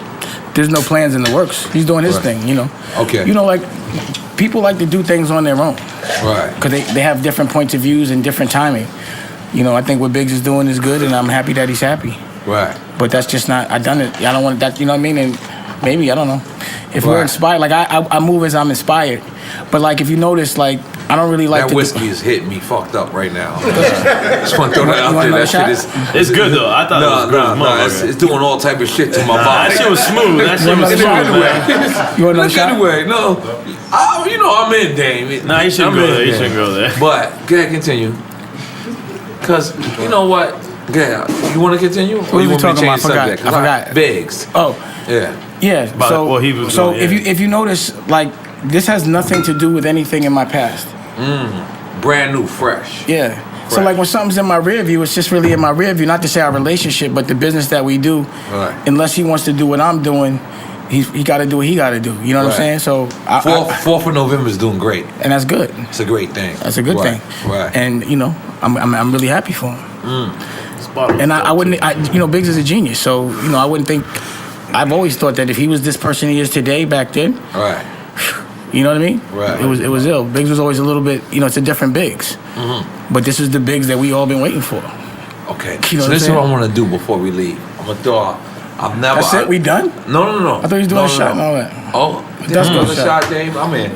There's no plans in the works. He's doing his Right. thing, you know. Okay. You know, like, people like to do things on their own. Right. Because they have different points of views and different timing. You know, I think what Biggs is doing is good, and I'm happy that he's happy. Right. But that's just not, I done it. I don't want that, you know what I mean? And maybe, I don't know. If we're Right. inspired, like I move as I'm inspired. But like if you notice, like I don't really like That to whiskey is hitting me fucked up right now. Just want to throw that You out want there. another That shit shot? is. It's good though. I thought it was good. as motherfucker. It's doing all type of shit to my body. That shit was smooth. That shit was another smooth, shot? man. You want another Look shot? anyway, no. I'm in, Dame. Nah, you shouldn't I'm go in, there. You Dame. shouldn't go there. But go ahead, continue. Cause you know what? Yeah, you want to continue? What are we talking about? I forgot. Biggs. Oh, Yeah. yeah. But- So, well, he was so doing- if yeah. you notice, like this has nothing to do with anything in my past. Brand new, fresh. Yeah. So Right. like when something's in my rear view, it's just really in my rear view. Not to say our relationship, but the business that we do. Right. Unless he wants to do what I'm doing, he got to do what he got to do. You know what I'm Right. saying? So, 4th of November is doing great. and that's good. It's a great thing. That's a good Right. thing. Right. And you know, I'm really happy for him. Spot on. And I wouldn't, you know, Biggs is a genius. So you know, I wouldn't think. I've always thought that if he was this person he is today, back then, Right. you know what I mean? Right. It was ill. Biggs was always a little bit, you know, it's a different Biggs. But this is the Biggs that we all been waiting for. Okay. You know So what this is I'm what I saying? want to do before we leave. I'm gonna throw. I've never. That's it. We done? No. I thought he was doing a shot and all that. Oh, Dusko that's another shot. shot, Dave. I'm in.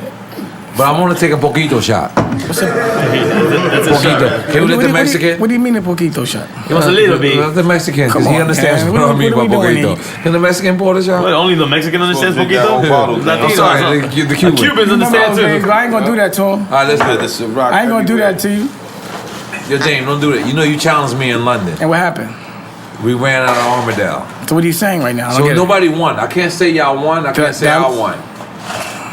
But I want to take a poquito shot. What's up? That's a shot. Poquito. Can we let the Mexican? What do you mean a poquito shot? It was a little bit. Let the Mexican, because Come he on, understands man. what I mean by What are we doing poquito. Can the Mexican pour the shot? Wait, only the Mexican understands Supposed to be that whole poquito? bottle. Latinos, I'm sorry, huh? the Cuban. Cubans understand Biggs, too. I ain't gonna do that to him. All right, let's go. This is rock. I ain't gonna do that to you. Yo, James, don't do that. You know you challenged me in London. And what happened? We ran out of Armadale. So what are you saying right now? I don't So get it. nobody won. I can't say y'all won. I can't say That- I won.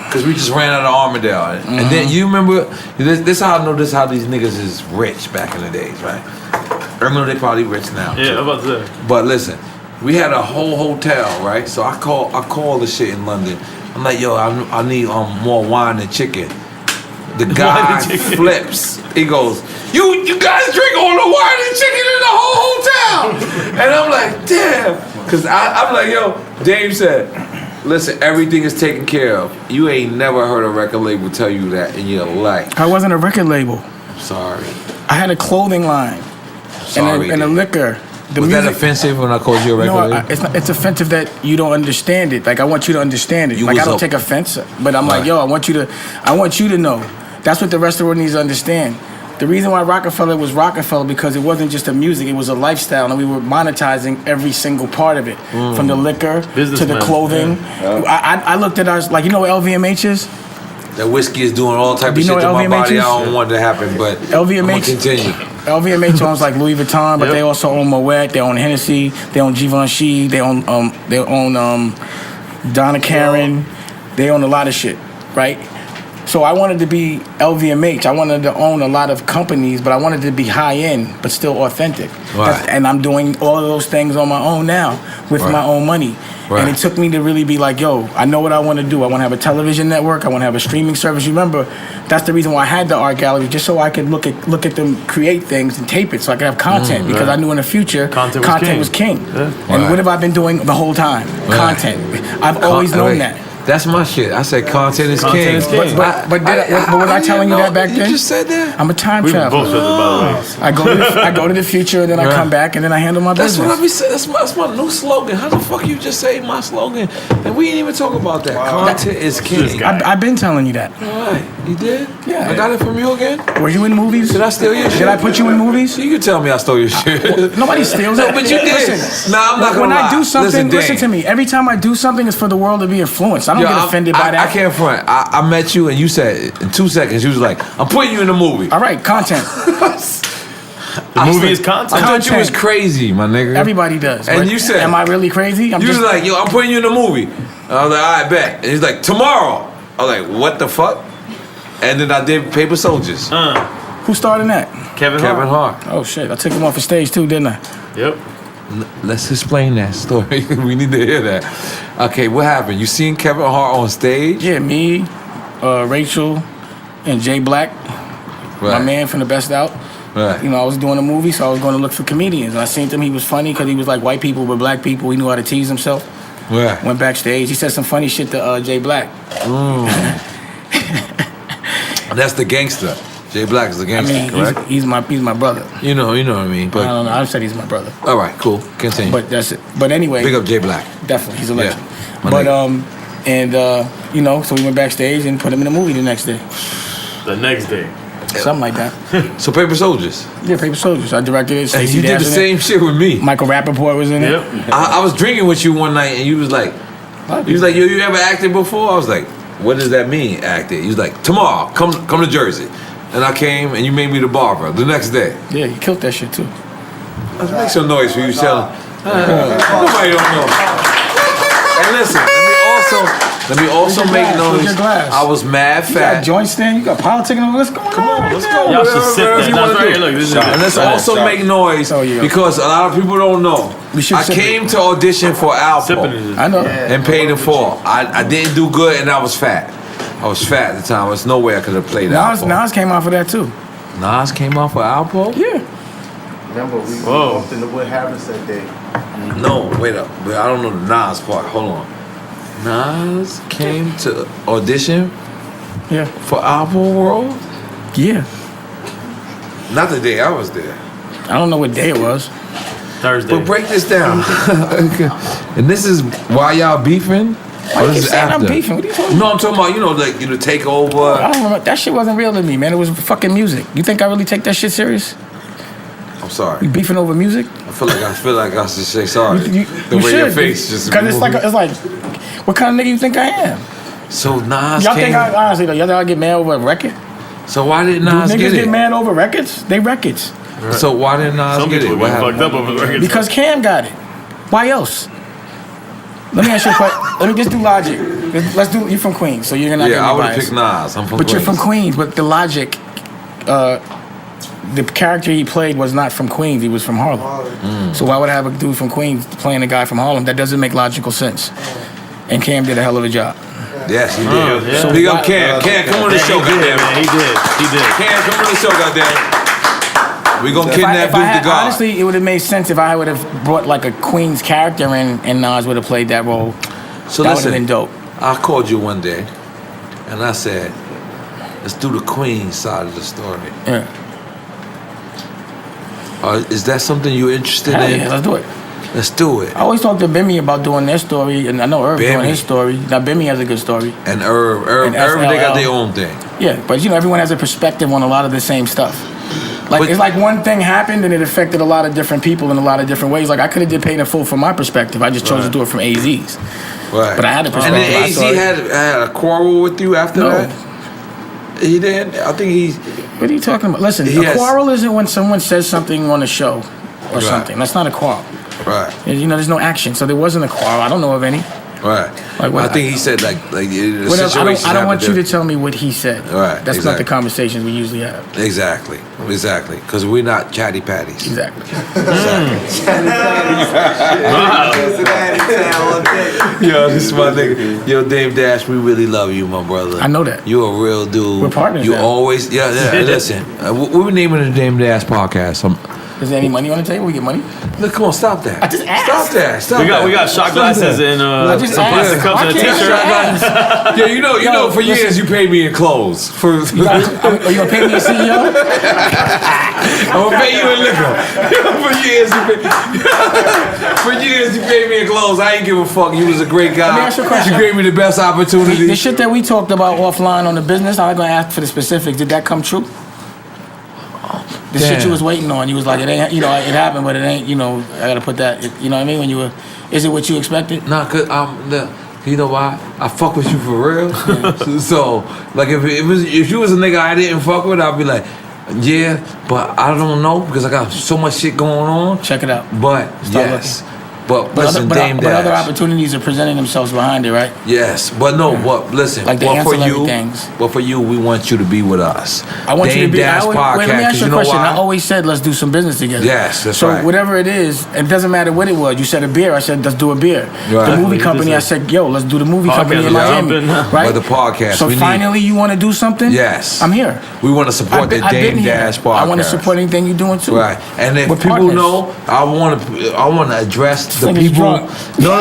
Because we just ran out of Armadale. And then you remember, this how I know this how these niggas is rich back in the days, right? I remember they probably rich now. Yeah, too. I'm about to say. But listen, we had a whole hotel, right? So I call the shit in London. I'm like, yo, I need more wine and chicken. The guy and chicken. flips. He goes, you guys drink all the wine and chicken in the whole hotel. And I'm like, damn. Because I'm like, yo, Dave said, listen, everything is taken care of. You ain't never heard a record label tell you that in your life. I wasn't a record label. Sorry. I had a clothing line Sorry. and a Dave. liquor. the Was music. that offensive when I called you a record No, label? it's not, it's offensive that you don't understand it. Like I want you to understand it. You Like was I don't up- take offense, but I'm like, Right. yo, I want you to know. That's what the rest of the world needs to understand. The reason why Rockefeller was Rockefeller because it wasn't just a music; it was a lifestyle, and we were monetizing every single part of it, from the liquor to the Businessman. clothing. I looked at us like, you know what LVMH is? That whiskey is doing all type Do of you shit know to my LVMH body. is? I don't want it to happen, but LVMH I'm gonna continue. LVMH owns like Louis Vuitton, but Yep. they also own Moet, they own Hennessy, they own Givenchy, they own Donna Karan, they own a lot of shit, right? So I wanted to be LVMH. I wanted to own a lot of companies, but I wanted to be high end, but still authentic. Right. And I'm doing all of those things on my own now with Right. my own money. Right. And it took me to really be like, yo, I know what I want to do. I want to have a television network. I want to have a streaming service. You remember, that's the reason why I had the art gallery, just so I could look at them create things and tape it, so I could have content. Because I knew in the future, Content was king. was king. Yeah. And Right. what have I been doing the whole time? Right. Content. I've always known Wait, that. That's my shit. I said content is Content king. is king. But was I telling you that back then? You just said that. I'm a time We both traveler. said that, by the way. I go to the future, and then I Right. come back, and then I handle my That's business. what I be saying. That's my new slogan. How the fuck you just say my slogan? And we didn't even talk about that. Content is king. guy. I've been telling you that. Alright, you did? Yeah. I got it from you again? Were you in movies? Did I steal your shit? Did I put you in movies? You can tell me I stole your shit. Nobody steals No, it. but you did. Listen, Nah, I'm not gonna when lie. I do something, listen Dane. to me. Every time I do something, it's for the world to be influenced. I don't Yo, get offended by that. I can't front. I met you and you said in 2 seconds, you was like, I'm putting you in a movie. All right, content. The movie is I content. thought you was Content. crazy, my nigga. Everybody does. And But you said- am I really crazy? I'm You was just like, yo, I'm putting you in a movie. I was like, all right, bet. And he's like, tomorrow. I was like, what the fuck? And then I did Paper Soldiers. who started that? Kevin Kevin Hart. Hart. Oh shit! I took him off the stage too, didn't I? Yep. Let's explain that story. We need to hear that. Okay, what happened? You seen Kevin Hart on stage? Yeah, me, Rachel, and Jay Black, my Right. man from the Best Out. Right. You know, I was doing a movie, so I was going to look for comedians. And I seen him. He was funny because he was like white people with black people. He knew how to tease himself. Right. Went backstage. He said some funny shit to Jay Black. That's the gangster. Jay Black is the I gangster, mean, correct? he's my brother. You know what I mean. I But don't know. I said he's my brother, all right, cool. Continue. but that's it. But anyway, Big up Jay Black. definitely, he's a legend. my But nigga. you know, so we went backstage and put him in a movie the next day, The next day. something like that. So Paper Soldiers. Yeah, Paper Soldiers. I directed it. And Stacey you did Dash the in same shit with me. it. Michael Rappaport was in Yep. it. I was drinking with you one night and you was like, yo, you ever acted before? I was like, what does that mean, acted? He was like, tomorrow, come to Jersey. And I came and you made me the barber the next day. Yeah, he killed that shit too. Let's make some noise for you, Shelly. Nobody don't know. And listen, let me also Where's your make glass? Where's noise. your glass? I was mad You got fat. joint stand. You got politicking over. What's going on? Right let's now? go. Y'all should sit Whatever there. you That's wanna right do. here. Look, this is And let's also make noise Oh, yeah. because a lot of people don't know. We should I sip came to audition for sipping Alpo it. I know. and paid in full. I didn't do good and I was fat. I was fat at the time. There's no way I could have played Alpo. Nas came out for that too. Nas came off for Alpo? Yeah. Remember, we Whoa. walked into Wood Harris that day. No, wait up. But I don't know the Nas part. Hold on. Nas came to audition Yeah. for Alpo World? Yeah. Not the day I was there. I don't know what day it was. Thursday. But break this down. And this is why y'all beefing? Why Or you this keep is saying I'm after? beefing? What are you talking about? No, I'm talking about, like, take over. I don't remember. That shit wasn't real to me, man. It was fucking music. You think I really take that shit serious? I'm sorry. You beefing over music? I feel like I should say sorry. You the way your should. face just Because it's like, what kind of nigga you think I am? So Nas Y'all came. think honestly though, y'all think I get mad over a record? So why did Do Nas niggas get get it? mad over records? They records. So why did Nas Some get people it? get What fucked happened? up over records. Because Cam got it. Why else? Let me ask you a question. Let me just do logic. Let's do. You're from Queens, so you're not Yeah, I gonna be would have biased. picked Nas. I'm from But you're from Queens. Queens. But the logic, the character he played was not from Queens. He was from Harlem. So why would I have a dude from Queens playing a guy from Harlem? That doesn't make logical sense. And Cam did a hell of a job. Yes, he did. yeah. So Big why- up Cam. Cam, come on the show, He did, goddamn. man. He did. Cam, come on the show, goddamn. We gonna If kidnap I Duke had, the God. honestly, it would have made sense if I would have brought like a Queens character in, and Nas would have played that role. So that would listen, have been dope. I called you one day, and I said, "Let's do the Queen side of the story." Yeah. Is that something you're interested Hell in? yeah, let's do it. Let's do it. I always talk to Bimmy about doing their story, and I know Irv doing his story. Now Bimmy has a good story. And Irv, they got their own thing. Yeah, but you know, everyone has a perspective on a lot of the same stuff. Like, it's like one thing happened and it affected a lot of different people in a lot of different ways. Like, I could have did Paid in Full from my perspective. I just chose to do it from AZ's. Right. But I had a perspective. And then AZ had a quarrel with you after that? He didn't? I think he's... What are you talking about? Listen, a quarrel isn't when someone says something on a show or something. That's not a quarrel. Right. You know, there's no action. So there wasn't a quarrel. I don't know of any. Right. Like what, I think he said like the situation. I don't want you to tell me what he said. Right. That's not the conversations we usually have. Exactly. Because we're not chatty patties. Exactly. Yo, this is my nigga. Yo, Dame Dash, we really love you, my brother. I know that. You a real dude. We're partners. You now. always, listen. We're naming the Dame Dash podcast. Is there any money on the table? We get money? Look, come on, stop that. I just asked. Stop that. Stop we got shot glasses and some plastic cups and a t-shirt. Yeah, you know, for years you paid me in clothes. Are you gonna pay me a CEO? I'm gonna pay you in liquor. For years you paid me in clothes. I ain't give a fuck. You was a great guy. Let me ask you a question. You gave me the best opportunity. The shit that we talked about offline on the business, I'm not gonna ask for the specifics. Did that come true? The shit you was waiting on, you was like, it ain't, you know, it happened, but it ain't, you know, I gotta put that, you know what I mean? When you were, is it what you expected? Nah, cause you know why? I fuck with you for real. So, like, if you was a nigga I didn't fuck with, I'd be like, yeah, but I don't know because I got so much shit going on. Check it out. But yes. But listen, Dame Dash. But other opportunities are presenting themselves behind it, right? Yes, but no. But listen, like but for you, things. But for you, we want you to be with us. I want you to be. Dash podcast. Wait, let me ask you a question. I always said let's do some business together. Yes, that's right. So whatever it is, it doesn't matter what it was. You said a beer. I said let's do a beer. Right. The movie company. I said yo, let's do the movie company in Miami. Right. But the podcast. So finally, you want to do something? Yes. I'm here. We want to support the Dame Dash podcast. I want to support anything you're doing too. Right. And if people know, I want to address the people. No.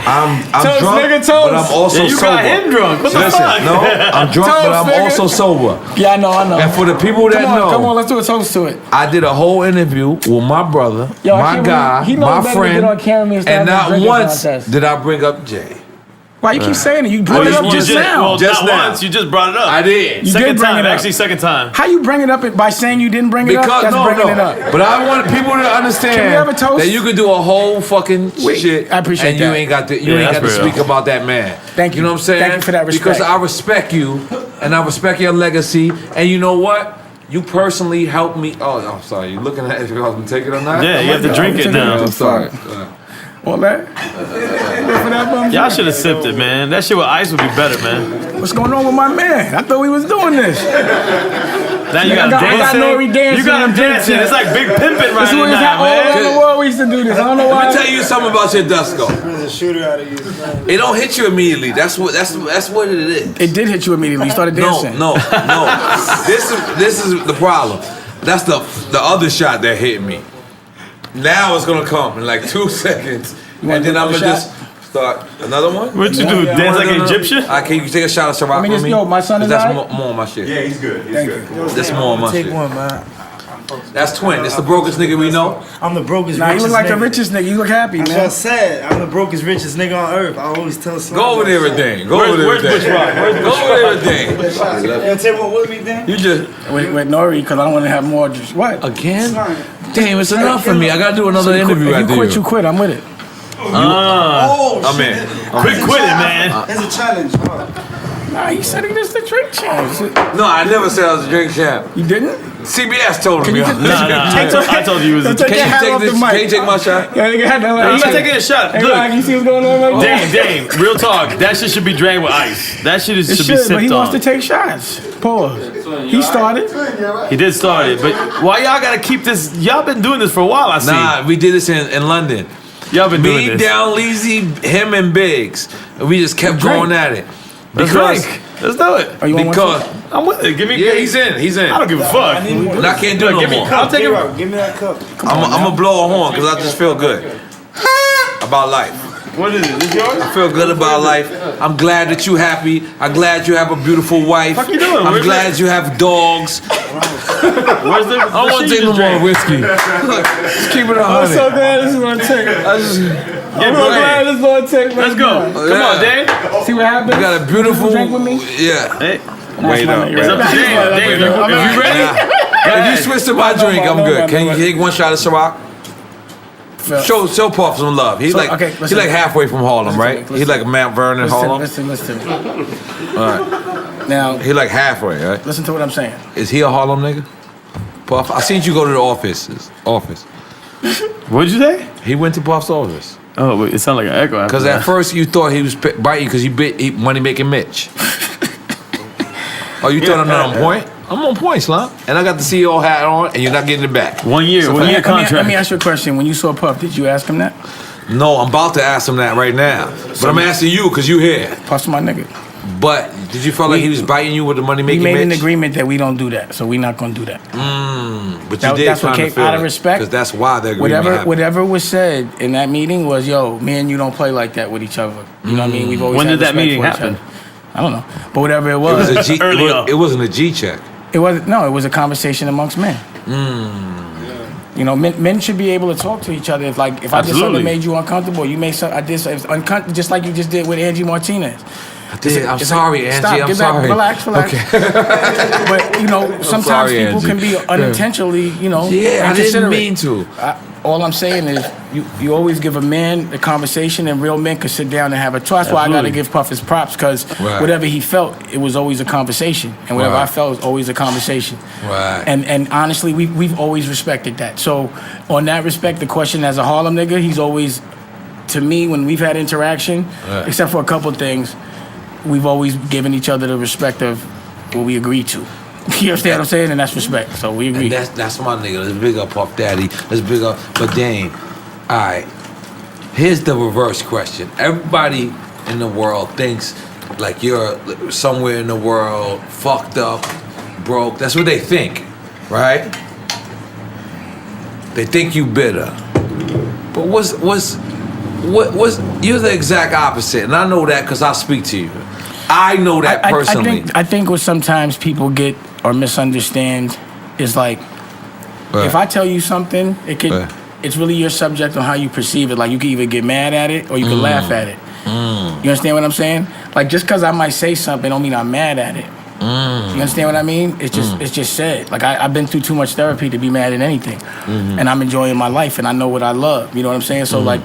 I'm drunk, but I'm also you sober. got him drunk. What the fuck? No, I'm drunk, but I'm also sober. Yeah, I know. And for the people that know, come on, let's do a toast to it. I did a whole interview with my brother, my guy, my friend, and not once did I bring up Jay. Why you keep saying it? You brought it up just now. Well, just not once. You just brought it up. I did. Second time, actually second time. How you bring it up by saying you didn't bring it up? That's bringing it up. But I want people to understand Can we have a toast? that you could do a whole fucking shit. I appreciate and that. you ain't got to speak about that man. Thank you. You know what I'm saying? Thank you for that respect. Because I respect you and I respect your legacy. And you know what? You personally helped me. Oh, I'm sorry. You looking at it if I was take it or not? Yeah, you have to drink it now. I'm sorry. Well, that. Y'all should have sipped it, man. That shit with ice would be better, man. What's going on with my man? I thought we was doing this. Now you got dancing. N.O.R.E dancing. You got him dancing. It's like Big Pimpin' right now, man. All over the world we used to do this. I don't know why. Let me tell you something about your Dusko. There's a shooter out of you. It don't hit you immediately. That's what it is. It did hit you immediately. You started dancing. No. This is the problem. That's the other shot that hit me. Now it's gonna come in like 2 seconds, and then I'm gonna just start another one. What you do? Dance like an Egyptian? Can you take a shot of Ciroc with me? Yo, my son is that's right? more of my shit. Yeah, he's good. He's good. That's more of my shit. Take one, man. That's Twin. It's the brokest nigga we know. I'm the brokest, Nah, you richest look like nigga. the richest nigga. You look happy, I man. just said, I'm the brokest, richest nigga on earth. I always tell someone. Go over there with Dane. Go over there with Where's Dane. Bush Rock? Go over there with Dane. You take one with me, then? You just With N.O.R.E, because I don't want to have more. Just what? again? Damn, it's enough for me. I gotta do another interview If after you quit, you quit. I'm with it. Oh, I'm shit. in. Quit quitting, man. It's a challenge. Nah, he said he missed the drink chance. No, I never said I was a drink champ. You didn't? CBS told me. you Can Nah, I told you he was a Take your hat off the mic. Can you take my shot? Yeah, nigga had that. I'm not taking a shot. Hey, Look, Rock, you see what's going on right now? Dame, real talk. That shit should be drained with ice. That shit It should be should, but he sipped wants to on. take shots. Pause. He started. He did start it, but why y'all gotta keep this? Y'all been doing this for a while, I see. Nah, we did this in London. Y'all been doing Me, this. Down, Leezy, him, and Biggs. And we just kept Drink. going at it. Let's Because, drink. Let's do it. Oh, you want because I'm with it. Give me. yeah, he's in. I don't give a fuck. And I can't do Look, no give me. more. I'll take it. Give me that cup. I'm gonna blow a horn because I just feel good about life. What is it? This yours? I feel good about life. I'm glad that you happy. I'm glad you have a beautiful wife. What you doing? I'm Where's glad you have dogs. Where's the? I don't want to take no more whiskey. Just keep it 100. I'm so glad this is gonna take. I'm so glad this is gonna take. Let's go. Come on, Dave. See what happens. You got a beautiful. Drink with me? Yeah. Hey, Wait up. it's up to Dave. Dave, if you ready? If you switch to my drink, I'm good. Can you take one shot of Ciroc? Show Puff some love. He's like halfway from Harlem, right? He's like Mount Vernon, Harlem. Listen to me. All right. Now, He like halfway, right? listen to what I'm saying. Is he a Harlem nigga? Puff, I seen you go to the office. What'd you say? He went to Puff's office. Oh, wait, it sounded like an echo. Because at first you thought he was biting because he money making Mitch. Oh, you thought I'm not on point? I'm on point, Slump. And I got the CEO hat on, and you're not getting it back. 1 year, So 1 year contract. Let me ask you a question. When you saw Puff, did you ask him that? No, I'm about to ask him that right now. But I'm asking you because you here. Puff's my nigga. But did you feel like he was biting you with the money We making made Mitch? an agreement that we don't do that, so we're not gonna do that. But you did That's what kind came out of respect. Because that's why the agreement happened. Whatever was said in that meeting was, yo, me and you don't play like that with each other. You know what I mean? We've always When had did that respect meeting for each happen? other. I don't know, but whatever it It was was, a G. Earlier. It wasn't a G check. it was a conversation amongst men. You know, men should be able to talk to each other. If I did something Absolutely. that made you uncomfortable, you made something I did just like you just did with Angie Martinez. I'm sorry, Angie. Stop, I'm get sorry. back, relax. Okay. But you know, sometimes sorry, people Angie. can be unintentionally, you know. Yeah, I didn't inconsiderate. mean to. All I'm saying is, you always give a man the conversation, and real men can sit down and have a talk. That's why I got to Absolutely. give Puff his props, because Right. whatever he felt, it was always a conversation, and whatever Right. I felt was always a conversation. Right. And honestly, we've always respected that. So on that respect, the question as a Harlem nigga, he's always, to me, when we've had interaction, Right. except for a couple things, we've always given each other the respect of what we agreed to. You understand what I'm saying? And that's respect. So we agree. And that's my nigga. Let's big up Puff Daddy. Let's big up. But Dame, all right. Here's the reverse question. Everybody in the world thinks like you're somewhere in the world fucked up, broke. That's what they think, right? They think you bitter. But what's you're the exact opposite, and I know that because I speak to you. I know that personally. I think what sometimes people get or misunderstand is like, if I tell you something, it's really your subject on how you perceive it. Like you can either get mad at it or you can laugh at it. You understand what I'm saying? Like just because I might say something don't mean I'm mad at it. You understand what I mean? It's just said. Like I've been through too much therapy to be mad at anything, and I'm enjoying my life and I know what I love. You know what I'm saying? So like,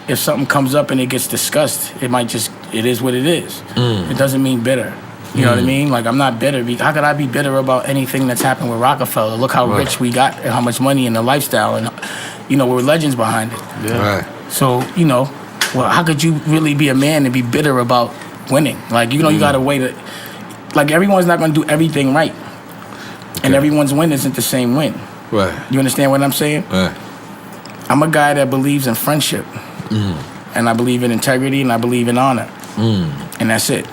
if something comes up and it gets discussed, it is what it is. It doesn't mean bitter. You know what I mean? Like I'm not bitter. How could I be bitter about anything that's happened with Rockefeller? Look how rich we got and how much money and the lifestyle, and you know we're legends behind it. Right. So you know, well, how could you really be a man and be bitter about winning? Like you know, you got to wait. Like everyone's not going to do everything right, and everyone's win isn't the same win. Right. You understand what I'm saying? Right. I'm a guy that believes in friendship, and I believe in integrity, and I believe in honor, and that's it.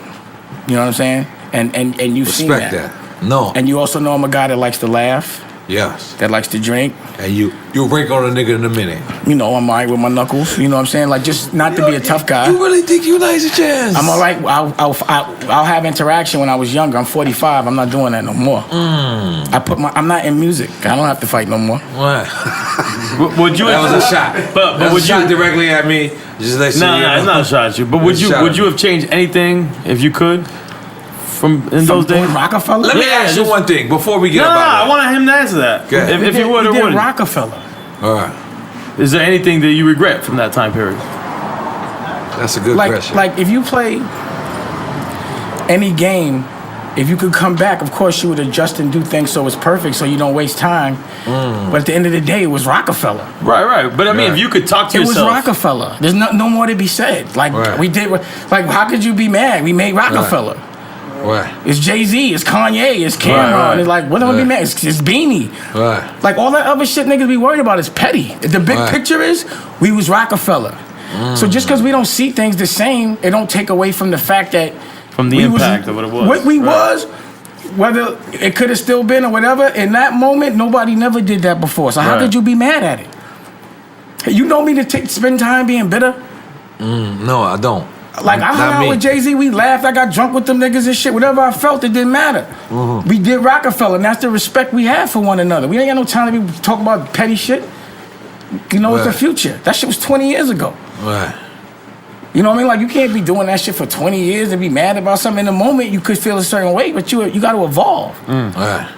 You know what I'm saying? And you've seen Respect that. No. And you also know I'm a guy that likes to laugh, Yes. that likes to drink. And you'll break on a nigga in a minute. You know, I'm all right with my knuckles. You know what I'm saying? Like just not to be a tough guy. You really think you nice a chance? I'm all right. I'll have interaction when I was younger. I'm 45. I'm not doing that no more. I'm not in music. I don't have to fight no more. What? Would you? That was a shot. But That was would a shot you? directly at me. Just let you No, know. it's not a shot at you. But would It's a shot you? Would at you me. have changed anything if you could? From in those days? Rockefeller? Let me Yeah, ask you just- one thing before we get No, up out I of want him to answer that. Okay. If you would or We did wouldn't. Rockefeller. All right. Is there anything that you regret from that time period? That's a good question. Like if you play any game, if you could come back, of course you would adjust and do things so it's perfect, so you don't waste time. But at the end of the day, it was Rockefeller. Right. But I mean, Right. if you could talk to It was yourself. Rockefeller. There's no more to be said. Like Right. we did. Like how could you be mad? We made Rockefeller. Right. It's Jay-Z. It's Kanye. It's Cameron. Right. It's like what am I be Right. mad? It's Beanie. Right. Like all that other shit niggas be worried about is petty. The big Right. picture is we was Rockefeller. So just because we don't see things the same, it don't take away from the fact that From the we impact of what it was. What we Right. was, whether it could have still been or whatever, in that moment, nobody never did that before. So how Right. could you be mad at it? You know me to spend time being bitter? No, I don't. Like, I hung Not out me. with Jay-Z, we laughed, I got drunk with them niggas and shit. Whatever I felt, it didn't matter. We did Rockefeller, and that's the respect we have for one another. We ain't got no time to be talking about petty shit. You know, it's the future. That shit was 20 years ago. Right. You know what I mean? Like, you can't be doing that shit for 20 years and be mad about something. In the moment, you could feel a certain way, but you got to evolve. Right.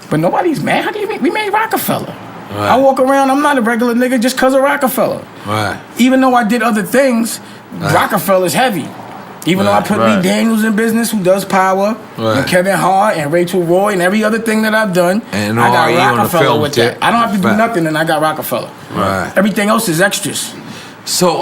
But nobody's mad. How do you mean? We made Rockefeller. Right. I walk around, I'm not a regular nigga just because of Rockefeller. Right. Even though I did other things, Rockefeller's heavy. Even though I put Lee Daniels in business, who does Power, and Kevin Hart, and Rachel Roy, and every other thing that I've done, And I got N.O.R.E. on the Rockefeller film with tip. that. I don't have to do nothing, and I got Rockefeller. Right. Everything else is extras. So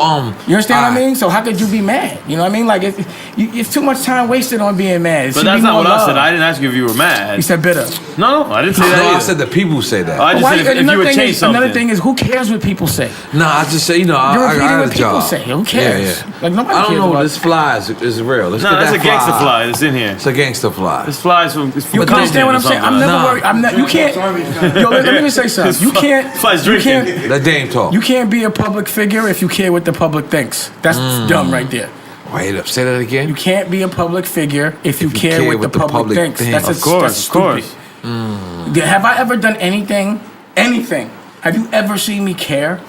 You understand what I mean? So how could you be mad? You know what I mean? Like it's too much time wasted on being mad. But that's not what I said. I didn't ask you if you were mad. You said bitter. No, I didn't say that. No, I either. said the people say that. I just Why- said if you another would thing change is- something. Another thing is, who cares what people say? No, I just say, You're I repeating got what a people job. say. Who cares? Like, nobody I don't cares know. about This fly is real. Let's No, get that's that a gangster fly. fly. It's in here. It's a gangster fly. This flies from. It's from You understand what I'm saying? I'm never Nah. worried. I'm not. You can't. Yo, let me just say something. You can't. Flies You drinking. can't. Let Dame talk. You can't be a public figure if you care what the public thinks. That's dumb right there. Wait up. Say that again. You can't be a public figure if you care what the public thinks. That's Of course, stupid. Have I ever done anything? Anything? Have you ever seen me care?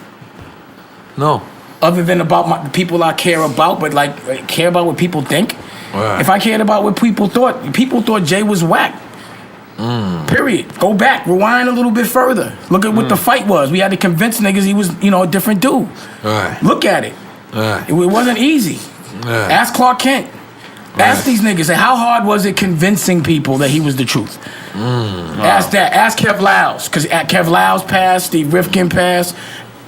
No. Other than about the people I care about, but like care about what people think. Right. If I cared about what people thought Jay was whack. Period. Go back, rewind a little bit further. Look at what the fight was. We had to convince niggas he was, a different dude. Right. Look at it. Right. It wasn't easy. Right. Ask Clark Kent. Ask these niggas. How hard was it convincing people that he was the truth? Ask that. Ask Kev Lyles, because Kev Lyles passed, Steve Rifkin passed,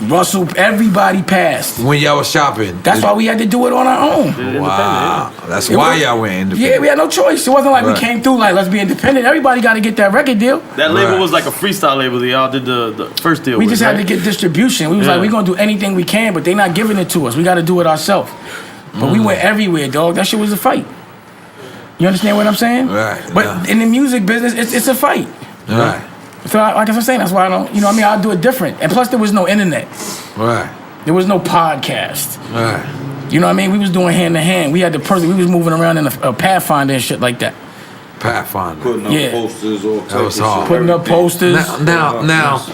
Russell, everybody passed. When y'all was shopping. That's why we had to do it on our own. Wow. That's It why was- y'all went independent. Yeah, we had no choice. It wasn't like Right. we came through like, let's be independent. Everybody got to get that record deal. That label Right. was like a freestyle label that y'all did the first deal We with, just had right? to get distribution. We was like, Yeah. we're going to do anything we can, but they not giving it to us. We got to do it ourselves. But we went everywhere, dog. That shit was a fight. You understand what I'm saying? Right, But yeah. in the music business, it's a fight. Right. So like I'm saying, that's why I don't, I'll do it different. And plus there was no internet. Right. There was no podcast. Right. You know what I mean? We was doing hand to hand. We had the person, we was moving around in a Pathfinder and shit like that. Pathfinder. Putting up Yeah. posters or That was hard. Putting up posters. Now,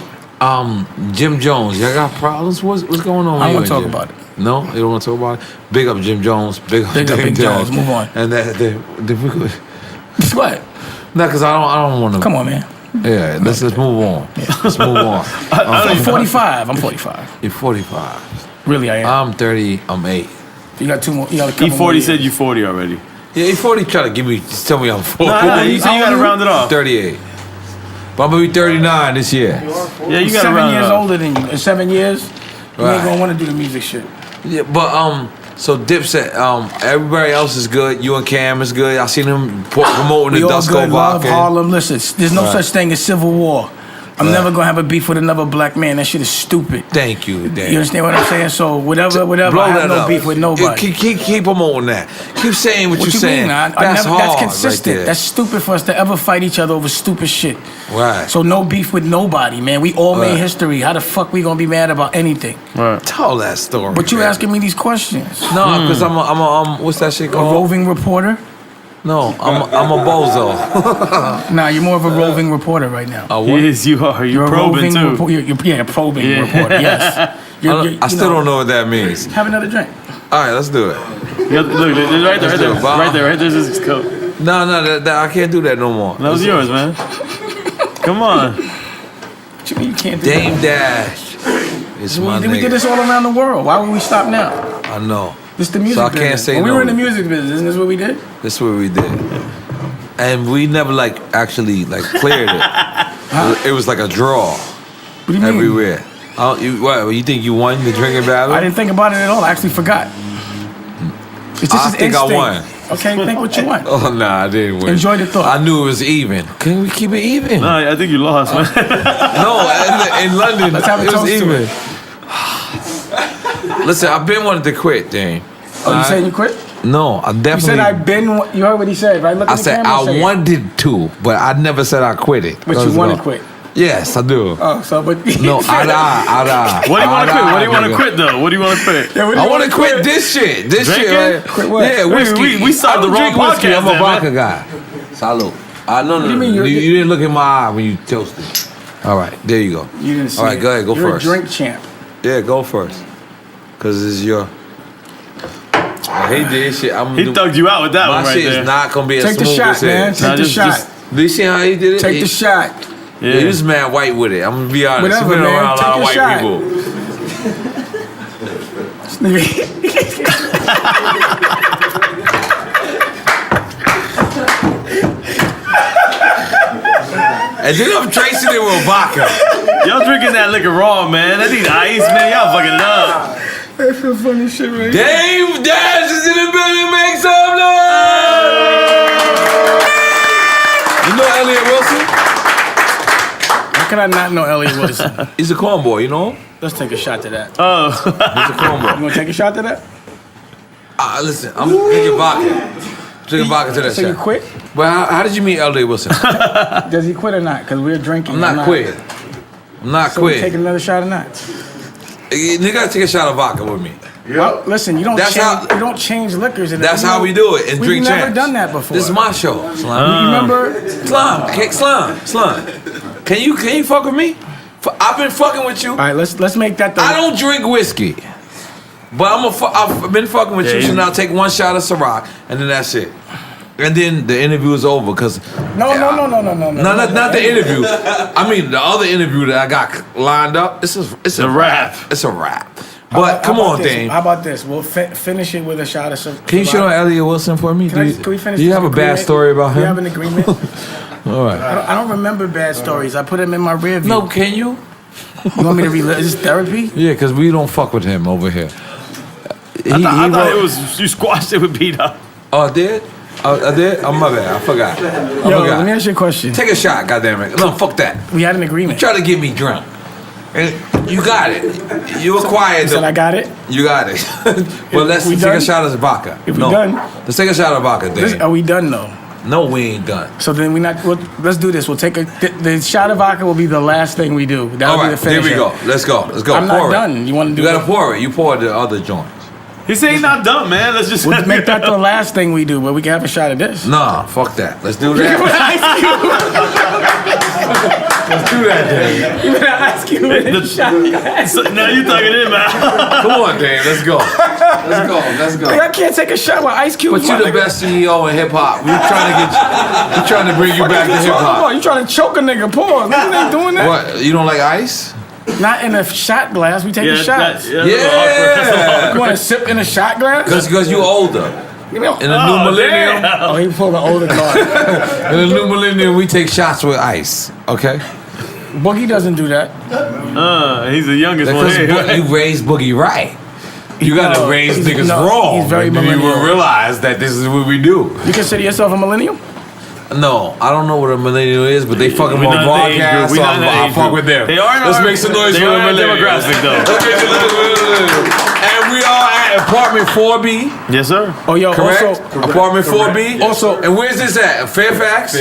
Jim Jones, y'all got problems? What's going on? I don't with wanna you talk and about Jim? No, you don't want to talk about it. Big up Jim Jones. Big up Big up Dame Big Dash. Jones. Move on. And that we could. What? No, because I don't want to. Come on, man. Yeah, let's move on. Let's move on. I'm 45. I'm 45. You're 45. Really, I am. I'm 30. I'm 8. You got two more. You got a couple more E40 years. said you 40 already. Yeah, 40 try to give me. Just tell me I'm 40. Nah, you said you gotta round it off. 38. But I'm gonna be 39 this year. Yeah, you gotta 7 round it years off. older than you. In 7 years, you Right. ain't gonna want to do the music shit. Yeah, but so Dipset, everybody else is good. You and Cam is good. I seen him promoting We the all Dusko good. Love Poppington. Harlem. Listen, there's no Right. such thing as civil war. I'm Right. never gonna have a beef with another black man. That shit is stupid. Thank you, Dan. You understand what I'm saying? So whatever. Blow I have that no up. beef with nobody. Keep promoting that. Keep saying what, What you're you saying. mean? I That's never, hard. that's consistent. Right there. That's stupid for us to ever fight each other over stupid shit. Right. So no beef with nobody, man. We all Right. made history. How the fuck we gonna be mad about anything? Right. Tell that story. But you man. asking me these questions? No, because I'm a what's that shit A called? roving reporter? No, I'm a bozo. Nah, you're more of a roving reporter right now. A what? Yes, you are. You're You're a probing roving too. You're a probing Yeah. reporter. Yes. I still don't know what that means. Have another drink. All right, let's do it. You got- Look, there's right there, right there, Bob. right there, right there's his coat. No, I can't do that no more. That was yours, man. Come on. What you mean you can't do Dame Dash. It's my that? We did nigga. this all around the world. Why would we stop now? I know. This the music So I can't business. say When we no. were in the music business, isn't this what we did? That's what we did. And we never actually cleared it. It was like a draw What do you mean? everywhere. You think you won the drinking battle? I didn't think about it at all. I actually forgot. It's just I his think I instinct. won. Okay, think what you want. Oh nah, I didn't win. Enjoy the thought. I knew it was even. Can we keep it even? No, I think you lost, man. No, in London Let's have a it was toast to even. Listen, I've been wanting to quit, Dane. Oh, you saying you quit? No, I You definitely. said I've been. You heard what he said, right? Look at I the said camera. I wanted to, but I never said I quit it. But you want to quit. Yes, I do. Oh, so but No, I What do you want to quit? What do you want to quit though? What do you want to quit? Yeah, what do I you want wanna to quit this shit. This Drinking? shit, right? Quit what? Yeah, whiskey. We started I don't the wrong drink whiskey. podcast I'm a then, vodka man. guy. Salud. No, do you mean you you're- didn't look in my eye when you toasted. All right, there you go. You didn't see All right, it. go ahead, go You're first. a drink champ. Yeah, go first. Cause it's your. I hate this shit. I'm He thugged you out with that my one right shit there. is not gonna be as Take the smooth shot, as it man. is. Take Nah, the just- shot. Do you see how he did it? Take the shot. Yeah. He was mad white with it. I'm gonna be honest. Whatever, He's been man. around a lot Take of your white shot. people. This nigga- And then I'm tracing it with vodka. Y'all drinking that liquor raw, man. That need ice, man. Y'all fucking up. That's some funny shit, right? Dame Dash is in the building. Make some noise. You know Elliot Wilson? How can I not know Elliot Wilson? He's a corn boy, you know him? Let's take a shot to that. Oh. He's a corn You boy. gonna take a shot to that? Listen, I'm drinking vodka. Drinking vodka to that So you shot. quit? But how did you meet Elliot Wilson? Does he quit or not? Because we're drinking. I'm not quitting. I'm not So we quitting. taking another shot or not? You gotta take a shot of vodka with me. Well, listen, you don't That's change. how- You don't change liquors. In That's how we do it in We've Drink never Champs. done that before. This is my show. Slime. You remember? Slime. Can you fuck with me? I've been fucking with you. All right, let's make that the. I don't drink whiskey, but I've been fucking with you. So now take one shot of Ciroc, and then that's it. And then the interview is over because No. not the interview. I mean the other interview that I got lined up. It's a wrap. It's a wrap. But come on, Dame. How about this? We'll finish it with a shot of some. Can you show Elliot Wilson for me? Can we finish? Do you this have a bad agreement? story about Do you have him? an agreement? All right. I don't remember bad stories. I put them in my rear view. No, can you? You want me to relive? Is this therapy? Yeah, because we don't fuck with him over here. I thought it was you squashed it with Peter. Oh, I did? I did? Oh, my bad. I forgot. Yo, let me ask you a question. Take a shot, goddammit. No, fuck that. We had an agreement. Try to get me drunk. And you got it. You acquired You said I got it. You got it. But let's we take done? a shot of vodka. If we no. done? Let's take a shot of vodka, Dave. Are we done though? No, we ain't done. So then let's do this. We'll take the shot of vodka will be the last thing we do. That'll All be right, the finish. here we go. Let's go. I'm not pour done. it. You want to do? You gotta pour it. You pour the other joint. He said he's not done, man. Let's just We'll make that the last thing we do, but we can have a shot of this. Nah, fuck that. Let's do that. Let's do that, Dave. You better ask you a shot. So, now you thugging in, man. Come on, Dave. Let's go. Let's go. I can't take a shot with ice cubes. But you the best CEO in hip hop. We trying to bring you back to hip hop. You trying to choke a nigga? Pause. Niggas ain't doing that. What? You don't like ice? Not in a shot glass. We take shots. Yeah. You want to sip in a shot glass? Because you older. You know, In the new millennium. oh, he pulled an older card. In the new millennium, we take shots with ice. Okay. Boogie doesn't do that. He's the youngest one Because here. you raised Boogie right. You gotta No, raise he's- niggas no, wrong. he's very and then you will millennial. realize that this is what we do. You consider yourself a millennial? No, I don't know what a millennial is, but they fucking We on not in the age broadcast, group. We so not in the I'll age fuck group. with them. They are in Let's our- make some noise they for are the in our millennials. demographic, though. And we are at apartment 4B, Yes, sir. Oh, yo, correct? also, Apartment 4B. Also- and where's this at? Fairfax?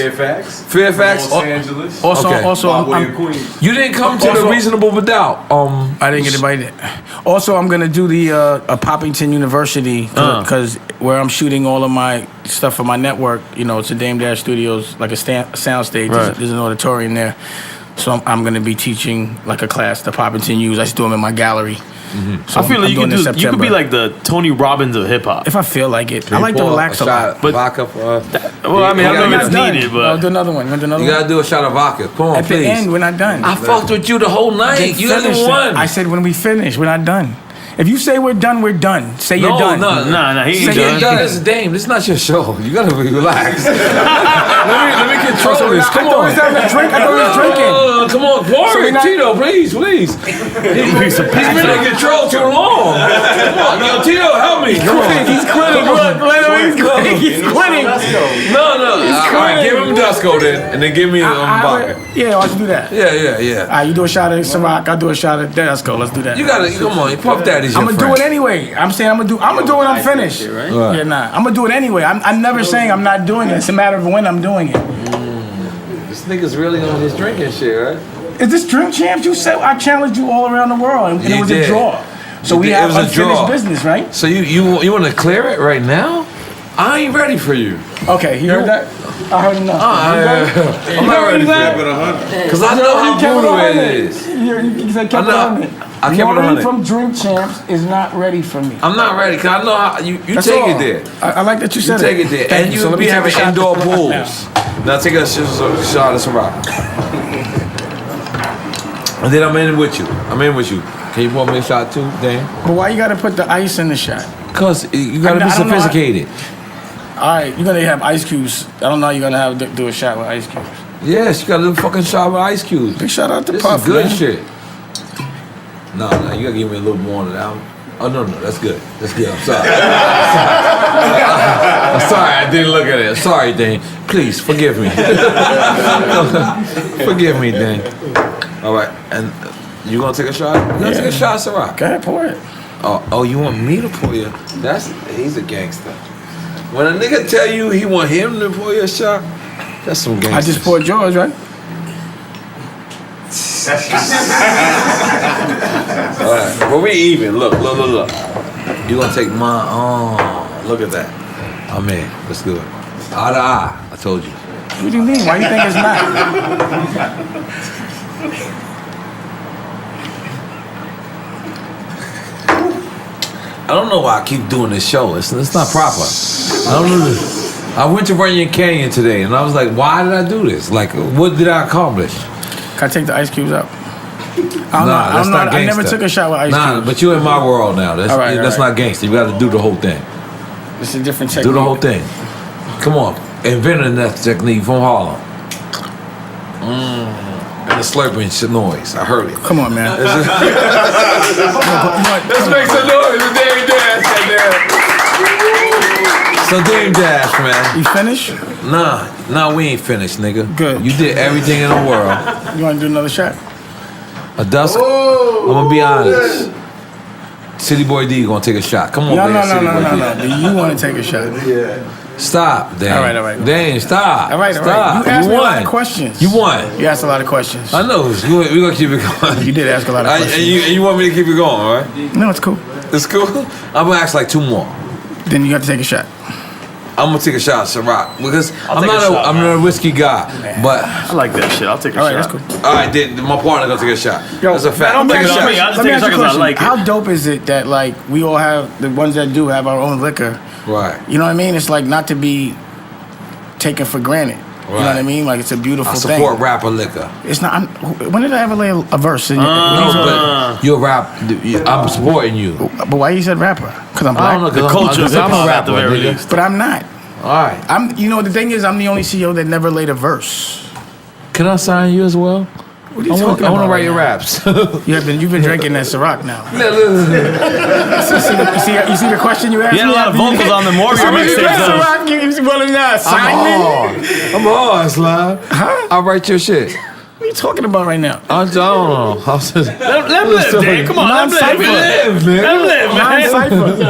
Fairfax. Los Angeles. also, Okay. I'm, Queens. You didn't come to the Also- Reasonable Without. I didn't get invited. Also, I'm gonna do the Poppington University because where I'm shooting all of my stuff for my network. You know, it's a Dame Dash Studios, like a sound stage. Right. There's an auditorium there, so I'm gonna be teaching like a class the Poppington use. I just do them in my gallery. So I feel like I'm you doing could this do. You could be September. like the Tony Robbins of hip hop. if I feel like it. I like to relax a lot. But- vodka. Well, I mean, I You don't know if gotta it's Done. needed, I'll but do another one. You gotta do a shot of vodka. Come on, At please. the end, we're not done. I fucked with you the whole night. You gotta Finish do it. one. I said when we finish, we're not done. If you say we're done, we're done. Say you're done. nah, he ain't Say you're done. done. This is Dame. This is not your show. You gotta relax. let me control So this. Come on. I thought we was drinking. Come on, pour So it, we're not- Tito, please. He's been in control too long. Come on, yo, Tito, help me. Come on. He's quitting. He's quitting. He's quitting. No. All right, give him Dusko then, and then give me vodka. Yeah, let's do that. Yeah. All right, you do a shot of Ciroc, I'll do a shot of Dusko. Let's do that. You gotta, come on, Puff Daddy's your I'm gonna friend. do it anyway. I'm saying I'm gonna do it when I'm finished. Right. Yeah, nah. I'm gonna do it anyway. I'm never saying I'm not doing it. It's a matter of when I'm doing it. This nigga's really on his drinking shit, right? Is this Drink Champs? You said I challenged you all around the world, and it was a draw. So we have unfinished business, right? So you want to clear it right now? I ain't ready for you. Okay, you heard that? I heard enough. I'm not ready for you. Because I know how brutal it is. You said kept it 100. I kept it 100. From Drink Champs is not ready for me. I'm not ready because I know how you take it there. I like that you said it. You take it there. And you be having indoor pools. Now take a shot of some rock. And then I'm in with you. Can you pour me a shot too, Dan? But why you gotta put the ice in the shot? Because you gotta be sophisticated. Alright, you're gonna have ice cubes. I don't know how you're gonna have to do a shot with ice cubes. Yes, you gotta do a fucking shot with ice cubes. Big shout out to this Puff, is good man. shit. No, you gotta give me a little more than that. Oh no, that's good. That's good. I'm sorry. I'm sorry, I didn't look at it. Sorry, Dane. Please forgive me. Forgive me, Dane. All right, and you gonna take a shot? You gonna take a shot, Ciroc? Go ahead, pour it. Oh, you want me to pour you? He's a gangster. When a nigga tell you he want him to pour you a shot, that's some gangster. I just poured yours, right? Alright, well we even. Look. You gonna take mine? Oh, look at that. I'm in. Let's do it. Eye to eye. I told you. What do you mean? Why you think it's not? I don't know why I keep doing this show. It's not proper. I don't know this. I went to Runyon Canyon today, and I was like, why did I do this? Like, what did I accomplish? Can I take the ice cubes out? That's not gangster. I never took a shot with ice cubes. Nah, but you're in my world now. That's not gangster. You got to do the whole thing. It's a different technique. Do the whole thing. Come on. Invented that technique from Harlem. And the slurping noise. I heard it. Come on, man. Let's make some noise. The Dame Dash right there. So Dame Dash, man. You finished? Nah, we ain't finished, nigga. Good. You did everything in the world. You want to do another shot? A Dusko. I'm gonna be honest. City Boy D gonna take a shot. Come on, No. D. Do you want to take a shot? Yeah. Stop, Dane. All right. Dane, stop. All right. Stop. You asked me a lot of questions. You won. You asked a lot of questions. I know. We're gonna keep it going. You did ask a lot of questions. And you want me to keep it going, all right? No, it's cool. It's cool? I'm gonna ask like 2 more. Then you have to take a shot. I'm gonna take a shot at Ciroc because I'm take a shot, not a whiskey guy, but I like that shit. I'll take a All shot. right, that's cool. all right, then my partner gonna take a shot. That's a fact. don't Take take a it on shot. me. I'll just Let me take a ask shot you a 'cause I question. like it. How dope is it that like we all have the ones that do have our own liquor? Right. You know what I mean? It's like not to be taken for granted. You know what I mean? Like it's a beautiful I thing. support rapper liquor. It's not. When did I ever lay a verse in your? No, but you're a rap. I'm supporting you. But why you said rapper? Because I'm I black. don't know. The culture of I'm a hip-hop at rapper, the very nigga. least. But I'm not. All right. You know, the thing is, I'm the only CEO that never laid a verse. Can I sign you as well? What are you I talking want to about write right your now? raps. You've been drinking that Ciroc now. Look. You see the question you asked You had me? a lot of vocals on the N.O.R.E mixtapes though. Ciroc, you willing to sign me? I'm hard, Slime. Huh? I'll write your shit. What are you talking about right now? I don't know. Let him live, Dave. Come on, let him live. Live, Let him nigga. live, man. Non-cypher.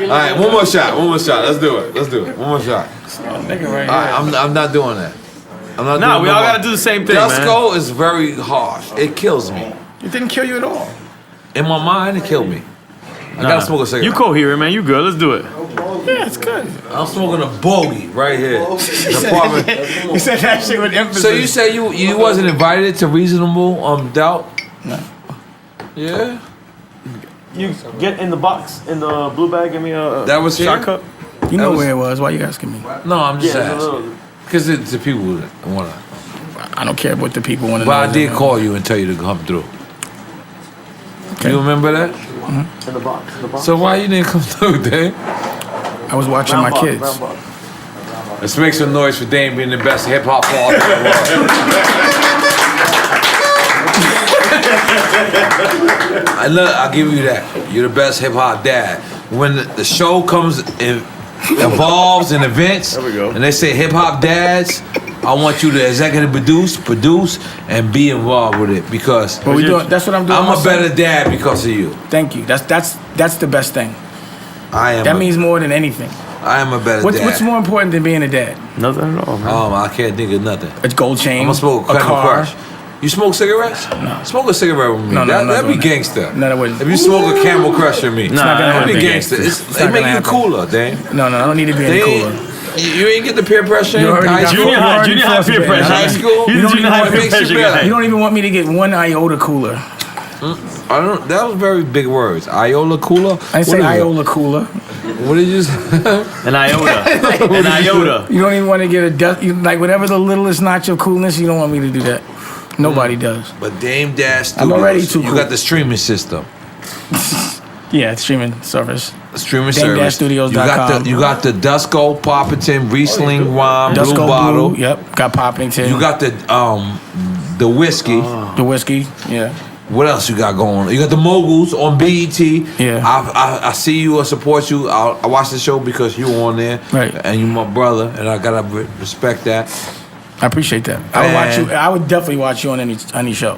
All right, one more shot. Let's do it. One more shot. Nigga right All right, I'm not doing that. I'm not Nah, doing we no all more. gotta do the same thing, man. Dusko is very harsh. It kills me. It didn't kill you at all. In my mind, it killed me. I gotta smoke a cigarette. You coherent, man. You good. Let's do it. Yeah, it's good. I'm smoking a bogey right here. The apartment. You said that shit with emphasis. So you say you wasn't invited to Reasonable Doubt? No. Yeah. You get in the box, in the blue bag. Give me a That was shot here? cup. You know was- where it was. Why you asking me? No, I'm just Yeah, it's a asking. little- Because it's the people that want to. I don't care what the people want to know. But I did call you and tell you to come through. Okay. You remember that? In the box. In the box. So why you didn't come through, Dame? I was watching my kids. Brown box. Let's make some noise for Dame being the best hip hop artist in the world. I'll give you that. You're the best hip hop dad. When the show comes and evolves in events, There we go. and they say hip hop dads, I want you to executive produce, and be involved with it because But that's what I'm doing. I'm a myself. better dad because of you. Thank you. That's the best thing. I am. That means more than anything. I am a better dad. What's more important than being a dad? Nothing at all, man. I can't think of nothing. A gold chain. I'm gonna smoke a Cutting car. Crush. You smoke cigarettes? No. Smoke a cigarette with me. No, That'd be that. gangster. No, that wouldn't. If you smoke a Camel Crusher with me, that'd be gangster. They make you cooler, Dame. No, I don't need to be any cooler. You ain't get the peer pressure in high school? Junior high peer pressure. High school? You don't even want me to get one iota cooler. I don't. That was very big words. Iola cooler. I say Iola cooler. What did you say? An iota. An iota. You don't even want to get a like whatever the littlest notch of coolness. You don't want me to do that. Nobody does. But Dame Dash Studios, I'm already too cool. You got the streaming system. Yeah, streaming service. Streaming service. DameDashStudios.com. You got the Dusko Poppington Riesling wine Dusko blue bottle. Yep, got Poppington. You got the whiskey. The whiskey. Yeah. What else you got going on? You got the moguls on BET. Yeah. I see you. I support you. I watch the show because you on there. Right. And you my brother, and I gotta respect that. I appreciate that. I would watch you. I would definitely watch you on any show.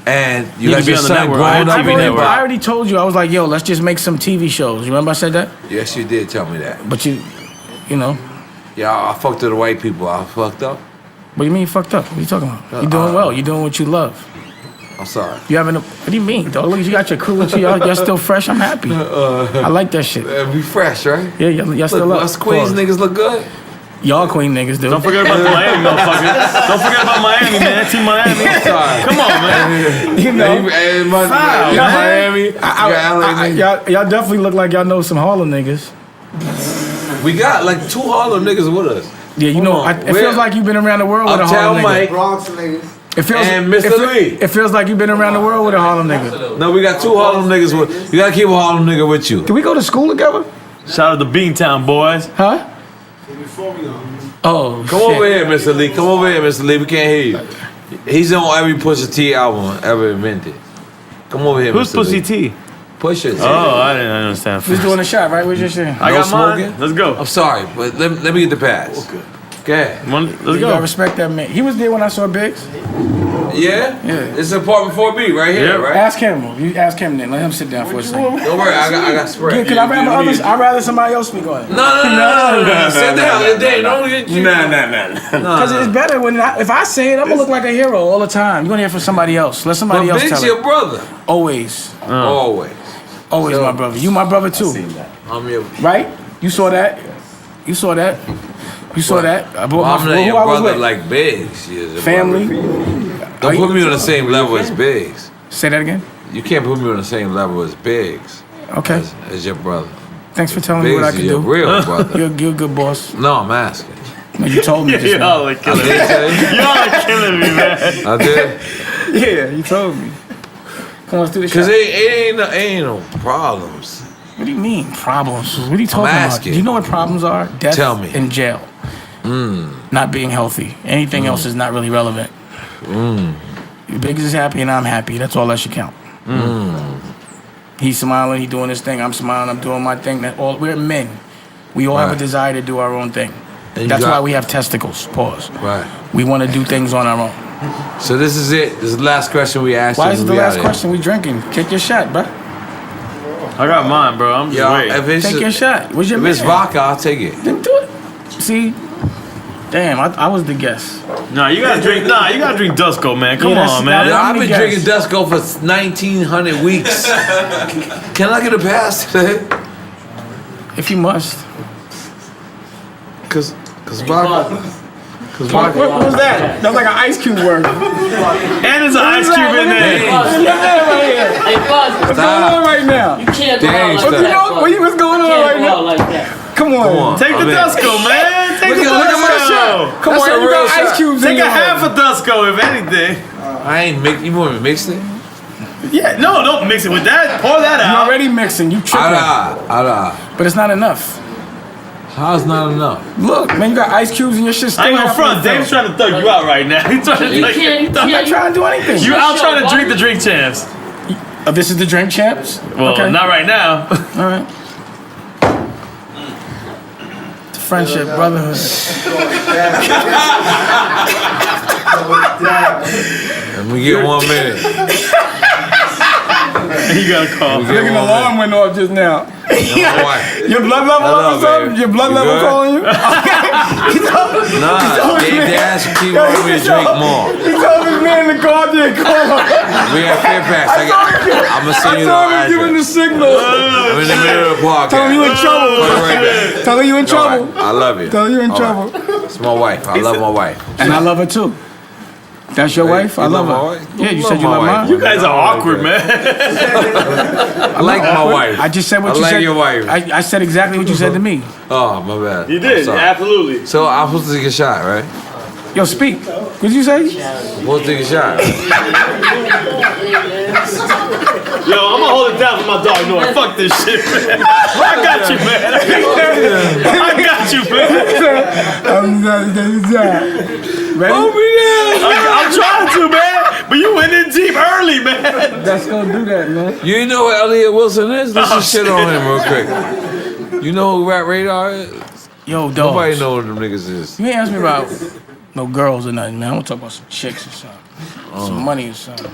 And you got your son growing up. I already told you. I was like, yo, let's just make some TV shows. You remember I said that? Yes, you did tell me that. But you know. Yeah, I fucked to the white people. I fucked up. What do you mean you fucked up? What are you talking about? You're doing well. You're doing what you love. I'm sorry. You having what do you mean, dog? Look, you got your crew with you. Y'all still fresh. I'm happy. I like that shit. We fresh, right? Yeah, y'all still up. Us Queens niggas look good. Y'all Queen niggas do. Don't forget about the Miami motherfuckers. Don't forget about Miami, man. Team Miami. Sorry. Come on, man. You know. Miami. Y'all definitely look like y'all know some Harlem niggas. We got like 2 Harlem niggas with us. Yeah, you know. It feels like you've been around the world with a Harlem nigga. Bronx niggas. It feels, and Mr. Lee. It feels like you've been around the world with a Harlem nigga. No, we got 2 Harlem niggas with. You gotta keep a Harlem nigga with you. Can we go to school together? Shout out to Beantown boys. Huh? Oh, come over here, Mr. Lee. Come over here, Mr. Lee. We can't hear you. He's on every Pusha T album ever invented. Come over here, Who's Mr. Pusha Lee. T? Pusha T. Oh, I didn't understand. Who's doing a shot, right? What's your shit? I got mine. Let's go. I'm sorry, but let me get the pass. Okay. Go ahead. Let's go. You gotta respect that man. He was there when I saw Biggs. Yeah? Yeah. It's apartment 4B right here, right? Ask him. You ask him then. Let him sit down for a second. Don't worry, I got spray. Yeah, I'd rather somebody else speak on it. No. Sit down. Don't get you. Nah. Because it's better when if I say it, I'm gonna look like a hero all the time. You're gonna hear from somebody else. Let somebody else tell it. Big's your brother. Always. Always. Always my brother. You my brother too. I'm your right? You saw that? You saw that? You saw that? I brought I'm not your I was brother with. like Biggs. Family. Don't put me on the same level as Biggs. Say that again? You can't put me on the same level as Biggs. Okay. As your brother. Thanks for telling Biggs me what I can do. Real brother. You're a good boss. No, I'm asking. No, you told me just Y'all are killing me. Y'all are killing me, man. I did? Yeah, you told me. Come on, let's do this shit. Because it ain't no problems. What do you mean, problems? What are you talking about? Do you know what problems are? Death Tell me. and jail. Not being healthy. Anything else is not really relevant. Biggs is happy and I'm happy. That's all that should count. He's smiling, he's doing his thing. I'm smiling, I'm doing my thing. We're men. We all have a desire to do our own thing. That's why we have testicles. Pause. Right. We want to do things on our own. So this is it. This is the last question we asked you. Why is it the last question? We drinking. Kick your shot, bro. I got mine, bro. I'm just waiting. Take your shot. What's your If it's vodka, I'll take it. Then do it. See? Damn, I was the guest. Nah, you gotta drink Dusko, man. Come on, man. Yo, I've been drinking Dusko for 1,900 weeks. Can I get a pass today? If you must. Cause vodka. What was that? That was like an Ice Cube word. And there's an Ice Cube in there. What's going on right now? You can't go out like that. What's going on right now? Like that. Come on. Take the Dusko, man. Take the Dusko. Come on, you got Ice Cubes in Take your a half a Dusko, if anything. I ain't mix. You want me to mix it? Yeah, no, don't mix it with that. Pour that out. You're already mixing. You tripping. But it's not enough. How's not enough? Look, man, you got Ice Cubes in your shit. I ain't gonna front. Dave's trying to thug you out right now. He's trying to I'm not trying to do anything. You out trying to drink the drink champs. This is the drink champs? Well, not right now. All right. Friendship, brotherhood. And we get 1 minute. You gotta call. Look, an alarm went off just now. Your blood level up or something? Your blood level calling you? Nah, Dave Dash keep wanting me to drink more. He told me, man in the car didn't call him. We at Fairfax. I'm gonna send you the I saw him giving the address. signal. I'm in the middle of the podcast. Tell him you in trouble. Right. Tell her you in trouble. Right. I love you. Tell her you in All trouble. right. It's my wife. I love my wife. And I love her too. That's your wife? I You love love her. my wife? Yeah, you You said love you my love wife. mine. You guys are awkward, man. I like my wife. I just said what I you like said. your wife. I said exactly what you said to me. Oh, my bad. You I'm did, sorry. absolutely. So I'm supposed to take a shot, right? Yo, speak. What did you say? I'm supposed to take a shot. Yo, I'm gonna hold it down for my dog. No, fuck this shit, man. I got you, man. I got you, man. Ready? I'm trying to, man. But you went in deep early, man. Let's go do that, man. You know what Elliot Wilson is? Let's just shit on him real quick. You know who Rap Radar is? Yo, dog. Nobody know who them niggas is. You ain't ask me about no girls or nothing, man. I want to talk about some chicks or something. Some money or something.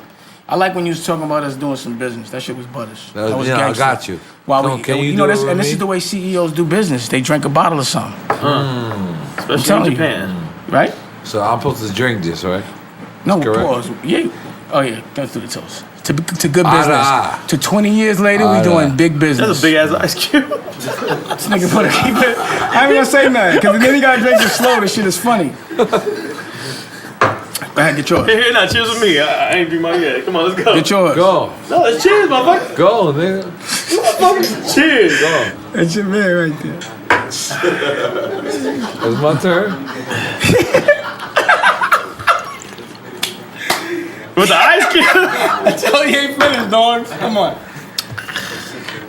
I like when you was talking about us doing some business. That shit was butters. That was I gangster. got you. While Come on, can you do this, it with and this me? is the way CEOs do business. They drink a bottle of something, Especially telling in you. Japan. right? So I'm supposed to drink this, right? No, Correct. pause. Yeah. Oh yeah, let's do the toast. To good Eye to business. eye. To 20 years later, Eye we to doing eye. big business. That's a big ass ice cube. This nigga put keep it. I ain't gonna say nothing, because then he gotta drink it slow. This shit is funny. Go ahead, get yours. Here, now, cheers with me. I ain't drink mine yet. Come on, let's go. Get yours. Go. No, let's cheers, motherfucker. Go, nigga. Cheers. Go. That's your man right there. It's my turn. With the ice cube. I tell you, he ain't finished, dog. Come on.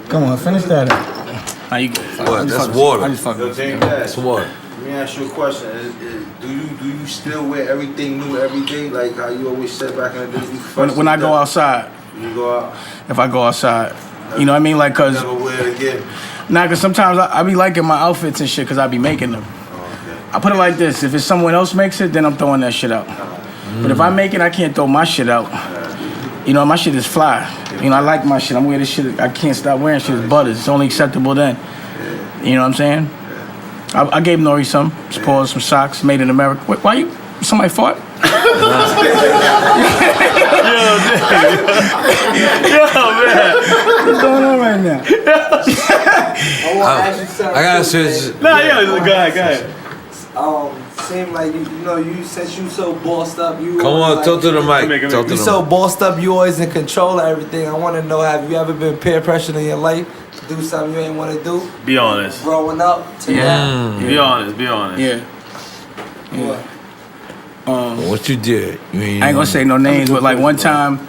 Come on, finish that up. Now you go. What? That's water. I just fucking. Yo, James, That's water. let me ask you a question. Do you still wear everything new every day, like how you always said back in the day? When I go outside, you go out, if I go outside, you know what I mean? Like, cause, never wear it again. nah, cause sometimes I be liking my outfits and shit, cause I be making them. I put it like this: if it's someone else makes it, then I'm throwing that shit out. But if I make it, I can't throw my shit out. You know, my shit is fly. You know, I like my shit. I'm wearing this shit. I can't stop wearing shit. It's butters. It's only acceptable then. You know what I'm saying? I gave N.O.R.E some paws, some socks, made in America. Wait, why you? Somebody fought? Yo, man. What's going on right now? I want to ask you something. I gotta real switch. quick. Nah, yo, go ahead. Seem like you know, you since you so bossed up, you Come always on, like, talk to the mic. Make it, Talk to You the so mic. bossed up, you always in control of everything. I want to know, have you ever been peer pressured in your life to do something you ain't want to do? Be honest. Growing up to now. Be honest. Be honest. Yeah. What you did? You I ain't gonna say no names, but like one time,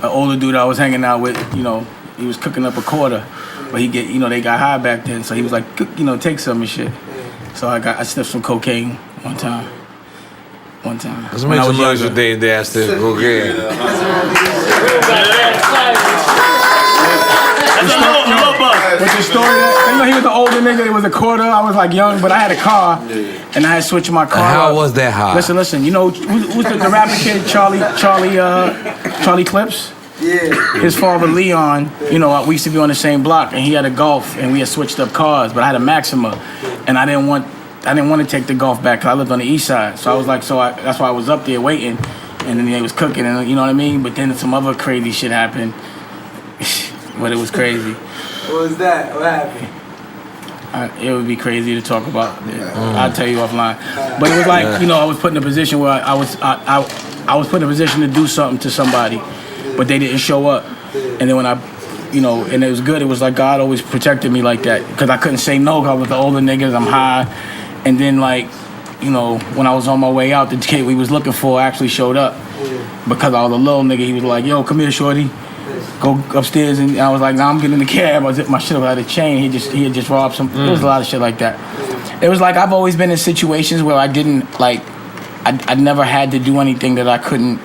an older dude I was hanging out with, you know, he was cooking up a quarter, but they got high back then, so he was like, take some and shit. So I sniffed some cocaine one time. Let's When make I some was noise younger. with they asked to go get. That's a little buzz. What's the story? He was an older nigga. It was a quarter. I was like young, but I had a car, and I had switched my car. How up. was that high? Listen. You know who's the rapper kid? Charlie Clips. Yeah. His father Leon. You know, we used to be on the same block, and he had a Golf, and we had switched up cars. But I had a Maxima, and I didn't want to take the Golf back because I lived on the east side. So I was like, that's why I was up there waiting, and then they was cooking, and you know what I mean. But then some other crazy shit happened. But it was crazy. What was that? What happened? It would be crazy to talk about. I'll tell you offline. But it was like, I was put in a position where I was put in a position to do something to somebody, but they didn't show up. And then when and it was good. It was like God always protected me like that because I couldn't say no. 'Cause I was the older niggas. I'm high, and then when I was on my way out, the kid we was looking for actually showed up because I was a little nigga. He was like, "Yo, come here, shorty." Go upstairs, and I was like, "Nah, I'm getting in the cab." I zipped my shit up. I had a chain. He had just robbed some. There was a lot of shit like that. It was like I've always been in situations where I didn't I never had to do anything that I couldn't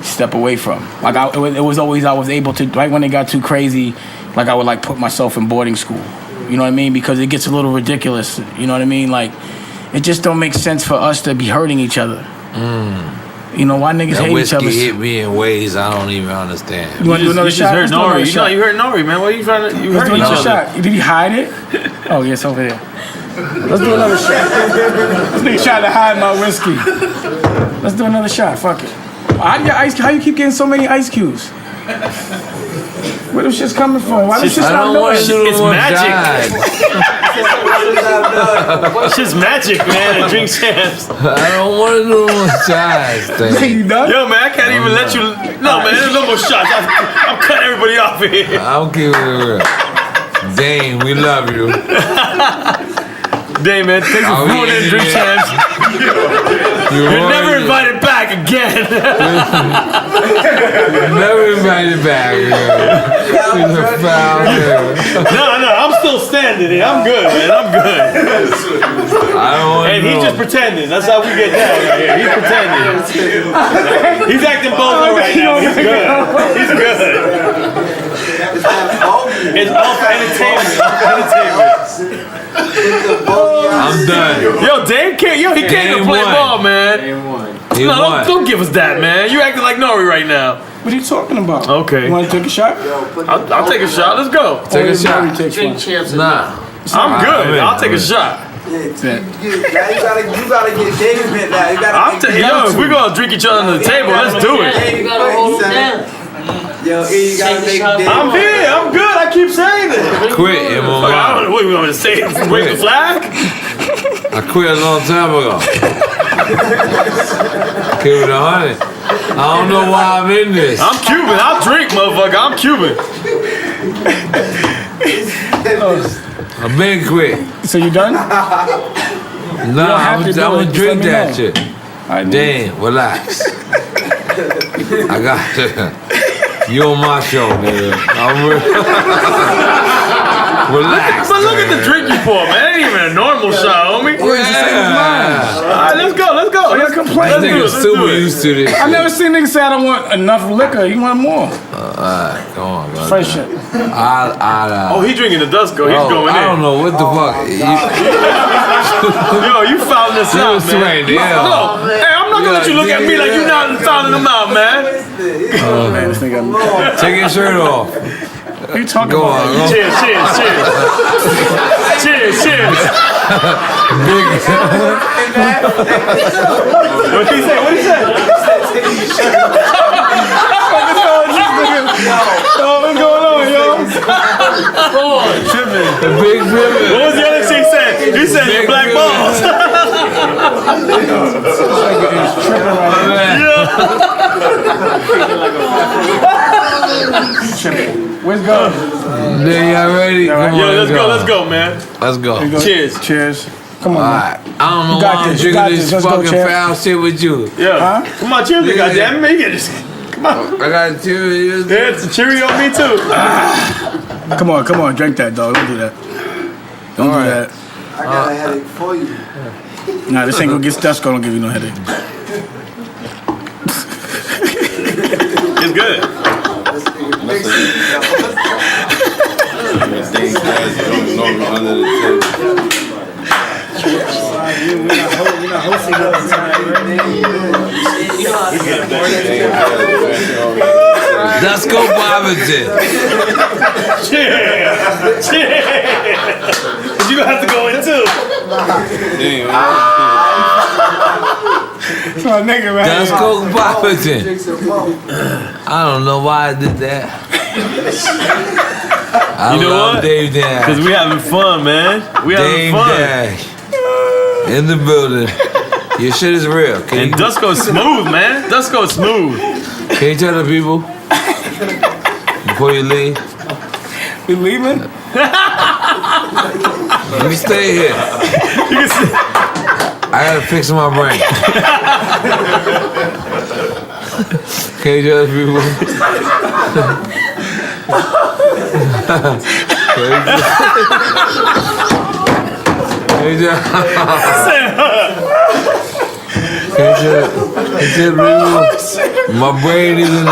step away from. Like it was always I was able to. Right when it got too crazy, like I would put myself in boarding school. You know what I mean? Because it gets a little ridiculous. You know what I mean? Like it just don't make sense for us to be hurting each other. You know why niggas That hate each other? whiskey hit me in ways I don't even understand. You want to do another You just shot? heard Let's do N.O.R.E. another shot. You heard N.O.R.E, man. What are you trying to? You Let's heard do each another other. shot. Did he hide it? Oh, yes, over there. Let's do another shot. This nigga tried to hide my whiskey. Let's do another shot. Fuck it. How you keep getting so many ice cubes? Where them shit's coming from? Why them shit's not doing? It's magic. It's just magic, man. At Drink Champs. I don't want to do more shots. You done? Yo, man, I can't even let you. No, man, there's no more shots. I'm cutting everybody off here. I'll keep it real. Dane, we love you. Dane, man, thanks for ruining Drink Champs. You're never invited back again. Never invited back. No, I'm still standing here. I'm good, man. I'm good. I don't want And he's just pretending. That's how we get down right here. He's pretending. He's acting bold right now. He's good. He's good. It's all for entertainment. I'm done. Yo, Dame can't. Yo, he can't even play ball, man. He No, won. don't give us that, man. You acting like N.O.R.E right now. What are you talking about? Okay. You want to take a shot? I'll take a shot. Let's go. Take a shot. Drink champs. Nah. I'm good. I'll take a shot. Now you gotta get David now. You gotta Yo, if we're gonna drink each other on the table, let's do it. You gotta hold it down. Yo, you gotta make David. I'm here. I'm good. I keep saying it. Quit, I don't know what you want me to say. Wave the flag? I quit a long time ago. Keep it 100. I don't know why I'm in this. I'm Cuban. I'll drink, motherfucker. I'm Cuban. I've been quit. So you done? Nah, I'm have to do gonna it. Just drink let me that know. shit. I Damn, relax. I got you on my show, nigga. Relax. But look at the drink you pour, man. It ain't even a normal shot, homie. Yeah. All right, let's go. Let's go. Let's complain. That do it, nigga's let's super do it. used to this. I never seen niggas say I don't want enough liquor. You want more? Alright, come on, bro. Fresh shit. Oh, he drinking the Dusko. He's going in. I don't know what the fuck. Yo, you found this out, man. Yeah. No, hey, I'm not gonna let you look at me like you not fouling them out, man. Oh man, this nigga. Take your shirt off. What you talking Go about? on. Cheers, cheers, cheers. Cheers, cheers. What he say? What he say? Yo, what's going on, yo? Big ribbon. What was the other shit he said? He said Big black ribbon. balls. Where's go? Then y'all ready? Come on, Yo, let's go, man. Let's go. Cheers. Cheers. Come on. Alright. I don't know You got why I'm this, you drinking got this this. Let's go, fucking champ. foul shit with you. Yeah. Come on, cheers, goddamn it, man. You get this. Come on. I got Cheerios. Yeah, it's a Cheerio on me too. Come on, drink that, dog. Don't do that. Don't do that. I got a headache for you. Nah, this ain't gonna get Dusko. Don't give you no headache. It's good. Dusko Poppington. Cheers. Cheers. But you gonna have to go in too. So nigga, man. Dusko Poppington. I don't know why I did that. I You know love what? Dave Dash. Because we having fun, man. We having Dave fun. Dash. In the building. Your shit is real. And Dusko's smooth, man. Dusko's smooth. Can you tell the people before you leave? We leaving? Let me stay here. You can see. I gotta fix my brain. Can you tell the people? My brain is in a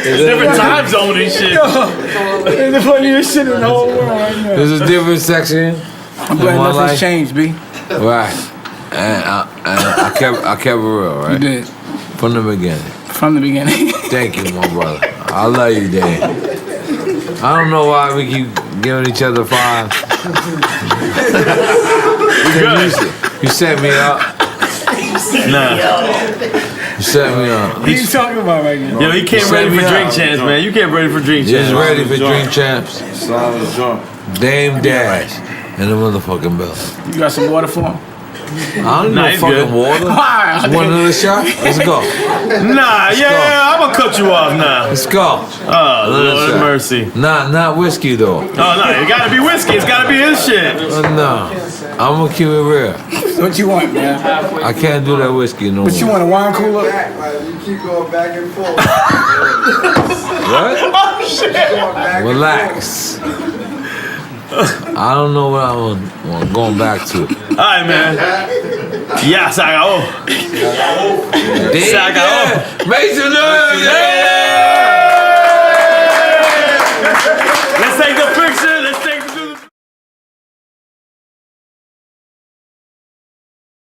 Different time zone and shit. It's the funniest shit in the whole world right now. There's a different section. I'm glad nothing's changed, B. Right. And I kept it real, right? You did. From the beginning. From the beginning. Thank you, my brother. I love you, Dan. I don't know why we keep giving each other five. You set me up. Nah. You set me up. What are you talking about right now? Yo, he came ready for drink champs, man. You came ready for drink champs. Just ready for drink champs. Slime was drunk. Dame Dash and the motherfucking bell. You got some water for him? I don't Nah, know he's fucking good. water. Want another shot? Let's go. Nah, yeah, I'm gonna cut you off now. Let's go. Oh, Lord shot. mercy. Not whiskey though. Oh, no, it gotta be whiskey. It's gotta be his shit. No. I'm gonna keep it real. What you want, man? I can't do that whiskey no more. What you want, a wine cooler? Back, like, you keep going back and forth. What? Oh, shit. Relax. I don't know what I want going back to. All right, man. Yeah, Saga. Make some noise. Yeah.